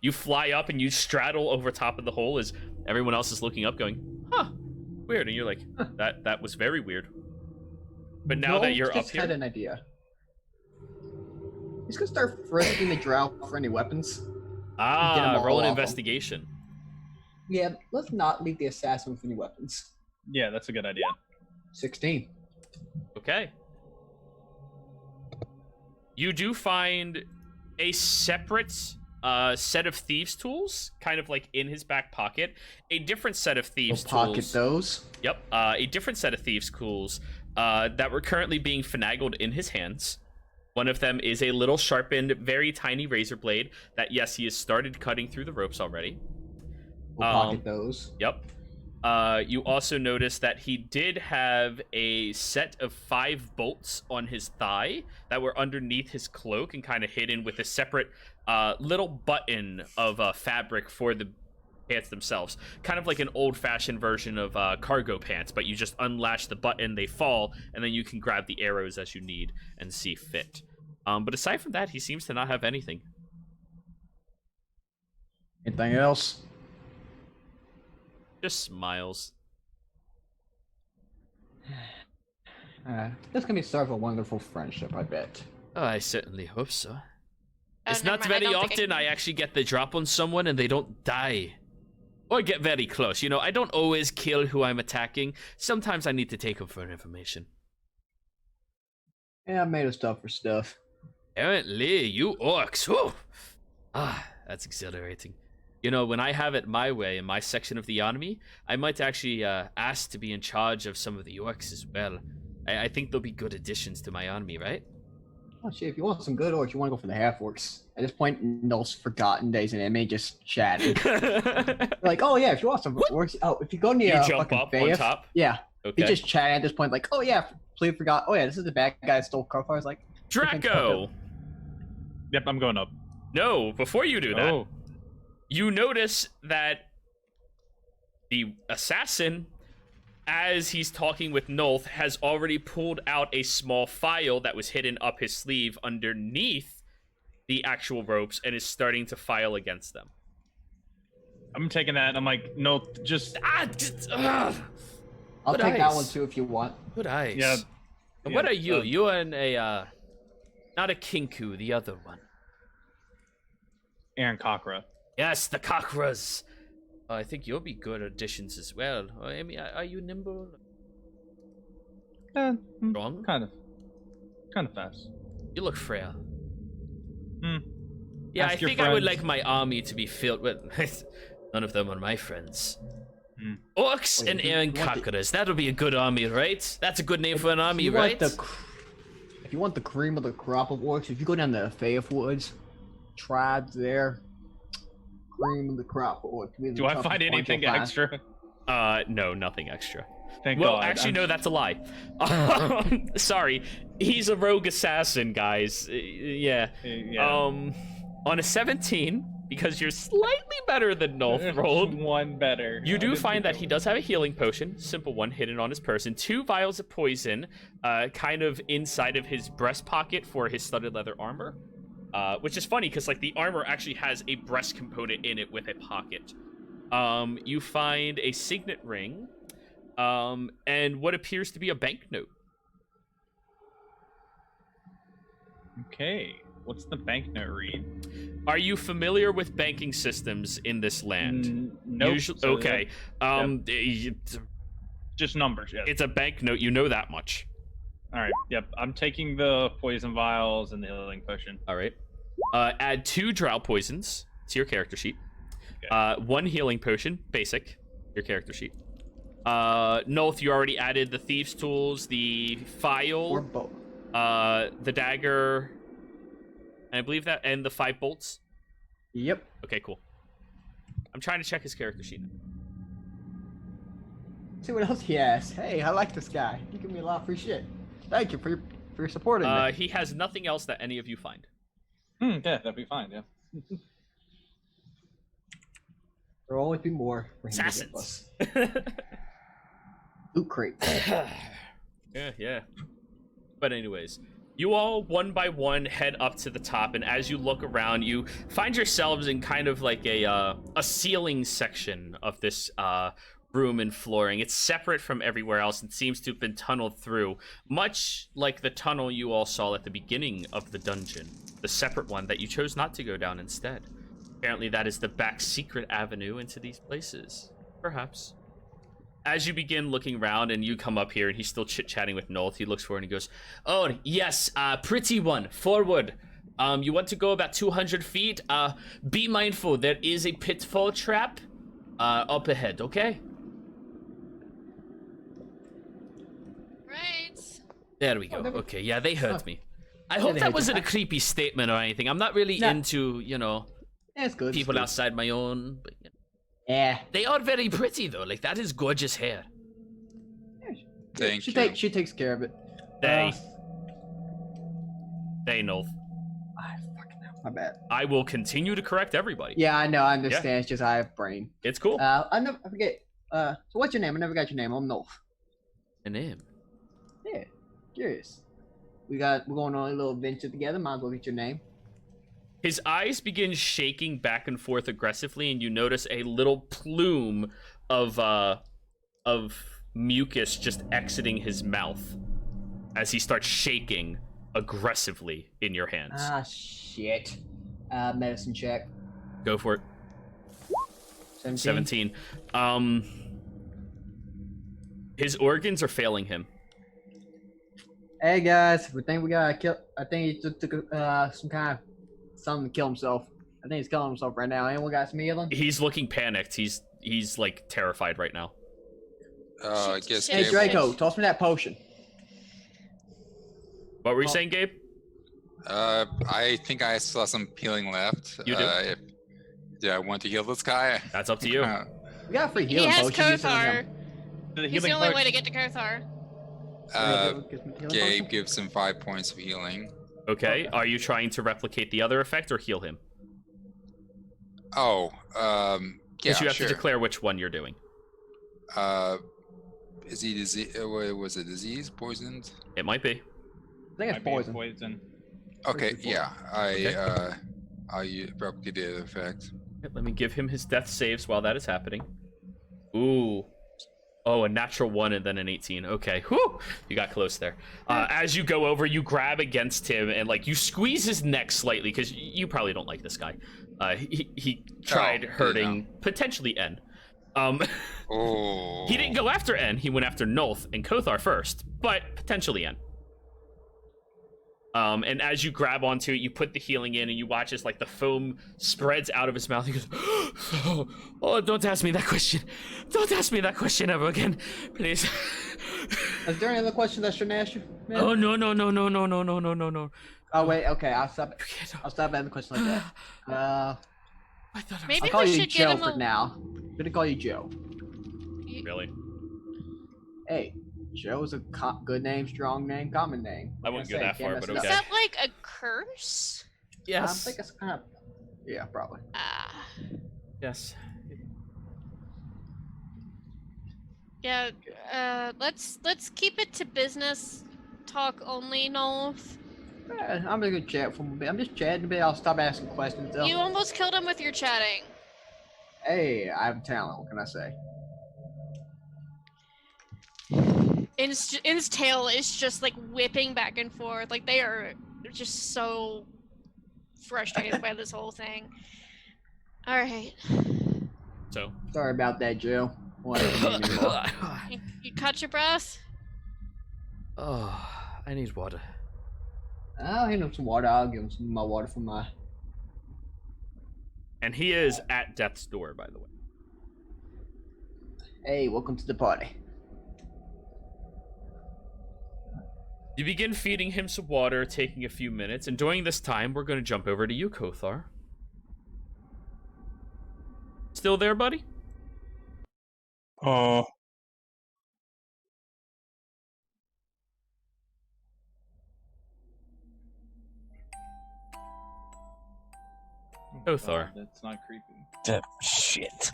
you fly up and you straddle over top of the hole as everyone else is looking up, going, "Huh, weird." And you're like, "That was very weird." But now that you're up just had here, an idea. He's gonna start frisking the drow for any weapons. Get 'em all roll an off 'em. investigation. Yeah, let's not leave the assassin with any weapons. Yeah, that's a good idea. 16. Okay. You do find a separate set of thieves' tools, kind of like in his back pocket. A different set of thieves' We'll pocket tools. those. Yep. A different set of thieves' tools that were currently being finagled in his hands. One of them is a little sharpened, very tiny razor blade that, yes, he has started cutting through the ropes already. We'll pocket those. Yep. You also notice that he did have a set of 5 bolts on his thigh that were underneath his cloak and kind of hidden with a separate little button of fabric for the pants themselves. Kind of like an old-fashioned version of cargo pants, but you just unlash the button, they fall, and then you can grab the arrows as you need and see fit. But aside from that, he seems to not have anything. Anything else? Just smiles. This can be the start of a wonderful friendship, I bet. Oh, I certainly hope so. Oh, It's never not mind, I very don't think often I actually get the drop on someone and they don't die. Or get very close. You know, I don't always kill who I'm attacking. Sometimes I need to take them for information. Yeah, I made us stuff for stuff. Apparently, you orcs. Whew. Ah, that's exhilarating. You know, when I have it my way in my section of the army, I might actually ask to be in charge of some of the orcs as well. I think they'll be good additions to my army, right? Oh shit! If you want some good orcs, you want to go for the half orcs. At this point, Null's forgotten that he's an enemy, just chatting. Like, oh yeah, if you want some orcs, oh, if you go near You jump fucking up on Faith, top. yeah, Okay. he just chatting at this point, like, oh yeah, completely forgot. Oh yeah, this is the bad guy that stole Crowfire. Like, Draco. Yep, I'm going up. No, before you do that, Oh, you notice that the assassin, as he's talking with Nolth, has already pulled out a small file that was hidden up his sleeve underneath the actual ropes and is starting to file against them. I'm taking that. And I'm like, no, just I'll Good take that eyes. one too if you want. Good eyes. yeah. And what yeah, are you? You and a, not a Kinku, the other one. Aaron Cockra. Yes, the Cockras. I think you'll be good additions as well. I mean, are you nimble? Strong? Kind of fast. You look frail. Hmm. Yeah, Ask I your think I would friends. like my army to be filled with... None of them are my friends. Hmm. Orcs Wait, and if you Aaron want the- Cockras. That'll be a good army, right? That's a good name for an army, If you want right? if you want the cream of the crop of orcs, if you go down the Faith Woods, tribes there, cream of the crop of orcs. Really Do I tough find to anything you'll find. extra? No, nothing extra. Thank Well, God. actually, no, that's a lie. Sorry. He's a rogue assassin, guys. Yeah. Yeah. On a 17, because you're slightly better than Nolth rolled, one better. you I do didn't find think that he does have a healing potion, simple one, hidden on his person, 2 vials of poison, kind of inside of his breast pocket for his studded leather armor, which is funny because like the armor actually has a breast component in it with a pocket. You find a signet ring, and what appears to be a banknote. Okay. What's the banknote read? Are you familiar with banking systems in this land? Nope. Usually, So, okay. Just numbers. Yeah. It's a banknote. You know that much. All right. Yep. I'm taking the poison vials and the healing potion. All right. Add 2 drow poisons to your character sheet. Okay. 1 healing potion, basic, your character sheet. Nolth, you already added the thieves' tools, the Or file, both. the dagger, and I believe that, and the 5 bolts. Yep. Okay, cool. I'm trying to check his character sheet. See what else he has. Hey, I like this guy. He give me a lot of free shit. Thank you for your supporting me. He has nothing else that any of you find. Yeah, that'd be fine. Yeah. There'll always be more for him to give Assassins. us. Loot crate. Yeah. But anyways, you all one by one head up to the top, and as you look around, you find yourselves in kind of like a ceiling section of this room and flooring. It's separate from everywhere else and seems to have been tunneled through, much like the tunnel you all saw at the beginning of the dungeon, the separate one that you chose not to go down instead. Apparently that is the back secret avenue into these places. Perhaps. As you begin looking around and you come up here and he's still chit-chatting with Nolth, he looks forward and he goes, "Oh, yes, pretty one, forward. You want to go about 200 feet? Be mindful, there is a pitfall trap up ahead, okay?" Right. There we go. Okay, yeah, they heard me. I hope they that heard you. wasn't a creepy statement or anything. I'm not really Nah. into, That's good. people it's good. outside my own, but Yeah. they are very pretty though. Like, that is gorgeous hair. Thank she you. She takes care of it. They Nolth. Fucking hell, my bad. I will continue to correct everybody. Yeah, I know. I understand. It's just I have brain. It's cool. I forget. So what's your name? I never got your name. I'm Nolf. A name. Yeah. Curious. We're going on a little adventure together. Might as well get your name. His eyes begin shaking back and forth aggressively, and you notice a little plume of mucus just exiting his mouth as he starts shaking aggressively in your hands. Ah, shit. Medicine check. Go for it. 17. 17. His organs are failing him. Hey guys, we think we gotta kill. I think he took some kind of something to kill himself. I think he's killing himself right now. Anyone got some healing? He's looking panicked. He's like terrified right now. I guess Shit. Hey Gabe- Draco, toss me that potion. What were you Oh. saying, Gabe? I think I still have some healing left. You do? Do I want to heal this guy? That's up to you. We got free He healing has potions. use some of Kothar. them. He's the only way to get to Kothar. Get some healing Gabe potions? gives him 5 points of healing. Okay. Are you trying to replicate the other effect or heal him? Oh, yeah, Because you have sure. to declare which one you're doing. Is he disease? Was it disease? Poisoned? It might be. I think it's Might be poison. poison. Okay, Poison. yeah. Okay. I replicate the effect. Let me give him his death saves while that is happening. Ooh. Oh, a natural 1 and then an 18. Okay. Whew! You got close there. As you go over, you grab against him and like you squeeze his neck slightly because you probably don't like this guy. He tried hurting potentially N. Oh. He didn't go after N. He went after Nulth and Kothar first, but potentially N. And as you grab onto it, you put the healing in, and you watch as like the foam spreads out of his mouth. He goes, "Oh, don't ask me that question. Don't ask me that question ever again, please." Is there any other question that should ask you? Man? Oh no. Oh wait, okay. I'll stop. You can't- I'll stop asking questions like that. I thought I was Maybe I'll call we you should get Joe him for a. now. I'm gonna call you Joe. really. Hey, Joe's a good name, strong name, common name. I wouldn't go that far, but Is okay. that like a curse? I Yes. think it's kind of. Yeah, probably. Ah. Yes. Yeah. Let's keep it to business talk only, Nolf. Yeah, I'm gonna chat for a bit. I'm just chatting a bit. I'll stop asking questions though. You almost killed him with your chatting. Hey, I have talent. What can I say? In's tail is just like whipping back and forth. Like they're just so frustrated by this whole thing. All right. So. Sorry about that, Joe. You caught your breath? Oh, I need water. I'll hand him some water. I'll give him some of my water from my. And he is at death's door, by the way. Hey, welcome to the party. You begin feeding him some water, taking a few minutes, and during this time, we're going to jump over to you, Kothar. Still there, buddy? Kothar. That's not creepy. Shit.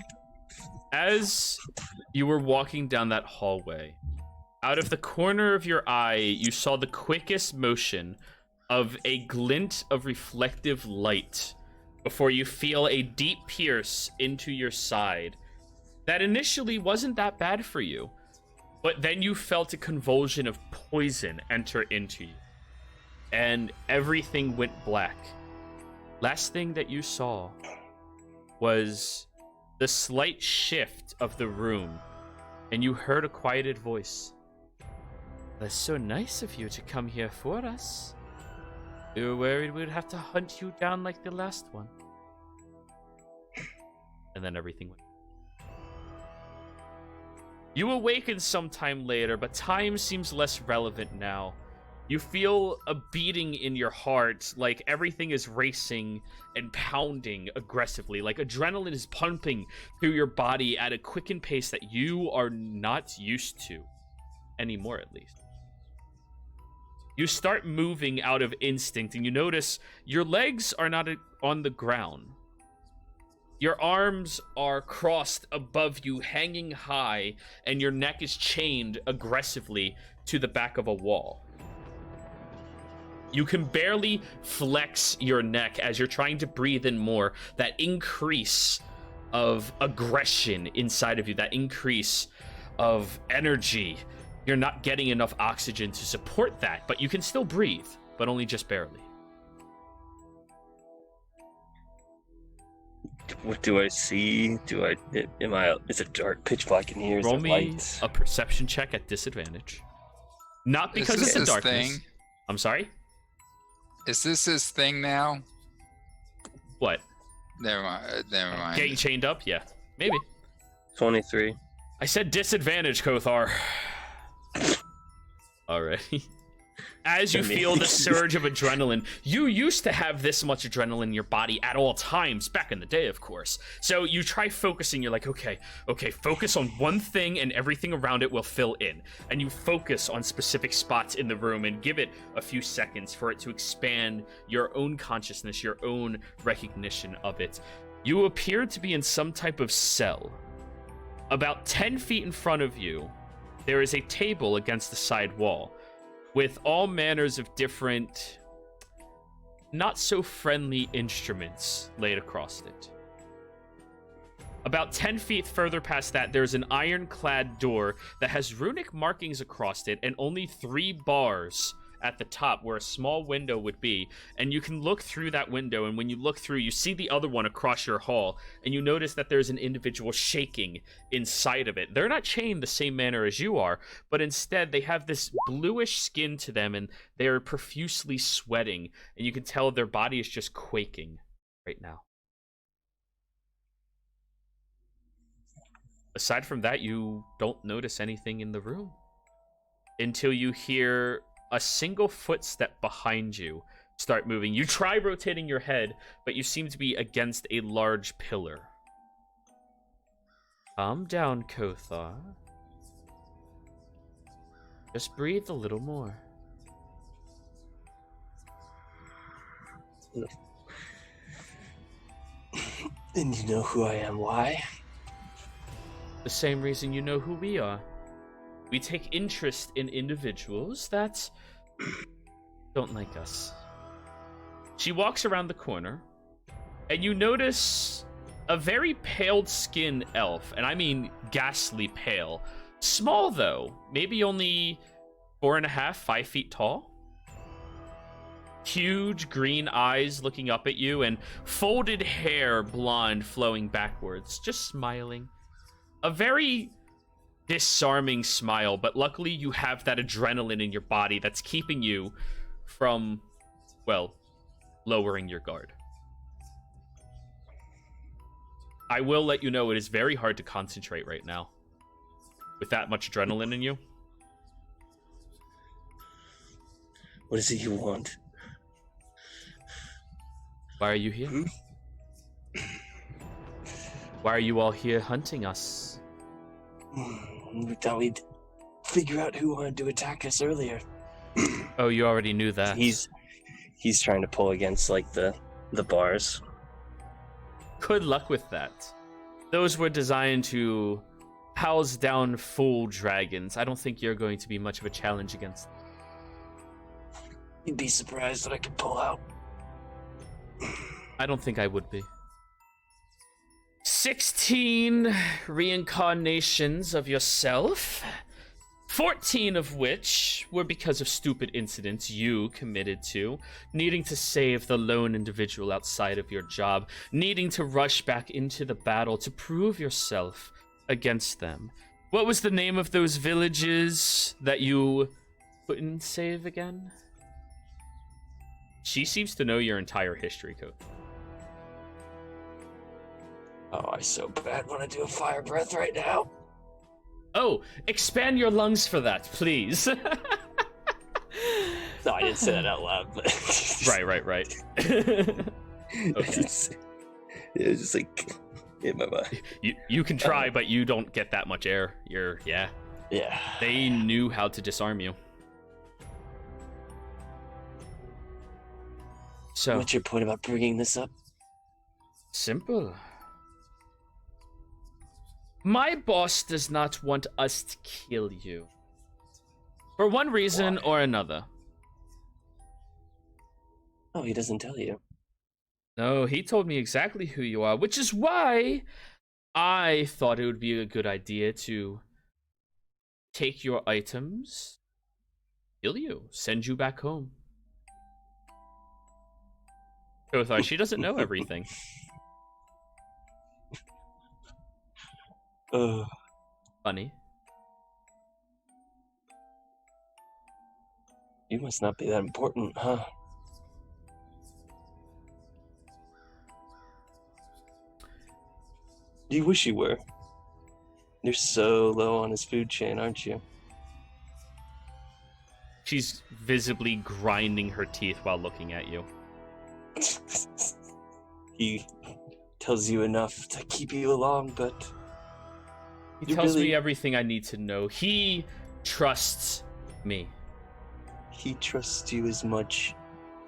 As you were walking down that hallway, out of the corner of your eye, you saw the quickest motion of a glint of reflective light before you feel a deep pierce into your side. That initially wasn't that bad for you, but then you felt a convulsion of poison enter into you, and everything went black. Last thing that you saw was the slight shift of the room, and you heard a quieted voice. That's so nice of you to come here for us. We were worried we'd have to hunt you down like the last one. And then everything went. You awaken sometime later, but time seems less relevant now. You feel a beating in your heart, like everything is racing and pounding aggressively, like adrenaline is pumping through your body at a quickened pace that you are not used to anymore, at least. You start moving out of instinct, and you notice your legs are not on the ground. Your arms are crossed above you, hanging high, and your neck is chained aggressively to the back of a wall. You can barely flex your neck as you're trying to breathe in more. That increase of aggression inside of you, that increase of energy. You're not getting enough oxygen to support that, but you can still breathe, but only just barely. What do I see? Is it dark, pitch black in here? Is Roll there me lights? a perception check at disadvantage. Not because Is it's the this his darkness. thing? I'm sorry? Is this his thing now? What? Never mind. Never mind. Getting chained up? Yeah, maybe. 23. I said disadvantage, Kothar. Alrighty. As you I mean, feel the surge of adrenaline, you used to have this much adrenaline in your body at all times, back in the day, of course. So you try focusing, you're like, okay, focus on one thing and everything around it will fill in. And you focus on specific spots in the room and give it a few seconds for it to expand your own consciousness, your own recognition of it. You appear to be in some type of cell. About 10 feet in front of you, there is a table against the side wall, with all manners of different, not so friendly instruments laid across it. About 10 feet further past that, there's an ironclad door that has runic markings across it and only 3 bars at the top where a small window would be. And you can look through that window, and when you look through, you see the other one across your hall, and you notice that there's an individual shaking inside of it. They're not chained the same manner as you are, but instead they have this bluish skin to them, and they're profusely sweating, and you can tell their body is just quaking right now. Aside from that, you don't notice anything in the room until you hear a single footstep behind you start moving. You try rotating your head, but you seem to be against a large pillar. Calm down, Kothar. Just breathe a little more. And you know who I am, why? The same reason you know who we are. We take interest in individuals that don't like us. She walks around the corner, and you notice a very pale-skinned elf, and I mean ghastly pale. Small, though. Maybe only 4.5, 5 feet tall. Huge green eyes looking up at you, and folded hair, blonde, flowing backwards, just smiling. A very disarming smile, but luckily you have that adrenaline in your body that's keeping you from, well, lowering your guard. I will let you know it is very hard to concentrate right now with that much adrenaline in you. What is it you want? Why are you here? Why are you all here hunting us? We thought we'd figure out who wanted to attack us earlier. Oh, you already knew that. He's trying to pull against like the bars. Good luck with that. Those were designed to house down full dragons. I don't think you're going to be much of a challenge against them. You'd be surprised what I could pull out. I don't think I would be. 16 reincarnations of yourself, 14 of which were because of stupid incidents you committed to, needing to save the lone individual outside of your job, needing to rush back into the battle to prove yourself against them. What was the name of those villages that you couldn't save again? She seems to know your entire history code. Oh, I so bad want to do a fire breath right now. Oh, expand your lungs for that, please. No, I didn't say that out loud, but Right. Okay. It was just like in my mind. You can try, but you don't get that much air. Yeah. They knew how to disarm you. So What's your point about bringing this up? simple. My boss does not want us to kill you. For one reason or another. Oh, he doesn't tell you. No, he told me exactly who you are, which is why I thought it would be a good idea to take your items, kill you, send you back home. Kothar, she doesn't know everything. Funny. You must not be that important, huh? You wish you were. You're so low on his food chain, aren't you? She's visibly grinding her teeth while looking at you. He tells you enough to keep you along, but He tells me everything I need to know. He trusts me. he trusts you as much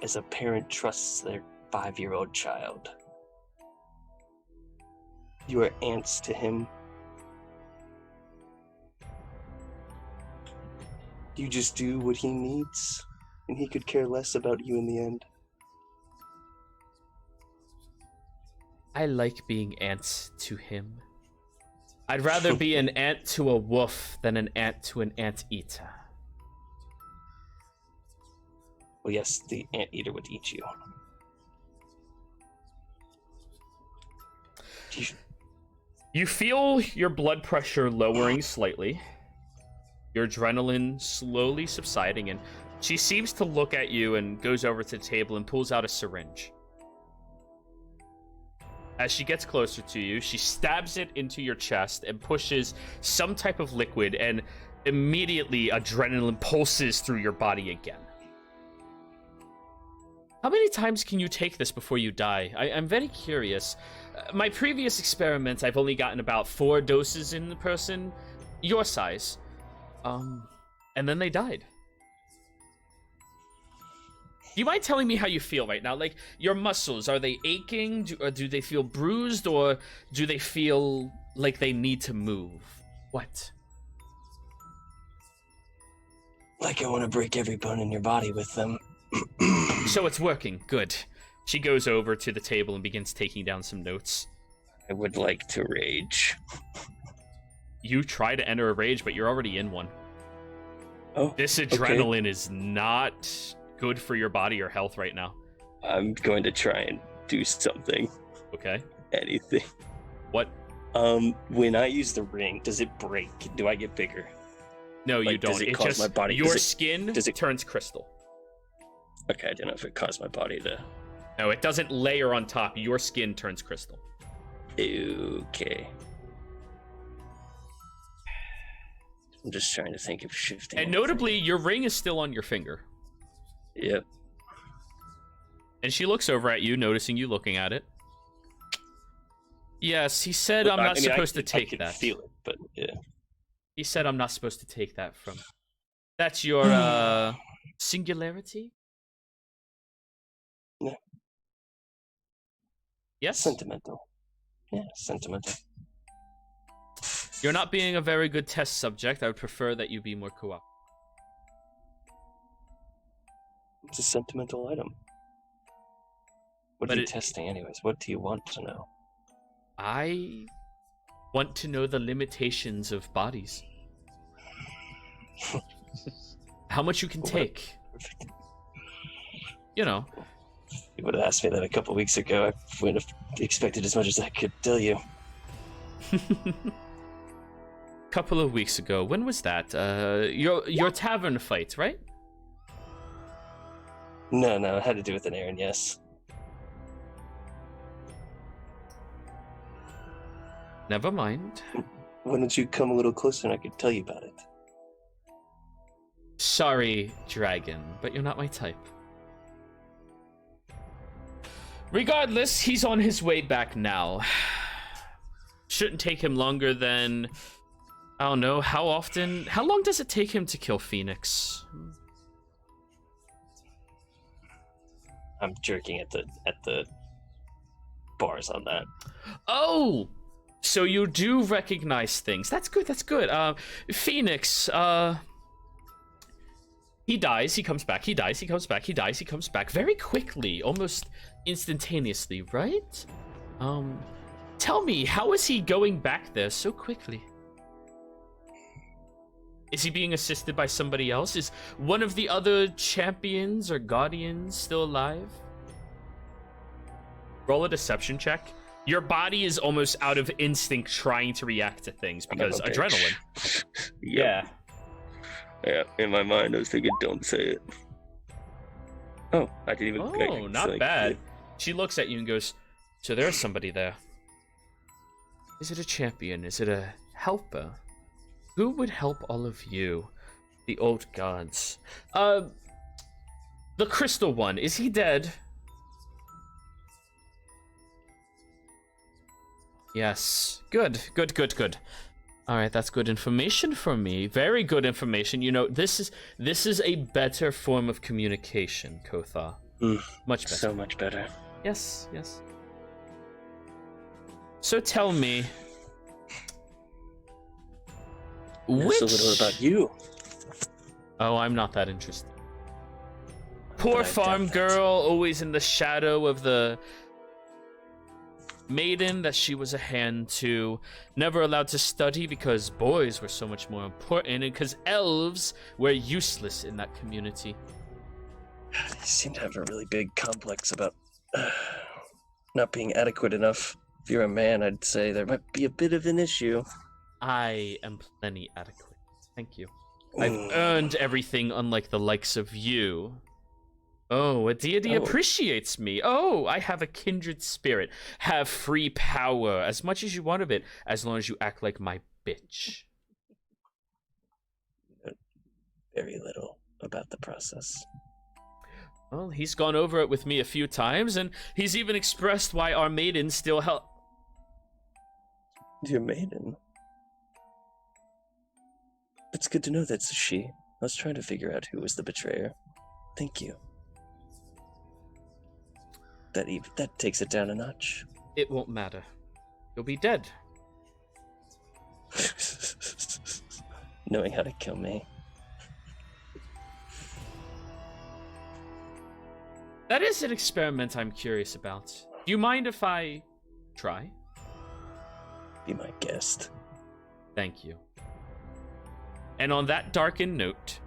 as a parent trusts their 5-year-old child. You are ants to him. You just do what he needs, and he could care less about you in the end. I like being ants to him. I'd rather be an ant to a wolf than an ant to an anteater. Well, yes, the anteater would eat you. You feel your blood pressure lowering slightly, your adrenaline slowly subsiding, and she seems to look at you and goes over to the table and pulls out a syringe. As she gets closer to you, she stabs it into your chest and pushes some type of liquid, and immediately adrenaline pulses through your body again. How many times can you take this before you die? I'm very curious. My previous experiments, I've only gotten about 4 doses in the person your size. And then they died. Do you mind telling me how you feel right now? Like, your muscles, are they aching? Or do they feel bruised? Or do they feel like they need to move? What? Like I want to break every bone in your body with them. So it's working. Good. She goes over to the table and begins taking down some notes. I would like to rage. You try to enter a rage, but you're already in one. Oh, This adrenaline is not good for your body or health right now. I'm going to try and do something. Okay. Anything. What? When I use the ring, does it break? Do I get bigger? No, you Like, don't. does it cause my body- Your does it- skin does it- turns crystal. Okay, I don't know if it caused my body to... No, it doesn't layer on top. Your skin turns crystal. Okay. I'm just trying to think of shifting. And notably, your ring is still on your finger. Yep. And she looks over at you, noticing you looking at it. Yes, he said Look, I'm not I mean, supposed to I take can that. feel it, but yeah. He said I'm not supposed to take that from... That's your, singularity? Yeah. Yes? Sentimental. Yeah, sentimental. You're not being a very good test subject. I would prefer that you be more cooperative. It's a sentimental item. What But are you it- testing anyways? What do you want to know? I want to know the limitations of bodies. How much you can What? take. You know. You would have asked me that a couple weeks ago. I wouldn't have expected as much as I could tell you. Couple of weeks ago. When was that? Your tavern fight, right? No, it had to do with an errand, yes. Never mind. Why don't you come a little closer and I could tell you about it? Sorry, dragon, but you're not my type. Regardless, he's on his way back now. Shouldn't take him longer than... I don't know, how long does it take him to kill Phoenix? I'm jerking at the bars on that. Oh! So you do recognize things. That's good, that's good. Phoenix, he dies, he comes back, he dies, he comes back, he dies, he comes back very quickly, almost instantaneously, right? Tell me, how is he going back there so quickly? Is he being assisted by somebody else? Is one of the other champions or guardians still alive? Roll a deception check. Your body is almost out of instinct trying to react to things because Okay. adrenaline. Yeah. Yeah, in my mind I was thinking, don't say it. Oh, I didn't even... Oh, not bad. She looks at you and goes, so there's somebody there. Is it a champion? Is it a helper? Who would help all of you? The old gods. The crystal one, is he dead? Yes. Good. All right, that's good information for me. Very good information. You know, this is a better form of communication, Kothar. Much better. So much better. Yes. So tell me, It's a little about you. Oh, I'm not that interested. But Poor I farm doubt that. girl, always in the shadow of the maiden that she was a hand to, never allowed to study because boys were so much more important and because elves were useless in that community. They seem to have a really big complex about not being adequate enough. If you're a man, I'd say there might be a bit of an issue. I am plenty adequate. Thank you. I've earned everything unlike the likes of you. Oh, a deity appreciates me. Oh, I have a kindred spirit. Have free power, as much as you want of it, as long as you act like my bitch. Very little about the process. Well, he's gone over it with me a few times, and he's even expressed why our maiden still help. Your maiden? It's good to know that's a she. I was trying to figure out who was the betrayer. Thank you. That takes it down a notch. It won't matter. You'll be dead. Knowing how to kill me. That is an experiment I'm curious about. Do you mind if I try? Be my guest. Thank you. And on that darkened note,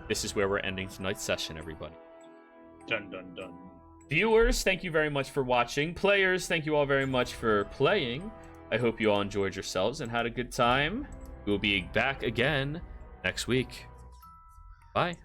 this is where we're ending tonight's session, everybody. Dun dun dun. Viewers, thank you very much for watching. Players, thank you all very much for playing. I hope you all enjoyed yourselves and had a good time. We'll be back again next week. Bye.